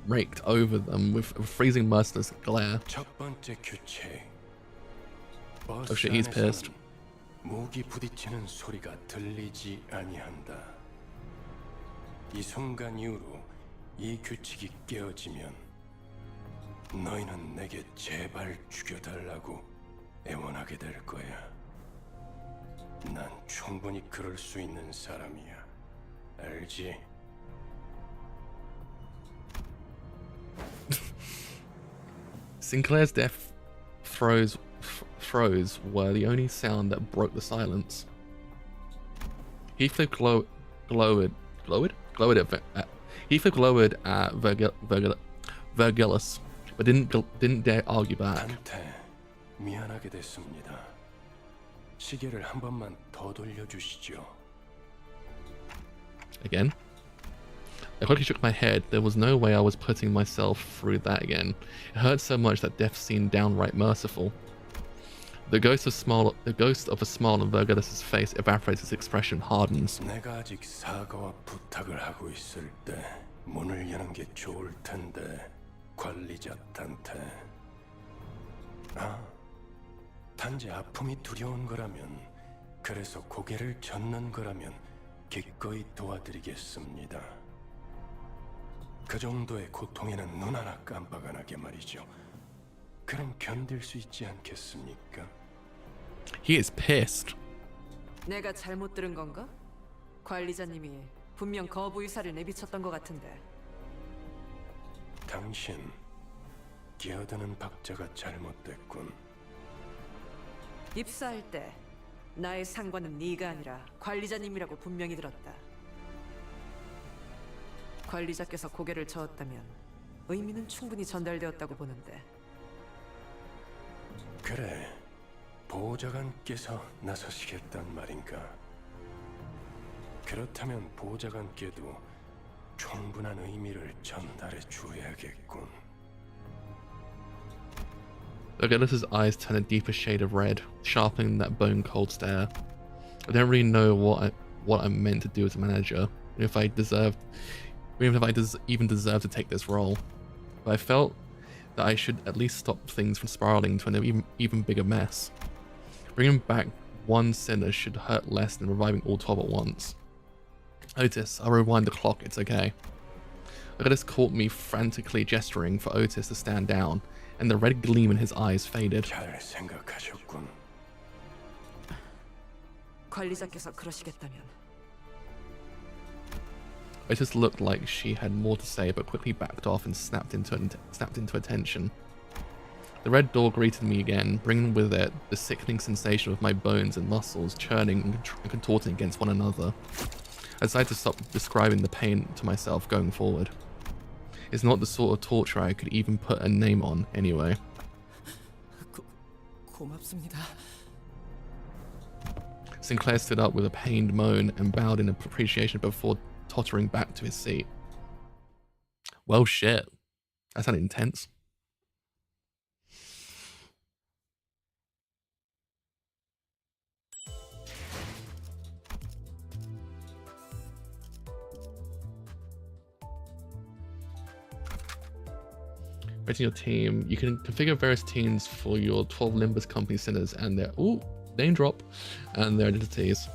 raked over them with a freezing merciless glare. 첫 번째 규칙. Oh shit, he's pissed. 무기 부딪히는 소리가 들리지 아니한다. 이 순간 이후로 이 규칙이 깨어지면 너희는 내게 제발 죽여달라고 애원하게 될 거야. 난 충분히 그럴 수 있는 사람이야. 알지? Sinclair's death throes were the only sound that broke the silence. Heathcliff glowered at Vergillus, but didn't dare argue back. 미안하게 됐습니다. 시계를 한 번만 더 돌려주시죠. Again? I quickly shook my head. There was no way I was putting myself through that again. It hurt so much that death seemed downright merciful. The ghost of a smile on Vergillus' face evaporates, its expression hardens. 내가 아직 사과와 부탁을 하고 있을 때 문을 여는 게 좋을 텐데 관리자 단테. 단지 아픔이 두려운 거라면, 그래서 고개를 젓는 거라면 기꺼이 도와드리겠습니다. 그 정도의 고통에는 눈 하나 깜빡 안 하게 말이죠. 그럼 견딜 수 있지 않겠습니까? He is pissed. 내가 잘못 들은 건가? 관리자님이 분명 거부 의사를 내비쳤던 것 같은데. 당신 끼어드는 박자가 잘못됐군. 입사할 때 나의 상관은 네가 아니라 관리자님이라고 분명히 들었다. 관리자께서 고개를 저었다면 의미는 충분히 전달되었다고 보는데. 그래, 보좌관께서 나서시겠단 말인가? 그렇다면 보좌관께도 충분한 의미를 전달해 줘야겠군. Vergillus' eyes turn a deeper shade of red, sharpening that bone-cold stare. I don't really know what I'm meant to do as a manager, even if I even deserve to take this role. But I felt that I should at least stop things from spiraling to an even bigger mess. Bringing back one sinner should hurt less than reviving all 12 at once. Otis, I'll rewind the clock, it's okay. Vergillus caught me frantically gesturing for Otis to stand down, and the red gleam in his eyes faded. 잘 생각하셨군. 관리자께서 그러시겠다면. Otis looked like she had more to say, but quickly backed off and snapped into attention. The red door greeted me again, bringing with it the sickening sensation of my bones and muscles churning and contorting against one another. I decided to stop describing the pain to myself going forward. It's not the sort of torture I could even put a name on, anyway. 고맙습니다. Sinclair stood up with a pained moan and bowed in appreciation before tottering back to his seat. Well, shit. That sounded intense. Rating your team. You can configure various teams for your 12 Limbus Company sinners and their name drop and their identities.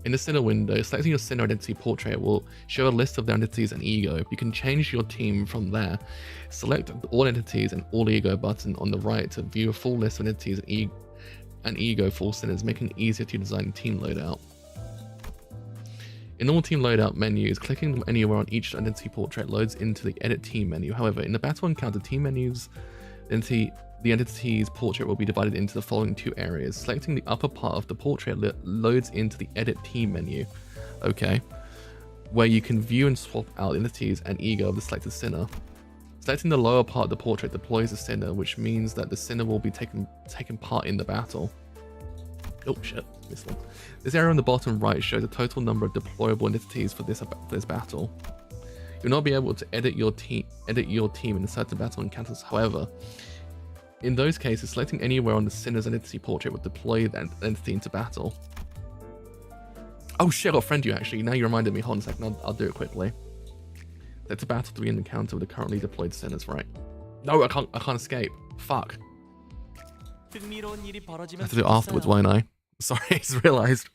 In the sinner window, selecting your sinner identity portrait will show a list of their identities and ego. You can change your team from there. Select all entities and all ego button on the right to view a full list of entities and ego for sinners, making it easier to design team loadout. In normal team loadout menus, clicking anywhere on each identity portrait loads into the edit team menu. However, in the battle encounter team menus, the entity's portrait will be divided into the following two areas. Selecting the upper part of the portrait loads into the edit team menu. Okay. where you can view and swap out entities and ego of the selected sinner. Selecting the lower part of the portrait deploys the sinner, which means that the sinner will be taking part in the battle. Oh shit, this one. This area on the bottom right shows the total number of deployable entities for this battle. You'll not be able to edit your team in certain battle encounters. However, in those cases, selecting anywhere on the sinner's entity portrait will deploy that entity into battle. Oh shit, I got a friend you actually. Now you reminded me. Hold on a second, I'll do it quickly. That's a battle 3 encounter with the currently deployed sinners, right? No, I can't escape. Fuck. I have to do it afterwards, won't I? Sorry, I just realised.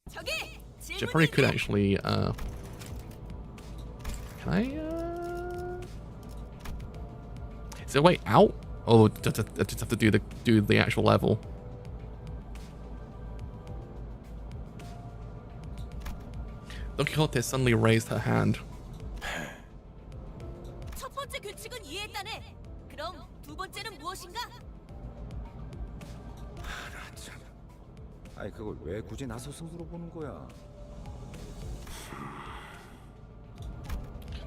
Which I probably could actually, can I, is there a way out? Or I just have to do the actual level? Don Quixote suddenly raised her hand. 첫 번째 규칙은 이해했다네. 그럼 두 번째는 무엇인가? 아니 그걸 왜 굳이 나서서 물어보는 거야?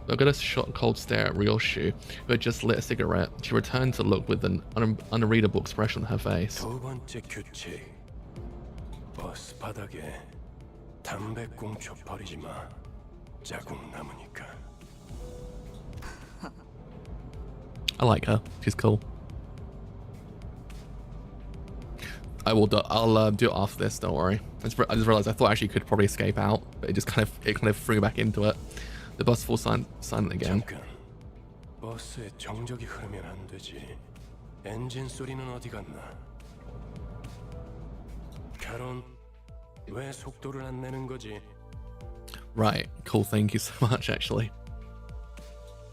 Logatus shot a cold stare at Ryoshu, who had just lit a cigarette. She returned to look with an unreadable expression on her face. 두 번째 규칙. 버스 바닥에 담배꽁초 버리지 마. 자국 남으니까. I like her. She's cool. I'll do it after this. Don't worry. I just realized I thought actually you could probably escape out, but it kind of threw back into it. The bus falls silent again. 잠깐. 버스에 정적이 흐르면 안 되지. 엔진 소리는 어디 갔나? 카론, 왜 속도를 안 내는 거지? Right. Cool. Thank you so much. Actually.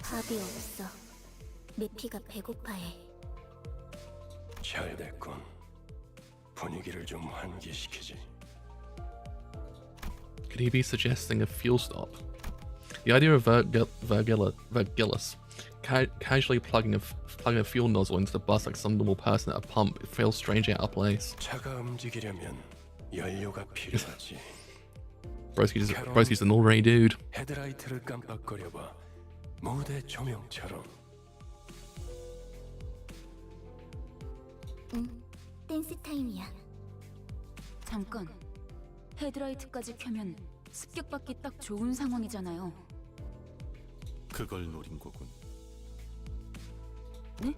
답이 없어. 내 피가 배고파해. 잘 됐군. 분위기를 좀 환기시키지. Could he be suggesting a fuel stop? The idea of Vergillus casually plugging a fuel nozzle into the bus like some normal person at a pump feels strangely out of place. 차가 움직이려면 연료가 필요하지. Broski's an ordinary dude. 헤드라이트를 깜빡거려봐. 무대 조명처럼. 응, 댄스 타임이야. 잠깐. 헤드라이트까지 켜면 습격받기 딱 좋은 상황이잖아요. 그걸 노린 거군. 네?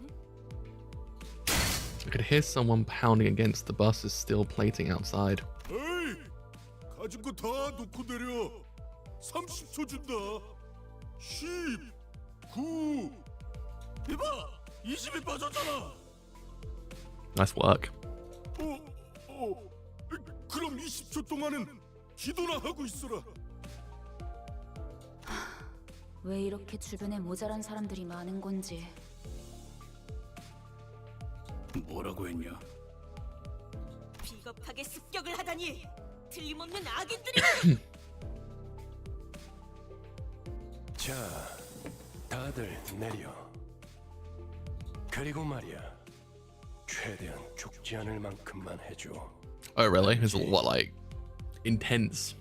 I could hear someone pounding against the bus's steel plating outside. 에이! 가진 거 다 놓고 내려. 30초 준다. 10, 9. 이봐! 20이 빠졌잖아. Nice work. 그럼 20초 동안은 기도나 하고 있어라. 왜 이렇게 주변에 모자란 사람들이 많은 건지. 뭐라고 했냐? 비겁하게 습격을 하다니. 틀림없는 악인들이. 자, 다들 내려. 그리고 말이야. 최대한 죽지 않을 만큼만 해줘. Oh really? It's what, like intense?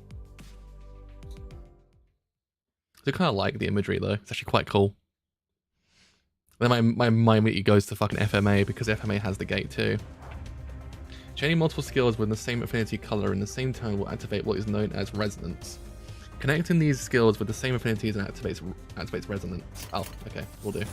I kind of like the imagery though. It's actually quite cool. Then my mind immediately goes to fucking FMA because FMA has the gate too. Chaining multiple skills with the same affinity color in the same turn will activate what is known as resonance. Connecting these skills with the same affinities and activates resonance. Oh, okay, we'll do.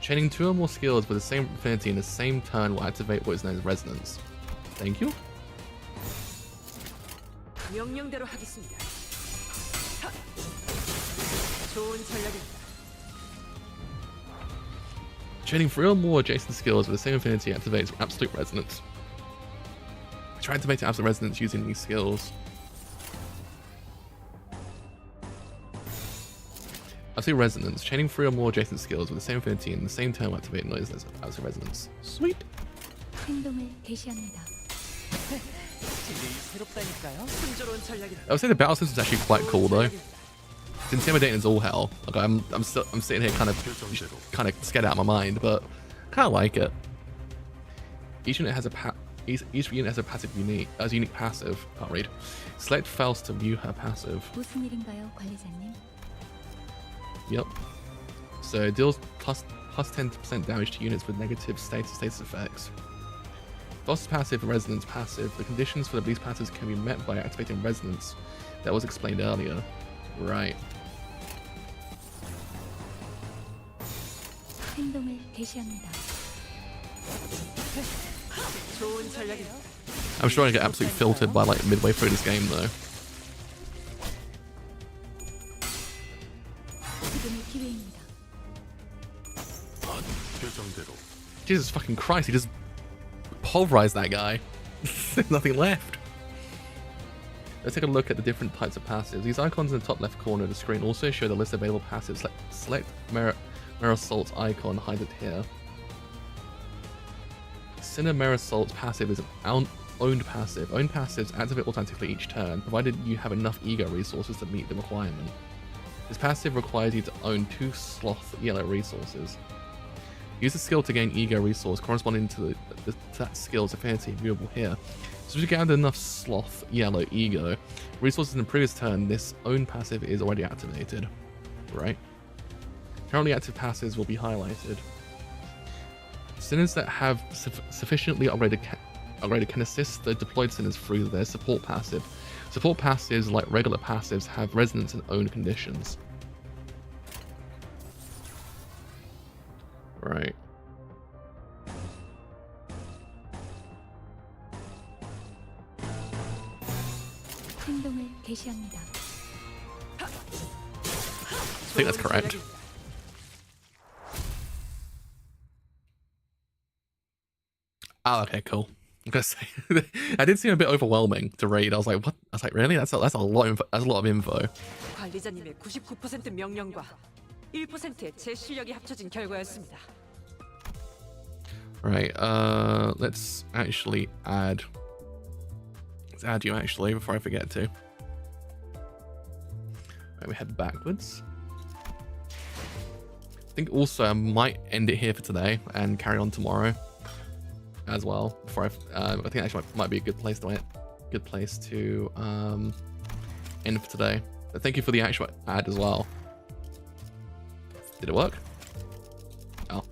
Chaining 2 or more skills with the same affinity in the same turn will activate what is known as resonance. Thank you. 명령대로 하겠습니다. 좋은 전략입니다. Chaining 3 or more adjacent skills with the same affinity activates absolute resonance. Try activating absolute resonance using these skills. Absolute resonance. Chaining 3 or more adjacent skills with the same affinity in the same turn will activate noise as absolute resonance. Sweet. 행동을 개시합니다. 순조로운 전략이다. I would say the battle system is actually quite cool though. It's intimidating as all hell. Like I'm sitting here kind of scared out of my mind, but kind of like it. Each unit has a each unit has a unique passive. Can't read. Select Faust to view her passive. 무슨 일인가요, 관리자님? Yep. So it deals plus 10% damage to units with negative status effects. Faust's passive and Resonance passive. The conditions for these passives can be met by activating Resonance. That was explained earlier. Right. 행동을 개시합니다. 좋은 전략이. I'm sure I get absolutely filtered by like midway through this game though. 지금의 기회입니다. Jesus fucking Christ, he just pulverized that guy. There's nothing left. Let's take a look at the different types of passives. These icons in the top left corner of the screen also show the list of available passives. Select Marisolt's icon, hide it here. Sinner Marisolt's passive is an owned passive. Owned passives activate automatically each turn, provided you have enough ego resources to meet the requirement. This passive requires you to own 2 sloth yellow resources. Use the skill to gain ego resource corresponding to that skill's affinity viewable here. So if you gathered enough sloth yellow ego resources in the previous turn, this own passive is already activated. Right? Currently active passives will be highlighted. Sinners that have sufficiently upgraded can assist the deployed sinners through their support passive. Support passives, like regular passives, have resonance and own conditions. Right. 행동을 개시합니다. I think that's correct. Oh, okay, cool. I'm gonna say I did seem a bit overwhelming to read. I was like, what? I was like, really? That's a lot of info. 관리자님의 99% 명령과 1%의 제 실력이 합쳐진 결과였습니다. Right. Let's actually add. Let's add you actually before I forget to. Right, we head backwards. I think also I might end it here for today and carry on tomorrow as well. Before I think actually might be a good place to end for today. But thank you for the actual ad as well. Did it work? Oh,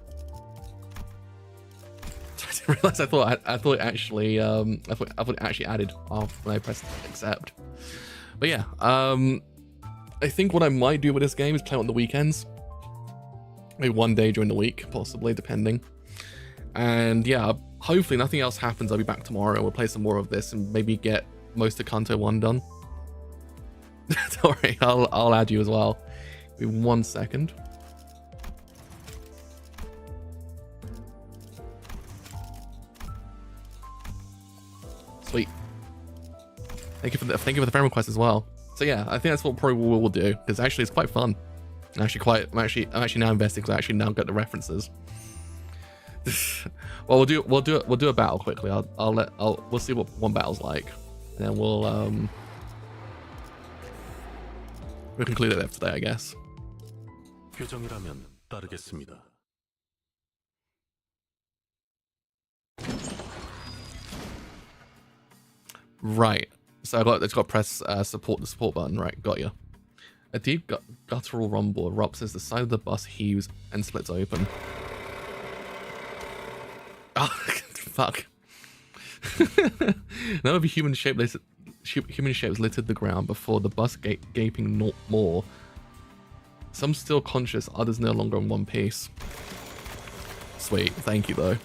I didn't realize. I thought it actually I thought it actually added when I pressed accept. But yeah, I think what I might do with this game is play on the weekends. Maybe one day during the week, possibly, depending. And yeah, hopefully nothing else happens. I'll be back tomorrow and we'll play some more of this and maybe get most of Kanto 1 done. Don't worry, I'll add you as well. Give me 1 second. Sweet. Thank you for the friend request as well. So yeah, I think that's what probably we'll do, because actually it's quite fun. I'm actually now invested because I actually now get the references. Well, we'll do a battle quickly. We'll see what one battle's like, and then we'll conclude it there today, I guess. 표정이라면 따르겠습니다. Right. So I got to press the support button. Right, got you. A deep guttural rumble erupts as the side of the bus heaves and splits open. Oh, fuck. None of the human shapes littered the ground before the bus gaping more. Some still conscious, others no longer in one piece. Sweet, thank you though.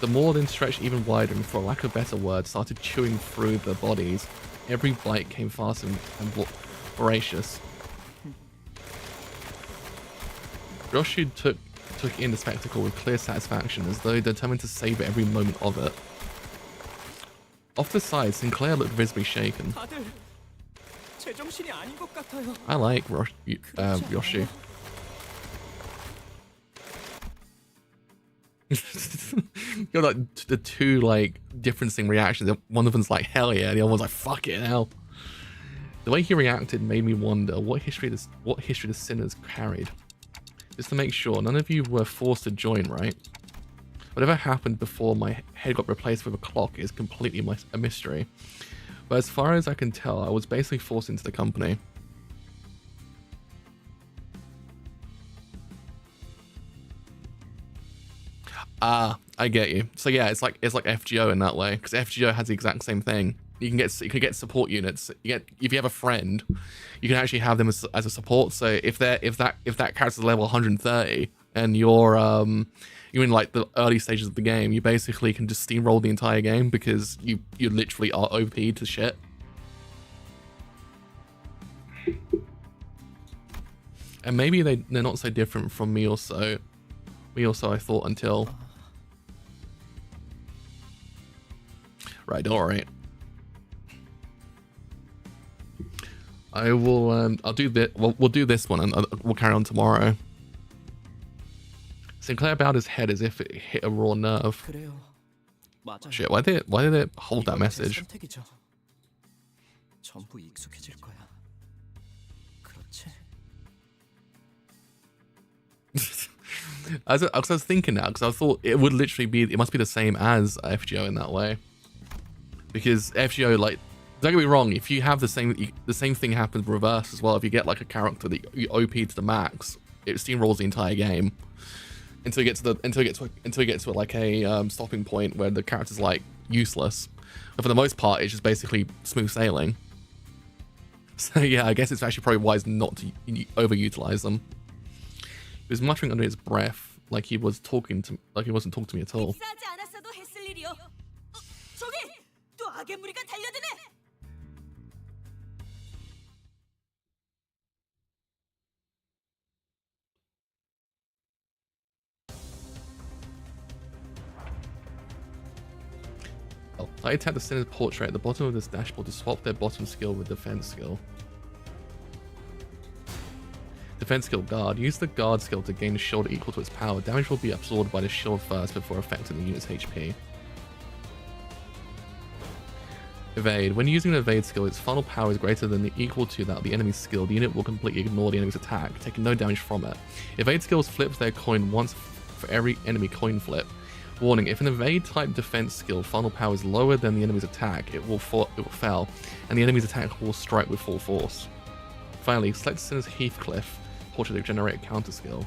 The maw then stretched even wider and, for lack of better word, started chewing through the bodies. Every bite came fast and voracious. Ryoshi took in the spectacle with clear satisfaction, as though determined to savor every moment of it. Off the side, Sinclair looked visibly shaken. I like Ryoshi. You're like the two like differencing reactions. One of them's like hell yeah, the other one's like fuck it hell. The way he reacted made me wonder what history the sinners carried. Just to make sure, none of you were forced to join, right? Whatever happened before my head got replaced with a clock is completely a mystery. But as far as I can tell, I was basically forced into the company. Ah, I get you. So yeah, it's like FGO in that way, because FGO has the exact same thing. You can get support units. If you have a friend, you can actually have them as a support. So if that character's level 130 and you're in like the early stages of the game, you basically can just steamroll the entire game because you literally are OP to shit. And maybe they're not so different from me or so. I thought until. Right, alright. I will I'll do this. We'll do this one and we'll carry on tomorrow. Sinclair bowed his head as if it hit a raw nerve. Shit, why did it hold that message? I was thinking now, because I thought it would literally be, it must be the same as FGO in that way. Because FGO, like, don't get me wrong, if you have the same thing happens reverse as well. If you get like a character that you OP to the max, it steamrolls the entire game until you get to like a stopping point where the character's like useless. But for the most part, it's just basically smooth sailing. So yeah, I guess it's actually probably wise not to overutilize them. He was muttering under his breath, like he wasn't talking to me at all. I tapped the Sinner's portrait at the bottom of this dashboard to swap their bottom skill with defense skill. Defense skill guard. Use the guard skill to gain a shield equal to its power. Damage will be absorbed by the shield first before affecting the unit's HP. Evade. When using an evade skill, its final power is greater than or equal to that of the enemy's skill. The unit will completely ignore the enemy's attack, taking no damage from it. Evade skills flips their coin once for every enemy coin flip. Warning, if an evade type defense skill final power is lower than the enemy's attack, it will fail, and the enemy's attack will strike with full force. Finally, select Sinner's Heathcliff portrait to generate a counter skill.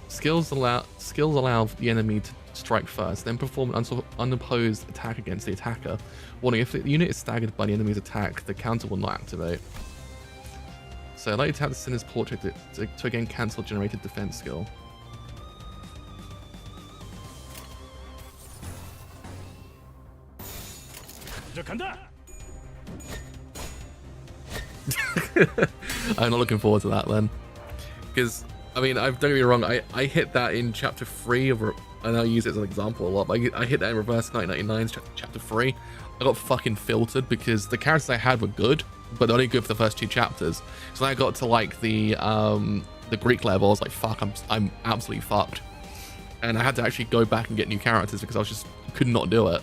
Skills allow the enemy to strike first, then perform an unopposed attack against the attacker. Warning, if the unit is staggered by the enemy's attack, the counter will not activate. So I'd like to tap the Sinner's portrait to again cancel generated defense skill. I'm not looking forward to that then, because I mean, don't get me wrong, I hit that in chapter 3 of, and I'll use it as an example a lot, but I hit that in Reverse 1999's chapter 3. I got fucking filtered because the characters I had were good, but only good for the first 2 chapters. So when I got to like the Greek level, I was like, fuck, I'm absolutely fucked, and I had to actually go back and get new characters because I was just could not do it.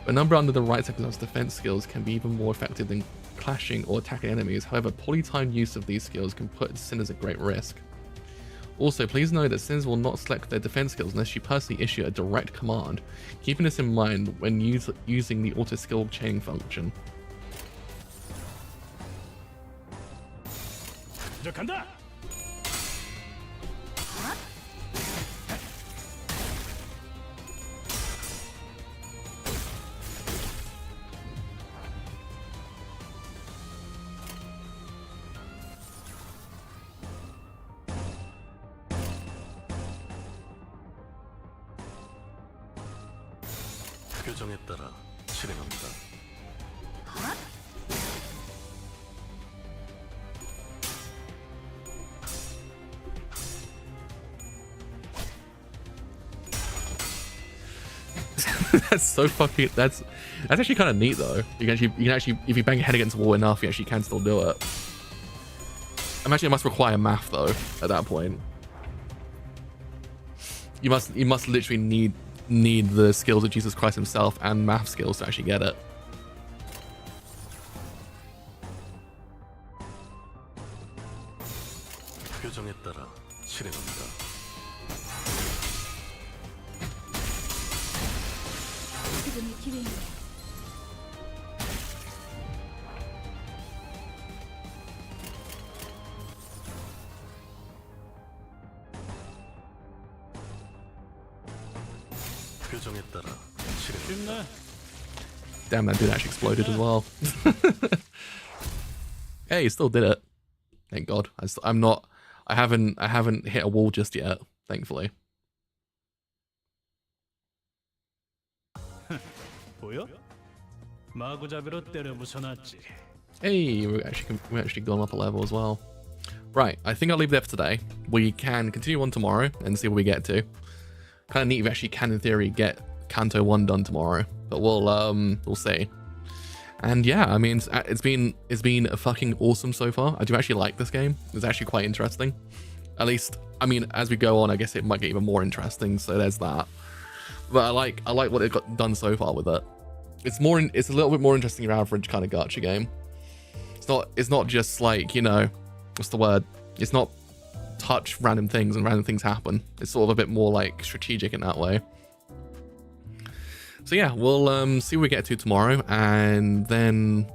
A number under the right second's defense skills can be even more effective than clashing or attacking enemies. However, poorly timed use of these skills can put Sinners at great risk. Also, please know that Sinners will not select their defense skills unless you personally issue a direct command, keeping this in mind when using the auto skill chain function. 규정에 따라 실행합니다. That's so fucking. That's actually kind of neat though. You can actually, if you bang your head against the wall enough, you actually can still do it. Imagine it must require math though. At that point, you must literally need the skills of Jesus Christ himself and math skills to actually get it. 규정에 따라 실행합니다. 지금이 기회입니다. 표정에 따라 쉽네. Damn, that dude actually exploded as well. Hey, he still did it. Thank God. I haven't hit a wall just yet, thankfully. 보여? 마구잡이로 때려 부숴놨지. Hey, we're actually gone up a level as well. Right, I think I'll leave there for today. We can continue on tomorrow and see what we get to. Kind of neat if we actually can, in theory, get Kanto 1 done tomorrow, but we'll see. And yeah, I mean, it's been fucking awesome so far. I do actually like this game. It's actually quite interesting. At least, I mean, as we go on, I guess it might get even more interesting. So there's that. But I like what they've got done so far with it. It's a little bit more interesting than your average kind of gacha game. It's not just like, you know, what's the word? It's not touch random things and random things happen. It's sort of a bit more like strategic in that way. So yeah, we'll see what we get to tomorrow, and then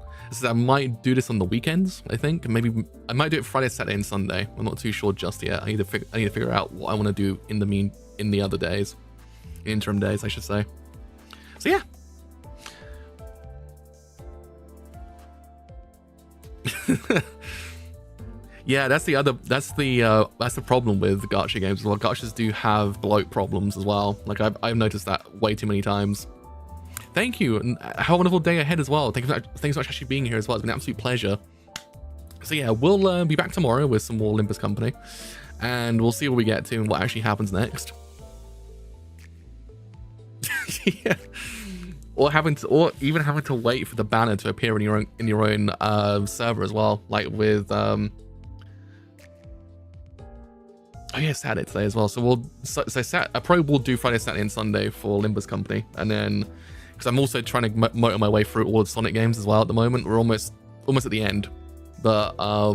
I might do this on the weekends. I think maybe I might do it Friday, Saturday, and Sunday. I'm not too sure just yet. I need to figure out what I want to do in the other days, interim days, I should say. So yeah. Yeah, that's the problem with gacha games as well. Gachas do have bloat problems as well. Like I've noticed that way too many times. Thank you, and have a wonderful day ahead as well. Thanks so much for actually being here as well. It's been an absolute pleasure. So yeah, we'll be back tomorrow with some more Limbus Company, and we'll see what we get to and what actually happens next. Yeah. Or even having to wait for the banner to appear in your own server as well, like with oh yeah, Saturday today as well. So a pro will do Friday, Saturday, and Sunday for Limbus Company, and then because I'm also trying to motor my way through all the Sonic games as well at the moment. We're almost at the end, but I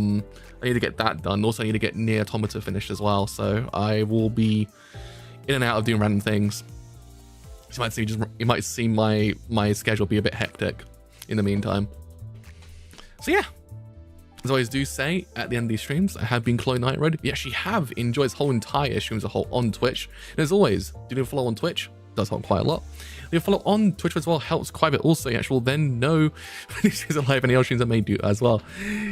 need to get that done. Also, I need to get Nier Automata finished as well. So I will be in and out of doing random things. So you might see my schedule be a bit hectic in the meantime. So yeah. As I always do say at the end of these streams, I have been Clow Night Red. If you actually have enjoyed this whole entire stream as a whole on Twitch, and as always, do you follow on Twitch? It does help quite a lot. If you follow on Twitch as well, helps quite a bit. Also, you actually will then know when these streams are live, any other streams I may do as well.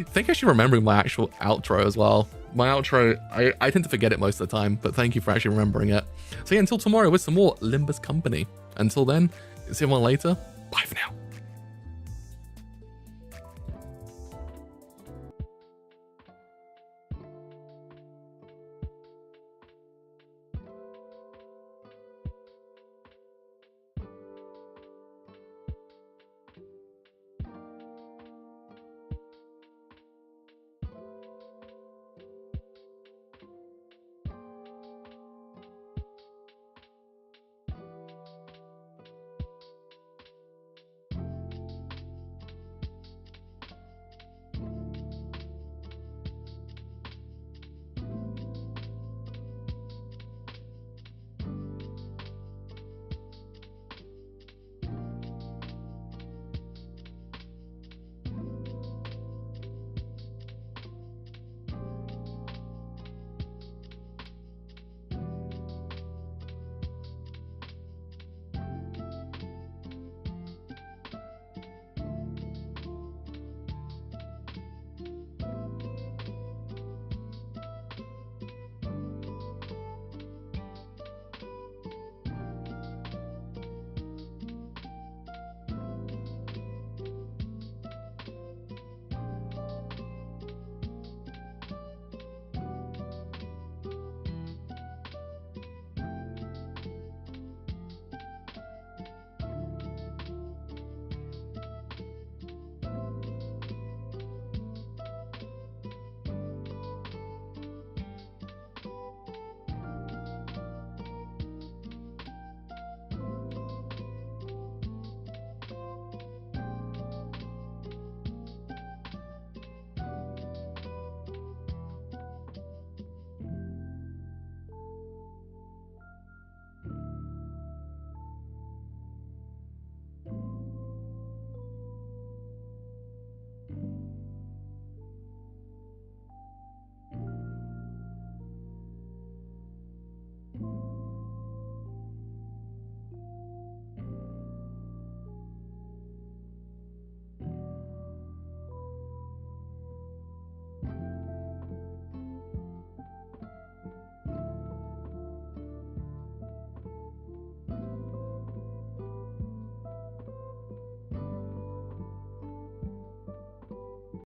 Thank you actually remembering my actual outro as well. My outro, I tend to forget it most of the time, but thank you for actually remembering it. So yeah, until tomorrow with some more Limbus Company. Until then, see everyone later. Bye for now.